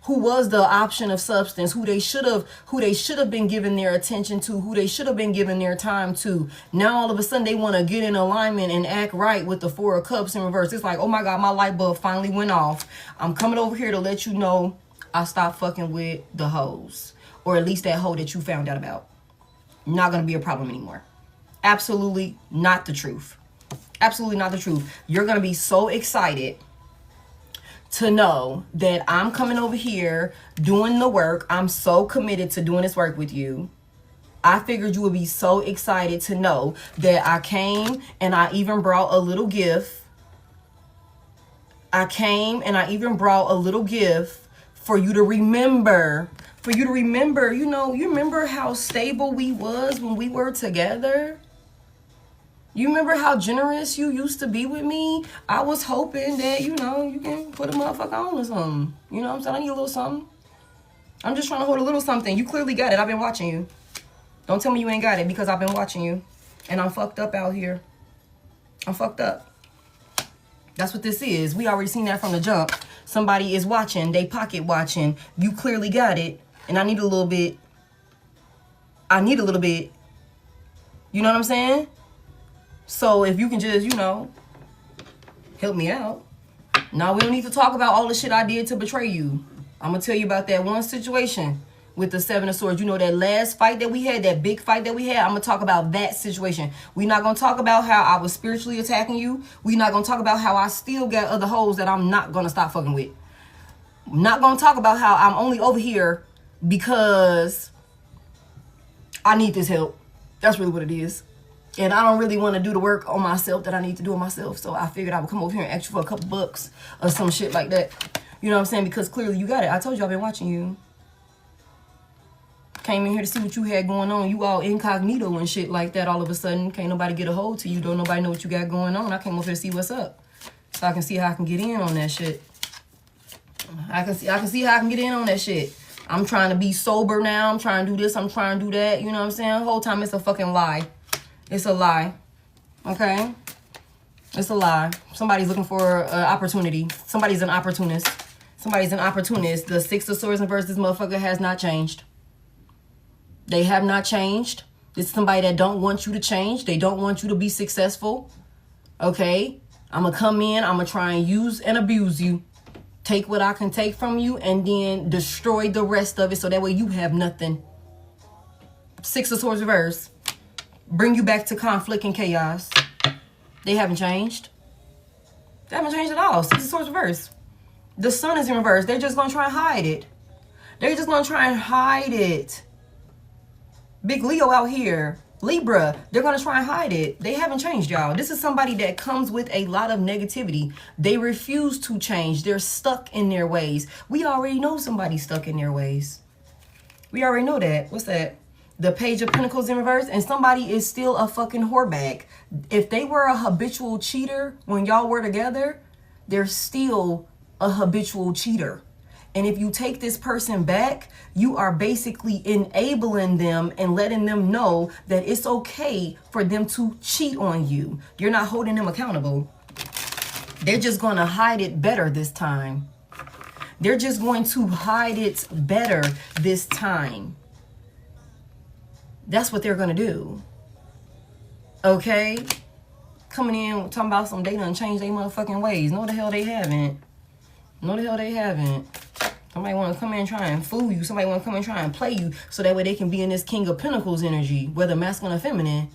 Who was the option of substance, who they should have been giving their attention to, who they should have been giving their time to. Now all of a sudden they want to get in alignment and act right with the Four of Cups in reverse. It's like, oh my God, my light bulb finally went off. I'm coming over here to let you know I stopped fucking with the hoes, or at least that hoe that you found out about. Not going to be a problem anymore. Absolutely not the truth. Absolutely not the truth. You're going to be so excited to know that I'm coming over here doing the work. I'm so committed to doing this work with you. I figured you would be so excited to know that I came and I even brought a little gift. I came and I even brought a little gift for you to remember. For you to remember, you know, you remember how stable we was when we were together? You remember how generous you used to be with me? I was hoping that, you know, you can put a motherfucker on or something. You know what I'm saying? I need a little something. I'm just trying to hold a little something. You clearly got it. I've been watching you. Don't tell me you ain't got it, because I've been watching you. And I'm fucked up out here. I'm fucked up. That's what this is. We already seen that from the jump. Somebody is watching. They pocket watching. You clearly got it. And I need a little bit. I need a little bit. You know what I'm saying? So if you can just, you know, help me out. Now, we don't need to talk about all the shit I did to betray you. I'm going to tell you about that one situation with the Seven of Swords. You know, that last fight that we had, that big fight that we had, I'm going to talk about that situation. We're not going to talk about how I was spiritually attacking you. We're not going to talk about how I still got other hoes that I'm not going to stop fucking with. I'm not going to talk about how I'm only over here because I need this help. That's really what it is. And I don't really want to do the work on myself that I need to do on myself. So I figured I would come over here and ask you for a couple bucks or some shit like that. You know what I'm saying? Because clearly you got it. I told you I've been watching you. Came in here to see what you had going on. You all incognito and shit like that all of a sudden. Can't nobody get a hold to you. Don't nobody know what you got going on. I came over here to see what's up. So I can see how I can get in on that shit. I can see how I can get in on that shit. I'm trying to be sober now. I'm trying to do this. I'm trying to do that. You know what I'm saying? The whole time it's a fucking lie. It's a lie. Okay? It's a lie. Somebody's looking for an opportunity. Somebody's an opportunist. Somebody's an opportunist. The Six of Swords in reverse, this motherfucker has not changed. They have not changed. It's somebody that don't want you to change. They don't want you to be successful. Okay? I'm going to come in. I'm going to try and use and abuse you. Take what I can take from you and then destroy the rest of it so that way you have nothing. Six of Swords reverse. Bring you back to conflict and chaos. They haven't changed. They haven't changed at all. Six of Swords reverse. The Sun is in reverse. They're just going to try and hide it. They're just going to try and hide it. Big Leo out here. Libra, they're going to try and hide it. They haven't changed, y'all. This is somebody that comes with a lot of negativity. They refuse to change. They're stuck in their ways. We already know somebody's stuck in their ways. We already know that. What's that? The Page of Pentacles in reverse, and somebody is still a fucking whorebag. If they were a habitual cheater when y'all were together, they're still a habitual cheater. And if you take this person back, you are basically enabling them and letting them know that it's okay for them to cheat on you. You're not holding them accountable. They're just going to hide it better this time. They're just going to hide it better this time. That's what they're going to do. Okay? Coming in talking about some they done changed their motherfucking ways. No, the hell they haven't. No, the hell they haven't. Somebody want to come in and try and fool you. Somebody want to come in and try and play you so that way they can be in this King of Pentacles energy, whether masculine or feminine.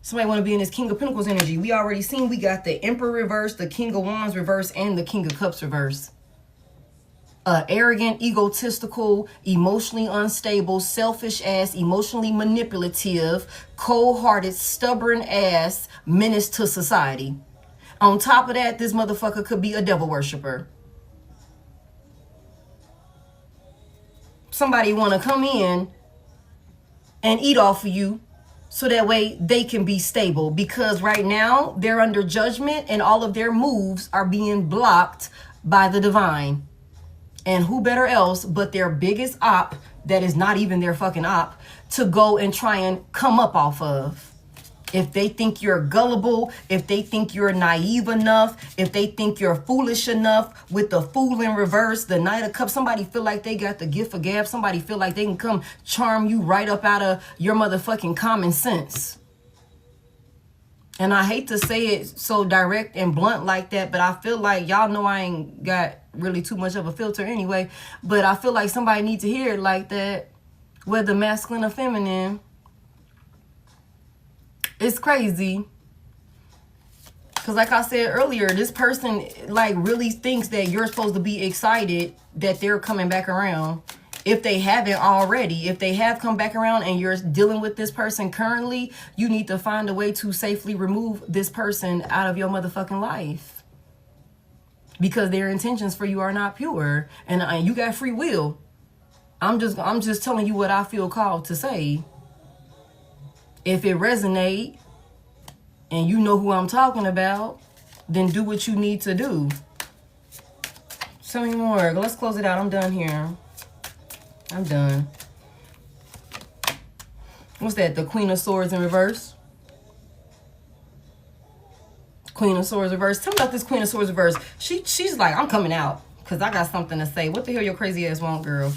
Somebody want to be in this King of Pentacles energy. We already seen we got the Emperor reverse, the King of Wands reverse, and the King of Cups reverse. Arrogant, egotistical, emotionally unstable, selfish ass, emotionally manipulative, cold-hearted, stubborn ass menace to society. On top of that, this motherfucker could be a devil worshiper. Somebody want to come in and eat off of you so that way they can be stable, because right now they're under judgment and all of their moves are being blocked by the divine. And who better else but their biggest op, that is not even their fucking op, to go and try and come up off of. If they think you're gullible, if they think you're naive enough, if they think you're foolish enough, with the Fool in reverse, the Knight of Cups, somebody feel like they got the gift of gab, somebody feel like they can come charm you right up out of your motherfucking common sense. And I hate to say it so direct and blunt like that, but I feel like y'all know I ain't got really too much of a filter anyway. But I feel like somebody needs to hear it like that, whether masculine or feminine. It's crazy. Because like I said earlier, this person like really thinks that you're supposed to be excited that they're coming back around. If they haven't already, if they have come back around and you're dealing with this person currently, you need to find a way to safely remove this person out of your motherfucking life. Because their intentions for you are not pure. And you got free will. I'm just telling you what I feel called to say. If it resonates and you know who I'm talking about, then do what you need to do. Tell me more. Let's close it out. I'm done here. I'm done. What's that? The Queen of Swords in reverse? Queen of Swords reverse. Tell me about this Queen of Swords reverse. She's like, I'm coming out because I got something to say. What the hell your crazy ass want, girl?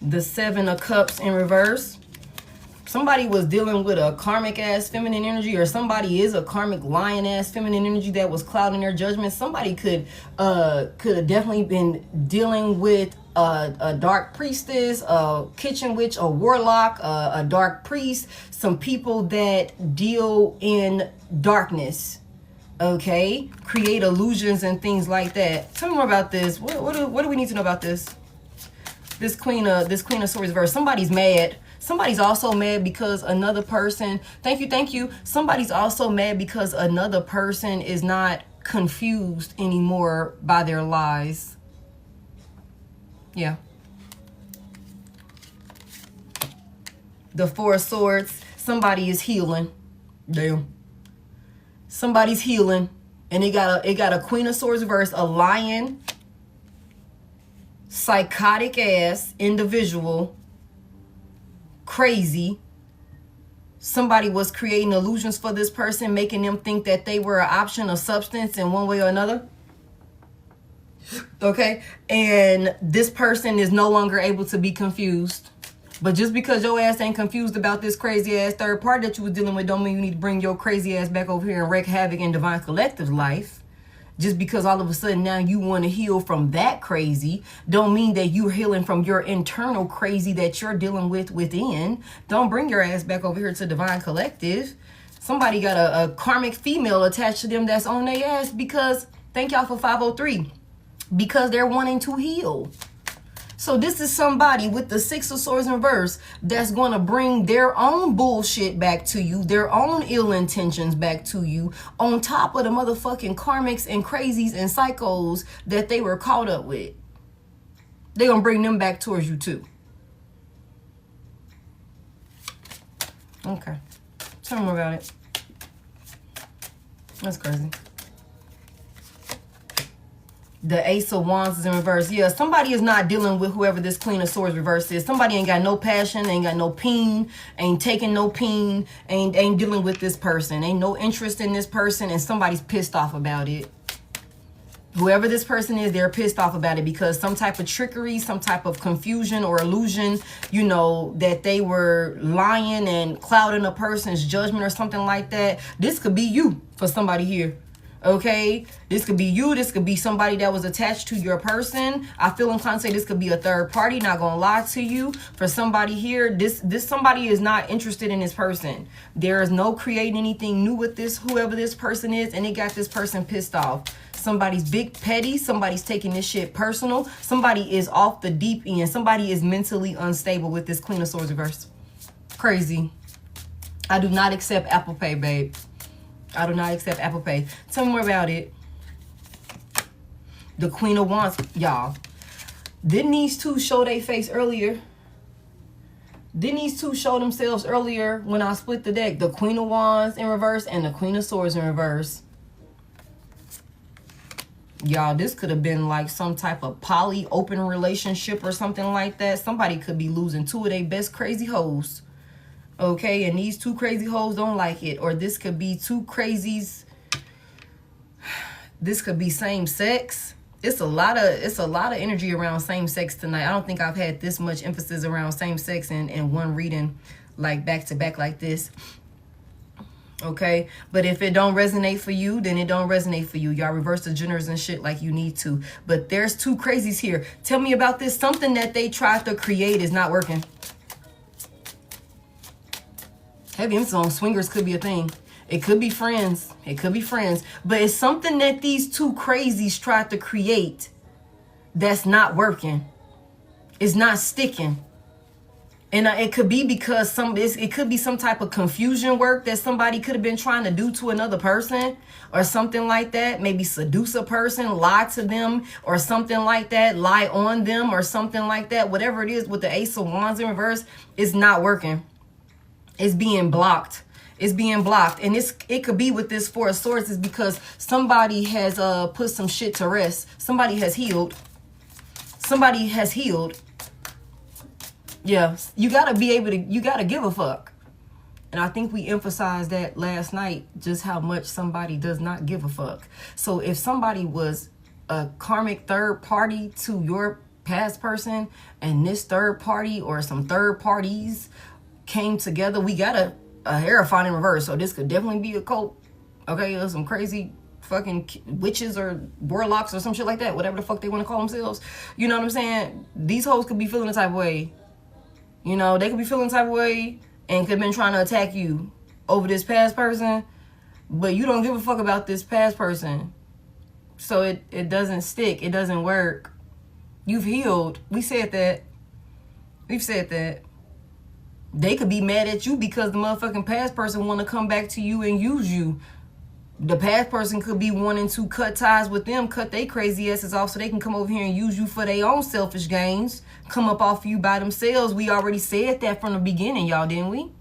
The Seven of Cups in reverse. Somebody was dealing with a karmic ass feminine energy, or somebody is a karmic lion ass feminine energy that was clouding their judgment. Somebody could have definitely been dealing with a dark priestess, a kitchen witch, a warlock, a dark priest, some people that deal in darkness. Okay, create illusions and things like that. Tell me more about this. What do we need to know about this? This Queen of Swords verse. Somebody's mad. Somebody's also mad because another person. Thank you. Somebody's also mad because another person is not confused anymore by their lies. Yeah. The Four of Swords. Somebody is healing. Damn. Somebody's healing, and it got a Queen of Swords reverse, a lion, psychotic ass individual, crazy. Somebody was creating illusions for this person, making them think that they were an option of substance in one way or another. Okay, and this person is no longer able to be confused. But just because your ass ain't confused about this crazy ass third party that you was dealing with, don't mean you need to bring your crazy ass back over here and wreak havoc in Divine Collective's life. Just because all of a sudden now you want to heal from that crazy, don't mean that you're healing from your internal crazy that you're dealing with within. Don't bring your ass back over here to Divine Collective. Somebody got a karmic female attached to them that's on their ass because, thank y'all for 503, because they're wanting to heal. So this is somebody with the Six of Swords in reverse that's going to bring their own bullshit back to you, their own ill intentions back to you, on top of the motherfucking karmics and crazies and psychos that they were caught up with. They're going to bring them back towards you too. Okay. Tell me more about it. That's crazy. The Ace of Wands is in reverse. Yeah, somebody is not dealing with whoever this Queen of Swords reverse is. Somebody ain't got no passion, ain't got no peen, ain't taking no peen, ain't dealing with this person. Ain't no interest in this person, and somebody's pissed off about it. Whoever this person is, they're pissed off about it because some type of trickery, some type of confusion or illusion, you know, that they were lying and clouding a person's judgment or something like that. This could be you for somebody here. Okay, this could be you. This could be somebody that was attached to your person. I feel inclined to say this could be a third party. Not gonna lie to you. For somebody here, this somebody is not interested in this person. There is no creating anything new with this, whoever this person is, and it got this person pissed off. Somebody's big petty. Somebody's taking this shit personal. Somebody is off the deep end. Somebody is mentally unstable with this Queen of Swords reverse. Crazy. I do not accept Apple Pay, babe. I do not accept Apple Pay. Tell me more about it. The Queen of Wands, y'all. Didn't these two show their face earlier? Didn't these two show themselves earlier when I split the deck? The Queen of Wands in reverse and the Queen of Swords in reverse. Y'all, this could have been like some type of poly open relationship or something like that. Somebody could be losing two of their best crazy hoes. Okay, and these two crazy hoes don't like it. Or this could be two crazies. This could be same sex. It's a lot of energy around same sex tonight. I don't think I've had this much emphasis around same sex in one reading, like back to back like this. Okay, but if it don't resonate for you, then it don't resonate for you. Y'all reverse the genders and shit like you need to. But there's two crazies here. Tell me about this. Something that they tried to create is not working. Heavy emphasis on swingers could be a thing. It could be friends. It could be friends. But it's something that these two crazies tried to create that's not working. It's not sticking. And it could be because it could be some type of confusion work that somebody could have been trying to do to another person or something like that. Maybe seduce a person, lie to them or something like that, lie on them or something like that. Whatever it is with the Ace of Wands in reverse, it's not working. It's being blocked. It's being blocked. And it could be with this Four of Swords is because somebody has put some shit to rest. Somebody has healed. Somebody has healed. Yeah, you gotta be able to, you gotta give a fuck. And I think we emphasized that last night, just how much somebody does not give a fuck. So if somebody was a karmic third party to your past person, and this third party or some third parties came together, we got a Hierophant in reverse. So this could definitely be a cult. Okay, there's some crazy fucking witches or warlocks or some shit like that, whatever the fuck they want to call themselves. You know what I'm saying? These hoes could be feeling the type of way. You know, they could be feeling the type of way and could have been trying to attack you over this past person, but you don't give a fuck about this past person. So it doesn't stick. It doesn't work. You've healed. We said that. We've said that. They could be mad at you because the motherfucking past person want to come back to you and use you. The past person could be wanting to cut ties with them, cut their crazy asses off so they can come over here and use you for their own selfish gains, come up off of you by themselves. We already said that from the beginning, y'all, didn't we?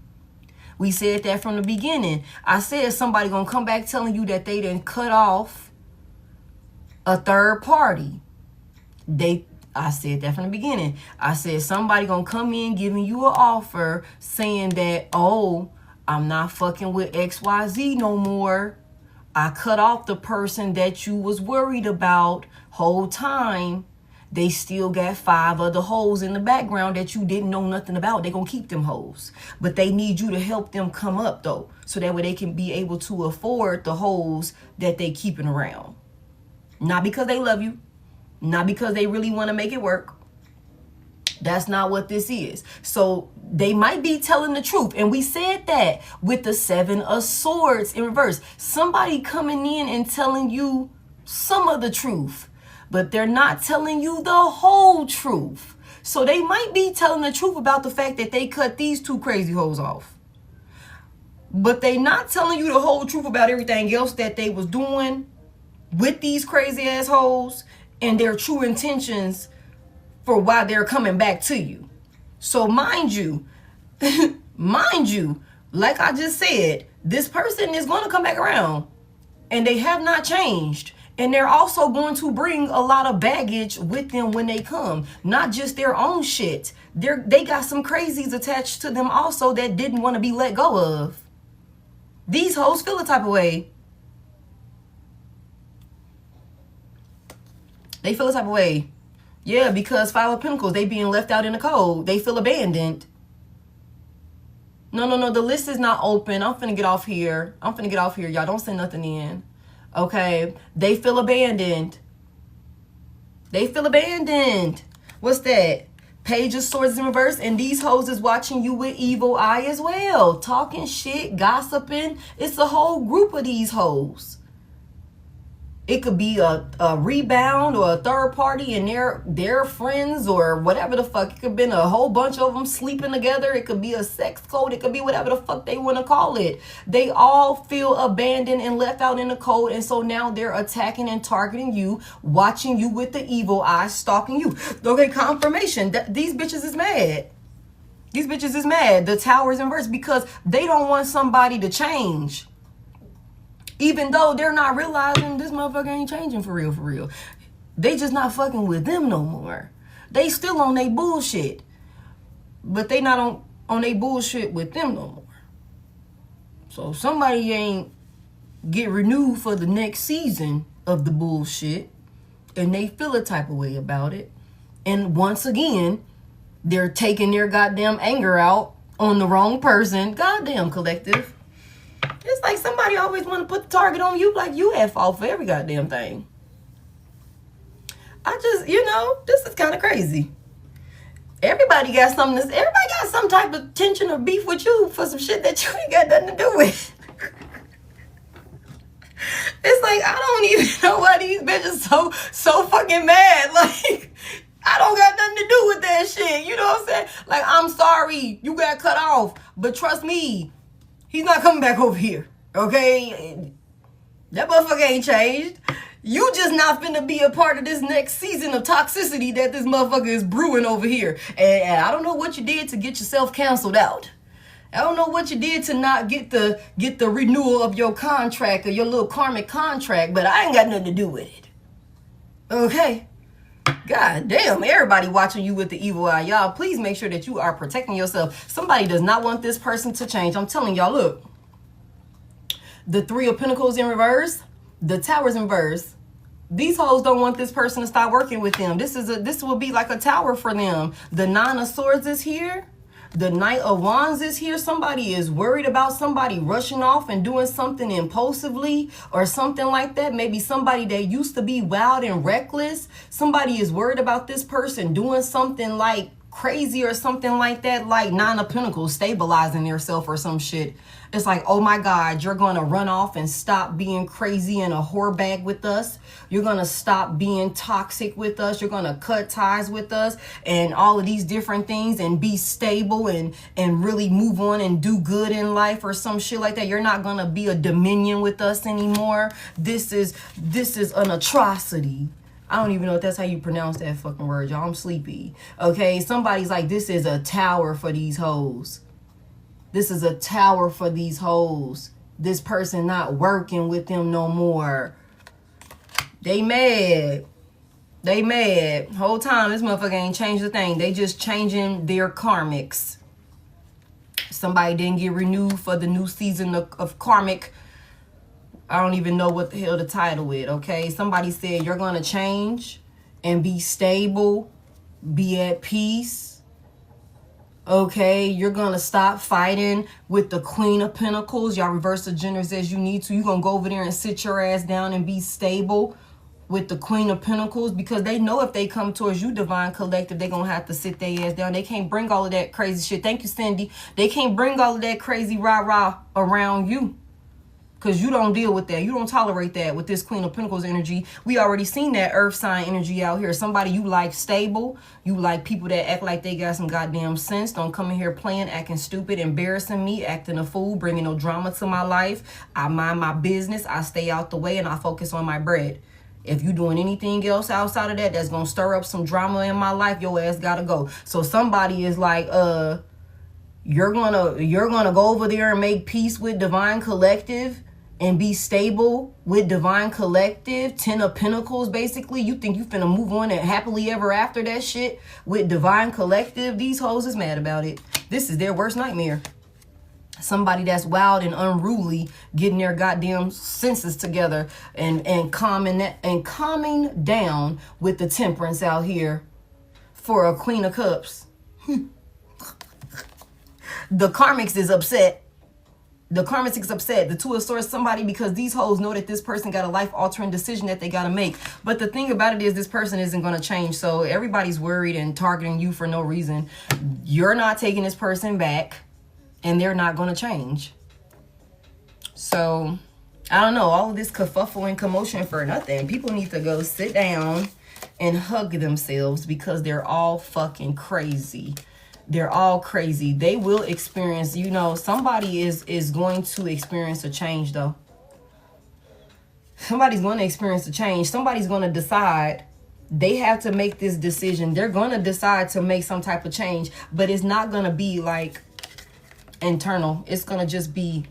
We said that from the beginning. I said somebody gonna come back telling you that they didn't cut off a third party. I said that from the beginning. I said somebody gonna come in giving you an offer saying that, oh, I'm not fucking with XYZ no more. I cut off the person that you was worried about whole time. They still got 5 other hoes in the background that you didn't know nothing about. They gonna keep them hoes. But they need you to help them come up though. So that way they can be able to afford the hoes that they keeping around. Not because they love you. Not because they really want to make it work. That's not what this is. So they might be telling the truth. And we said that with the 7 of Swords in reverse. Somebody coming in and telling you some of the truth, but they're not telling you the whole truth. So they might be telling the truth about the fact that they cut these 2 crazy hoes off. But they not telling you the whole truth about everything else that they was doing with these crazy assholes and their true intentions for why they're coming back to you. So mind you, like I just said, this person is going to come back around and they have not changed. And they're also going to bring a lot of baggage with them when they come. Not just their own shit. They got some crazies attached to them also that didn't want to be let go of. These hoes feel a type of way. They feel a type of way. Yeah, because 5 of Pentacles, they being left out in the cold. They feel abandoned. No, the list is not open. I'm finna get off here. Y'all don't send nothing in. Okay, they feel abandoned. What's that? Page of Swords in reverse, and these hoes is watching you with evil eye as well. Talking shit, gossiping. It's a whole group of these hoes. It could be a rebound or a third party and their friends or whatever the fuck. It could have been a whole bunch of them sleeping together. It could be a sex code. It could be whatever the fuck they want to call it. They all feel abandoned and left out in the cold. And so now they're attacking and targeting you, watching you with the evil eye, stalking you. Okay, confirmation. These bitches is mad. The Tower is in reverse because they don't want somebody to change. Even though they're not realizing this motherfucker ain't changing for real. They just not fucking with them no more. They still on they bullshit. But they not on they bullshit with them no more. So somebody ain't get renewed for the next season of the bullshit. And they feel a type of way about it. And once again, they're taking their goddamn anger out on the wrong person. Goddamn collective. It's like somebody always want to put the target on you like you at fault for every goddamn thing. I just, this is kind of crazy. Everybody got something. Everybody got some type of tension or beef with you for some shit that you ain't got nothing to do with. It's like, I don't even know why these bitches so fucking mad. Like, I don't got nothing to do with that shit. You know what I'm saying? Like, I'm sorry you got cut off, but trust me, he's not coming back over here. Okay? That motherfucker ain't changed. You just not finna be a part of this next season of toxicity that this motherfucker is brewing over here. And I don't know what you did to get yourself canceled out. I don't know what you did to not get the renewal of your contract or your little karmic contract, but I ain't got nothing to do with it. Okay? God damn, everybody watching you with the evil eye. Y'all, please make sure that you are protecting yourself. Somebody does not want this person to change. I'm telling y'all, look. The Three of Pentacles in reverse, the Towers in reverse. These hoes don't want this person to stop working with them. This will be like a tower for them. The Nine of Swords is here. The Knight of Wands is here. Somebody is worried about somebody rushing off and doing something impulsively or something like that. Maybe somebody that used to be wild and reckless. Somebody is worried about this person doing something like crazy or something like that, like Nine of Pentacles stabilizing yourself or some shit. It's like, oh my God, you're going to run off and stop being crazy and a whore bag with us. You're going to stop being toxic with us. You're going to cut ties with us and all of these different things and be stable and really move on and do good in life or some shit like that. You're not going to be a dominion with us anymore. This is an atrocity. I don't even know if that's how you pronounce that fucking word, y'all. I'm sleepy. Okay, somebody's like, this is a tower for these hoes. This is a tower for these hoes. This person not working with them no more. They mad. They mad. Whole time, this motherfucker ain't changed a thing. They just changing their karmics. Somebody didn't get renewed for the new season of karmic. I don't even know what the hell the title is, okay? Somebody said you're going to change and be stable, be at peace. Okay, you're going to stop fighting with the Queen of Pentacles. Y'all reverse the genders as you need to. You're going to go over there and sit your ass down and be stable with the Queen of Pentacles, because they know if they come towards you, Divine Collective, they're going to have to sit their ass down. They can't bring all of that crazy shit. Thank you, Cindy. They can't bring all of that crazy rah-rah around you. Because you don't deal with that. You don't tolerate that with this Queen of Pentacles energy. We already seen that earth sign energy out here. Somebody you like stable. You like people that act like they got some goddamn sense. Don't come in here playing, acting stupid, embarrassing me, acting a fool, bringing no drama to my life. I mind my business. I stay out the way and I focus on my bread. If you doing anything else outside of that that's going to stir up some drama in my life, your ass got to go. So somebody is like, you're gonna go over there and make peace with Divine Collective and be stable with Divine Collective. 10 of Pentacles, basically. You think you finna move on and happily ever after that shit with Divine Collective? These hoes is mad about it. This is their worst nightmare. Somebody that's wild and unruly getting their goddamn senses together and calming down with the Temperance out here for a Queen of Cups. The karmics is upset. The karmic is upset. The Two of Swords, somebody, because these hoes know that this person got a life-altering decision that they got to make. But the thing about it is this person isn't going to change. So everybody's worried and targeting you for no reason. You're not taking this person back, and they're not going to change. So, I don't know. All of this kerfuffle and commotion for nothing. People need to go sit down and hug themselves because they're all fucking crazy. They're all crazy. They will experience, you know, somebody is going to experience a change, though. Somebody's going to experience a change. Somebody's going to decide. They have to make this decision. They're going to decide to make some type of change, but it's not going to be like internal. It's going to just be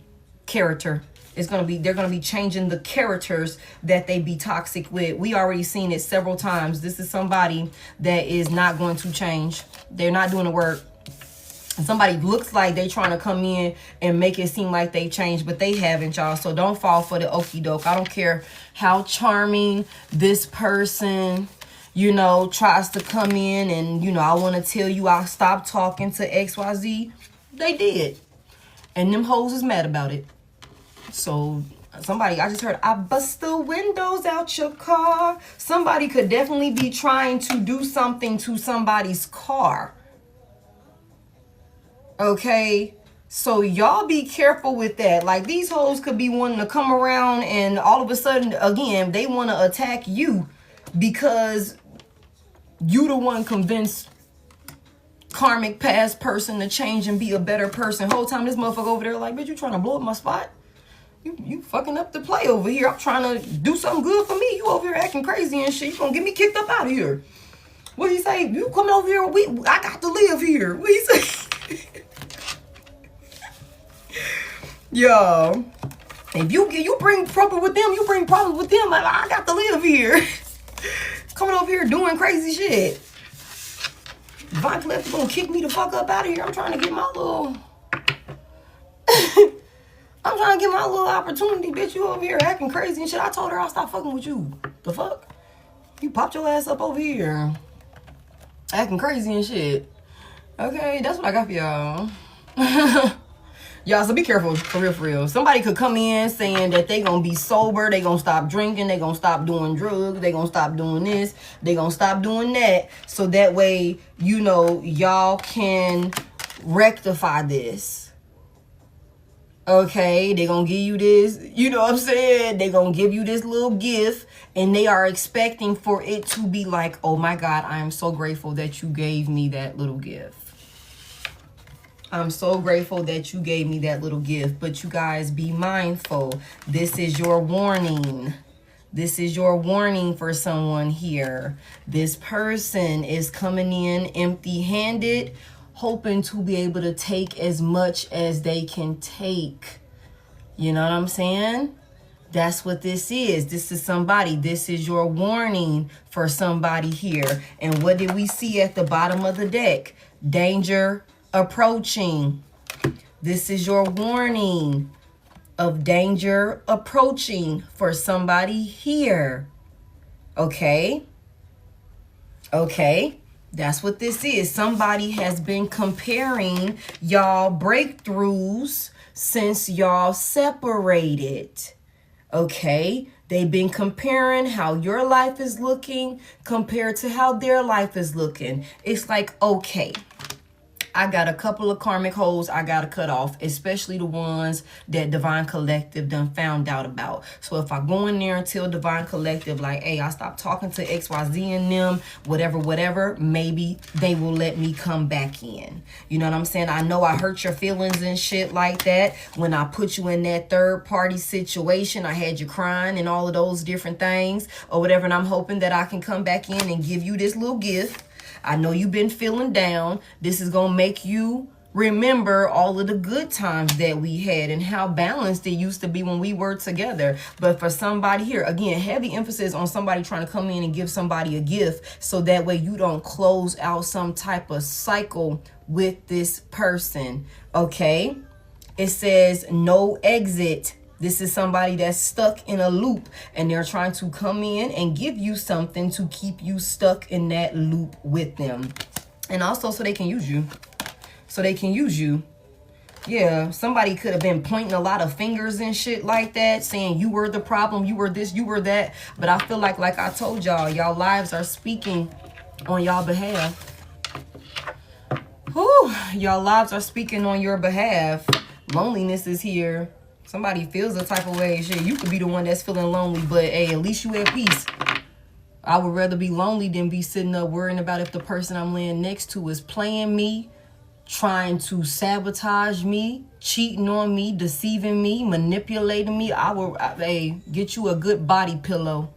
character. It's going to be, they're going to be changing the characters that they be toxic with. We already seen it several times. This is somebody that is not going to change. They're not doing the work. Somebody looks like they trying to come in and make it seem like they changed, but they haven't, y'all. So don't fall for the okie doke. I don't care how charming this person, you know, tries to come in and, you know, I want to tell you I'll stop talking to XYZ. They did. And them hoes is mad about it. So somebody, I just heard, I bust the windows out your car. Somebody could definitely be trying to do something to somebody's car. Okay? So y'all be careful with that. Like, these hoes could be wanting to come around and all of a sudden, again, they want to attack you because you the one convinced karmic past person to change and be a better person. Whole time this motherfucker over there like, bitch, you trying to blow up my spot? You fucking up the play over here. I'm trying to do something good for me. You over here acting crazy and shit. You gonna get me kicked up out of here. What he say? You coming over here? I got to live here. What he say? Yo, if you bring trouble with them, you bring problems with them. I got to live here. Coming over here doing crazy shit. Divine Collective gonna kick me the fuck up out of here. I'm trying to get my little I'm trying to get my little opportunity, bitch. You over here acting crazy and shit. I told her I'll stop fucking with you. The fuck? You popped your ass up over here acting crazy and shit. Okay, that's what I got for y'all. Y'all, so be careful, for real, for real. Somebody could come in saying that they gonna be sober, they gonna stop drinking, they gonna stop doing drugs, they gonna stop doing this, they gonna stop doing that. So that way, you know, y'all can rectify this. Okay, they gonna give you this, you know what I'm saying? They gonna give you this little gift, and they are expecting for it to be like, oh my God, I am so grateful that you gave me that little gift. I'm so grateful that you gave me that little gift. But you guys, be mindful. This is your warning. This is your warning for someone here. This person is coming in empty-handed, hoping to be able to take as much as they can take. You know what I'm saying? That's what this is. This is somebody. This is your warning for somebody here. And what did we see at the bottom of the deck? Danger approaching. This is your warning of danger approaching for somebody here. Okay? Okay? That's what this is. Somebody has been comparing y'all breakthroughs since y'all separated. Okay? They've been comparing how your life is looking compared to how their life is looking. It's like, okay, I got a couple of karmic holes I got to cut off, especially the ones that Divine Collective done found out about. So if I go in there and tell Divine Collective, like, hey, I stopped talking to XYZ and them, whatever, maybe they will let me come back in. You know what I'm saying? I know I hurt your feelings and shit like that. When I put you in that third party situation, I had you crying and all of those different things or whatever. And I'm hoping that I can come back in and give you this little gift. I know you've been feeling down. This is going to make you remember all of the good times that we had and how balanced it used to be when we were together. But for somebody here, again, heavy emphasis on somebody trying to come in and give somebody a gift so that way you don't close out some type of cycle with this person. Okay? It says no exit. This is somebody that's stuck in a loop and they're trying to come in and give you something to keep you stuck in that loop with them. And also so they can use you. So they can use you. Yeah, somebody could have been pointing a lot of fingers and shit like that, saying you were the problem, you were this, you were that. But I feel like I told y'all, y'all lives are speaking on y'all behalf. Whew, y'all lives are speaking on your behalf. Loneliness is here. Somebody feels a type of way. Shit, you could be the one that's feeling lonely, but hey, at least you at peace. I would rather be lonely than be sitting up worrying about if the person I'm laying next to is playing me, trying to sabotage me, cheating on me, deceiving me, manipulating me. Hey, get you a good body pillow.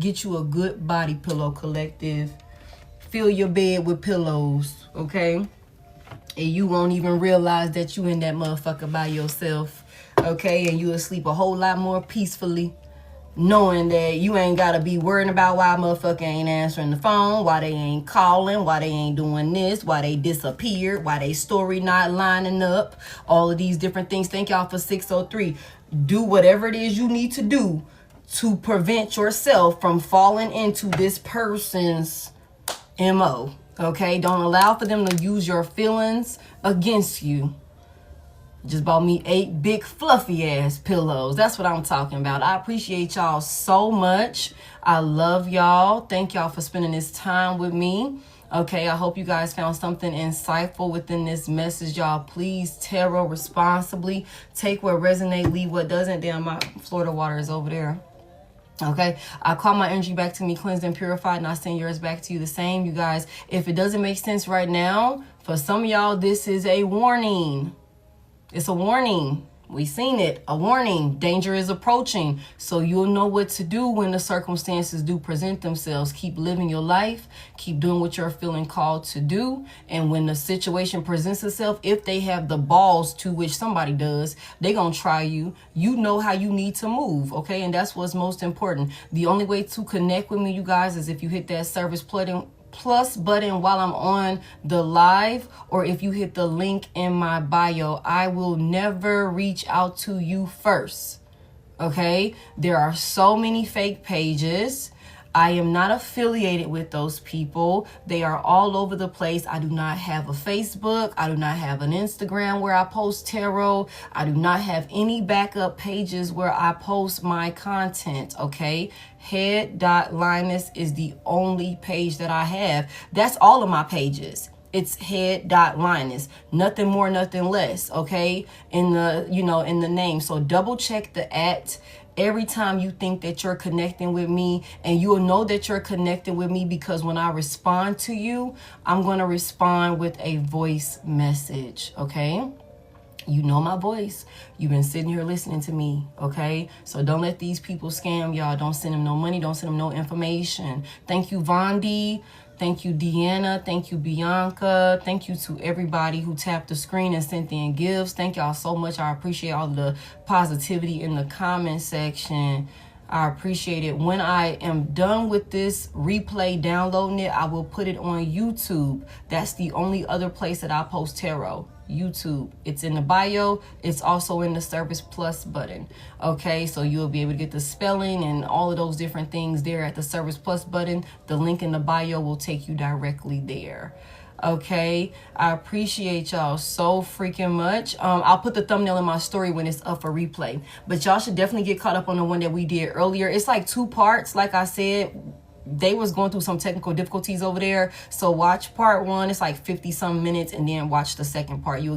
Get you a good body pillow, collective. Fill your bed with pillows, okay? And you won't even realize that you in that motherfucker by yourself. Okay, and you'll sleep a whole lot more peacefully, knowing that you ain't gotta be worrying about why a motherfucker ain't answering the phone, why they ain't calling, why they ain't doing this, why they disappeared, why they story not lining up, all of these different things. Thank y'all for 603. Do whatever it is you need to do to prevent yourself from falling into this person's MO. Okay, don't allow for them to use your feelings against you. Just bought me 8 big fluffy ass pillows. That's what I'm talking about. I appreciate y'all so much. I love y'all. Thank y'all for spending this time with me. Okay, I hope you guys found something insightful within this message, y'all. Please tarot responsibly. Take what resonates, leave what doesn't. Damn, my Florida water is over there. Okay, I call my energy back to me, cleansed and purified, and I send yours back to you the same. You guys, if it doesn't make sense right now, for some of y'all, this is a warning. It's a warning. We seen it. A warning. Danger is approaching. So you'll know what to do when the circumstances do present themselves. Keep living your life. Keep doing what you're feeling called to do. And when the situation presents itself, if they have the balls, to which somebody does, they're going to try you. You know how you need to move. Okay. And that's what's most important. The only way to connect with me, you guys, is if you hit that service plus button while I'm on the live, or if you hit the link in my bio. I will never reach out to you first. Okay, there are so many fake pages. I am not affiliated with those people. They are all over the place. I do not have a Facebook. I do not have an Instagram where I post tarot. I do not have any backup pages where I post my content, okay? Head.Lioness is the only page that I have. That's all of my pages. It's Head.Lioness. Nothing more, nothing less, okay? In the, in the name. So double check the @ every time you think that you're connecting with me, and you'll know that you're connecting with me because when I respond to you, I'm going to respond with a voice message, okay? You know my voice. You've been sitting here listening to me, okay? So don't let these people scam y'all. Don't send them no money. Don't send them no information. Thank you, Vondi. Thank you, Deanna. Thank you, Bianca. Thank you to everybody who tapped the screen and sent in gifts. Thank y'all so much. I appreciate all the positivity in the comment section. I appreciate it. When I am done with this replay, downloading it, I will put it on YouTube. That's the only other place that I post tarot. YouTube. It's in the bio. It's also in the service plus button. Okay, so you'll be able to get the spelling and all of those different things there at the service plus button. The link in the bio will take you directly there. Okay, I appreciate y'all so freaking much. I'll put the thumbnail in my story when it's up for replay, but y'all should definitely get caught up on the one that we did earlier. It's like 2 parts. Like I said, they was going through some technical difficulties over there, so watch part 1. It's like 50 some minutes, and then watch the second part. You'll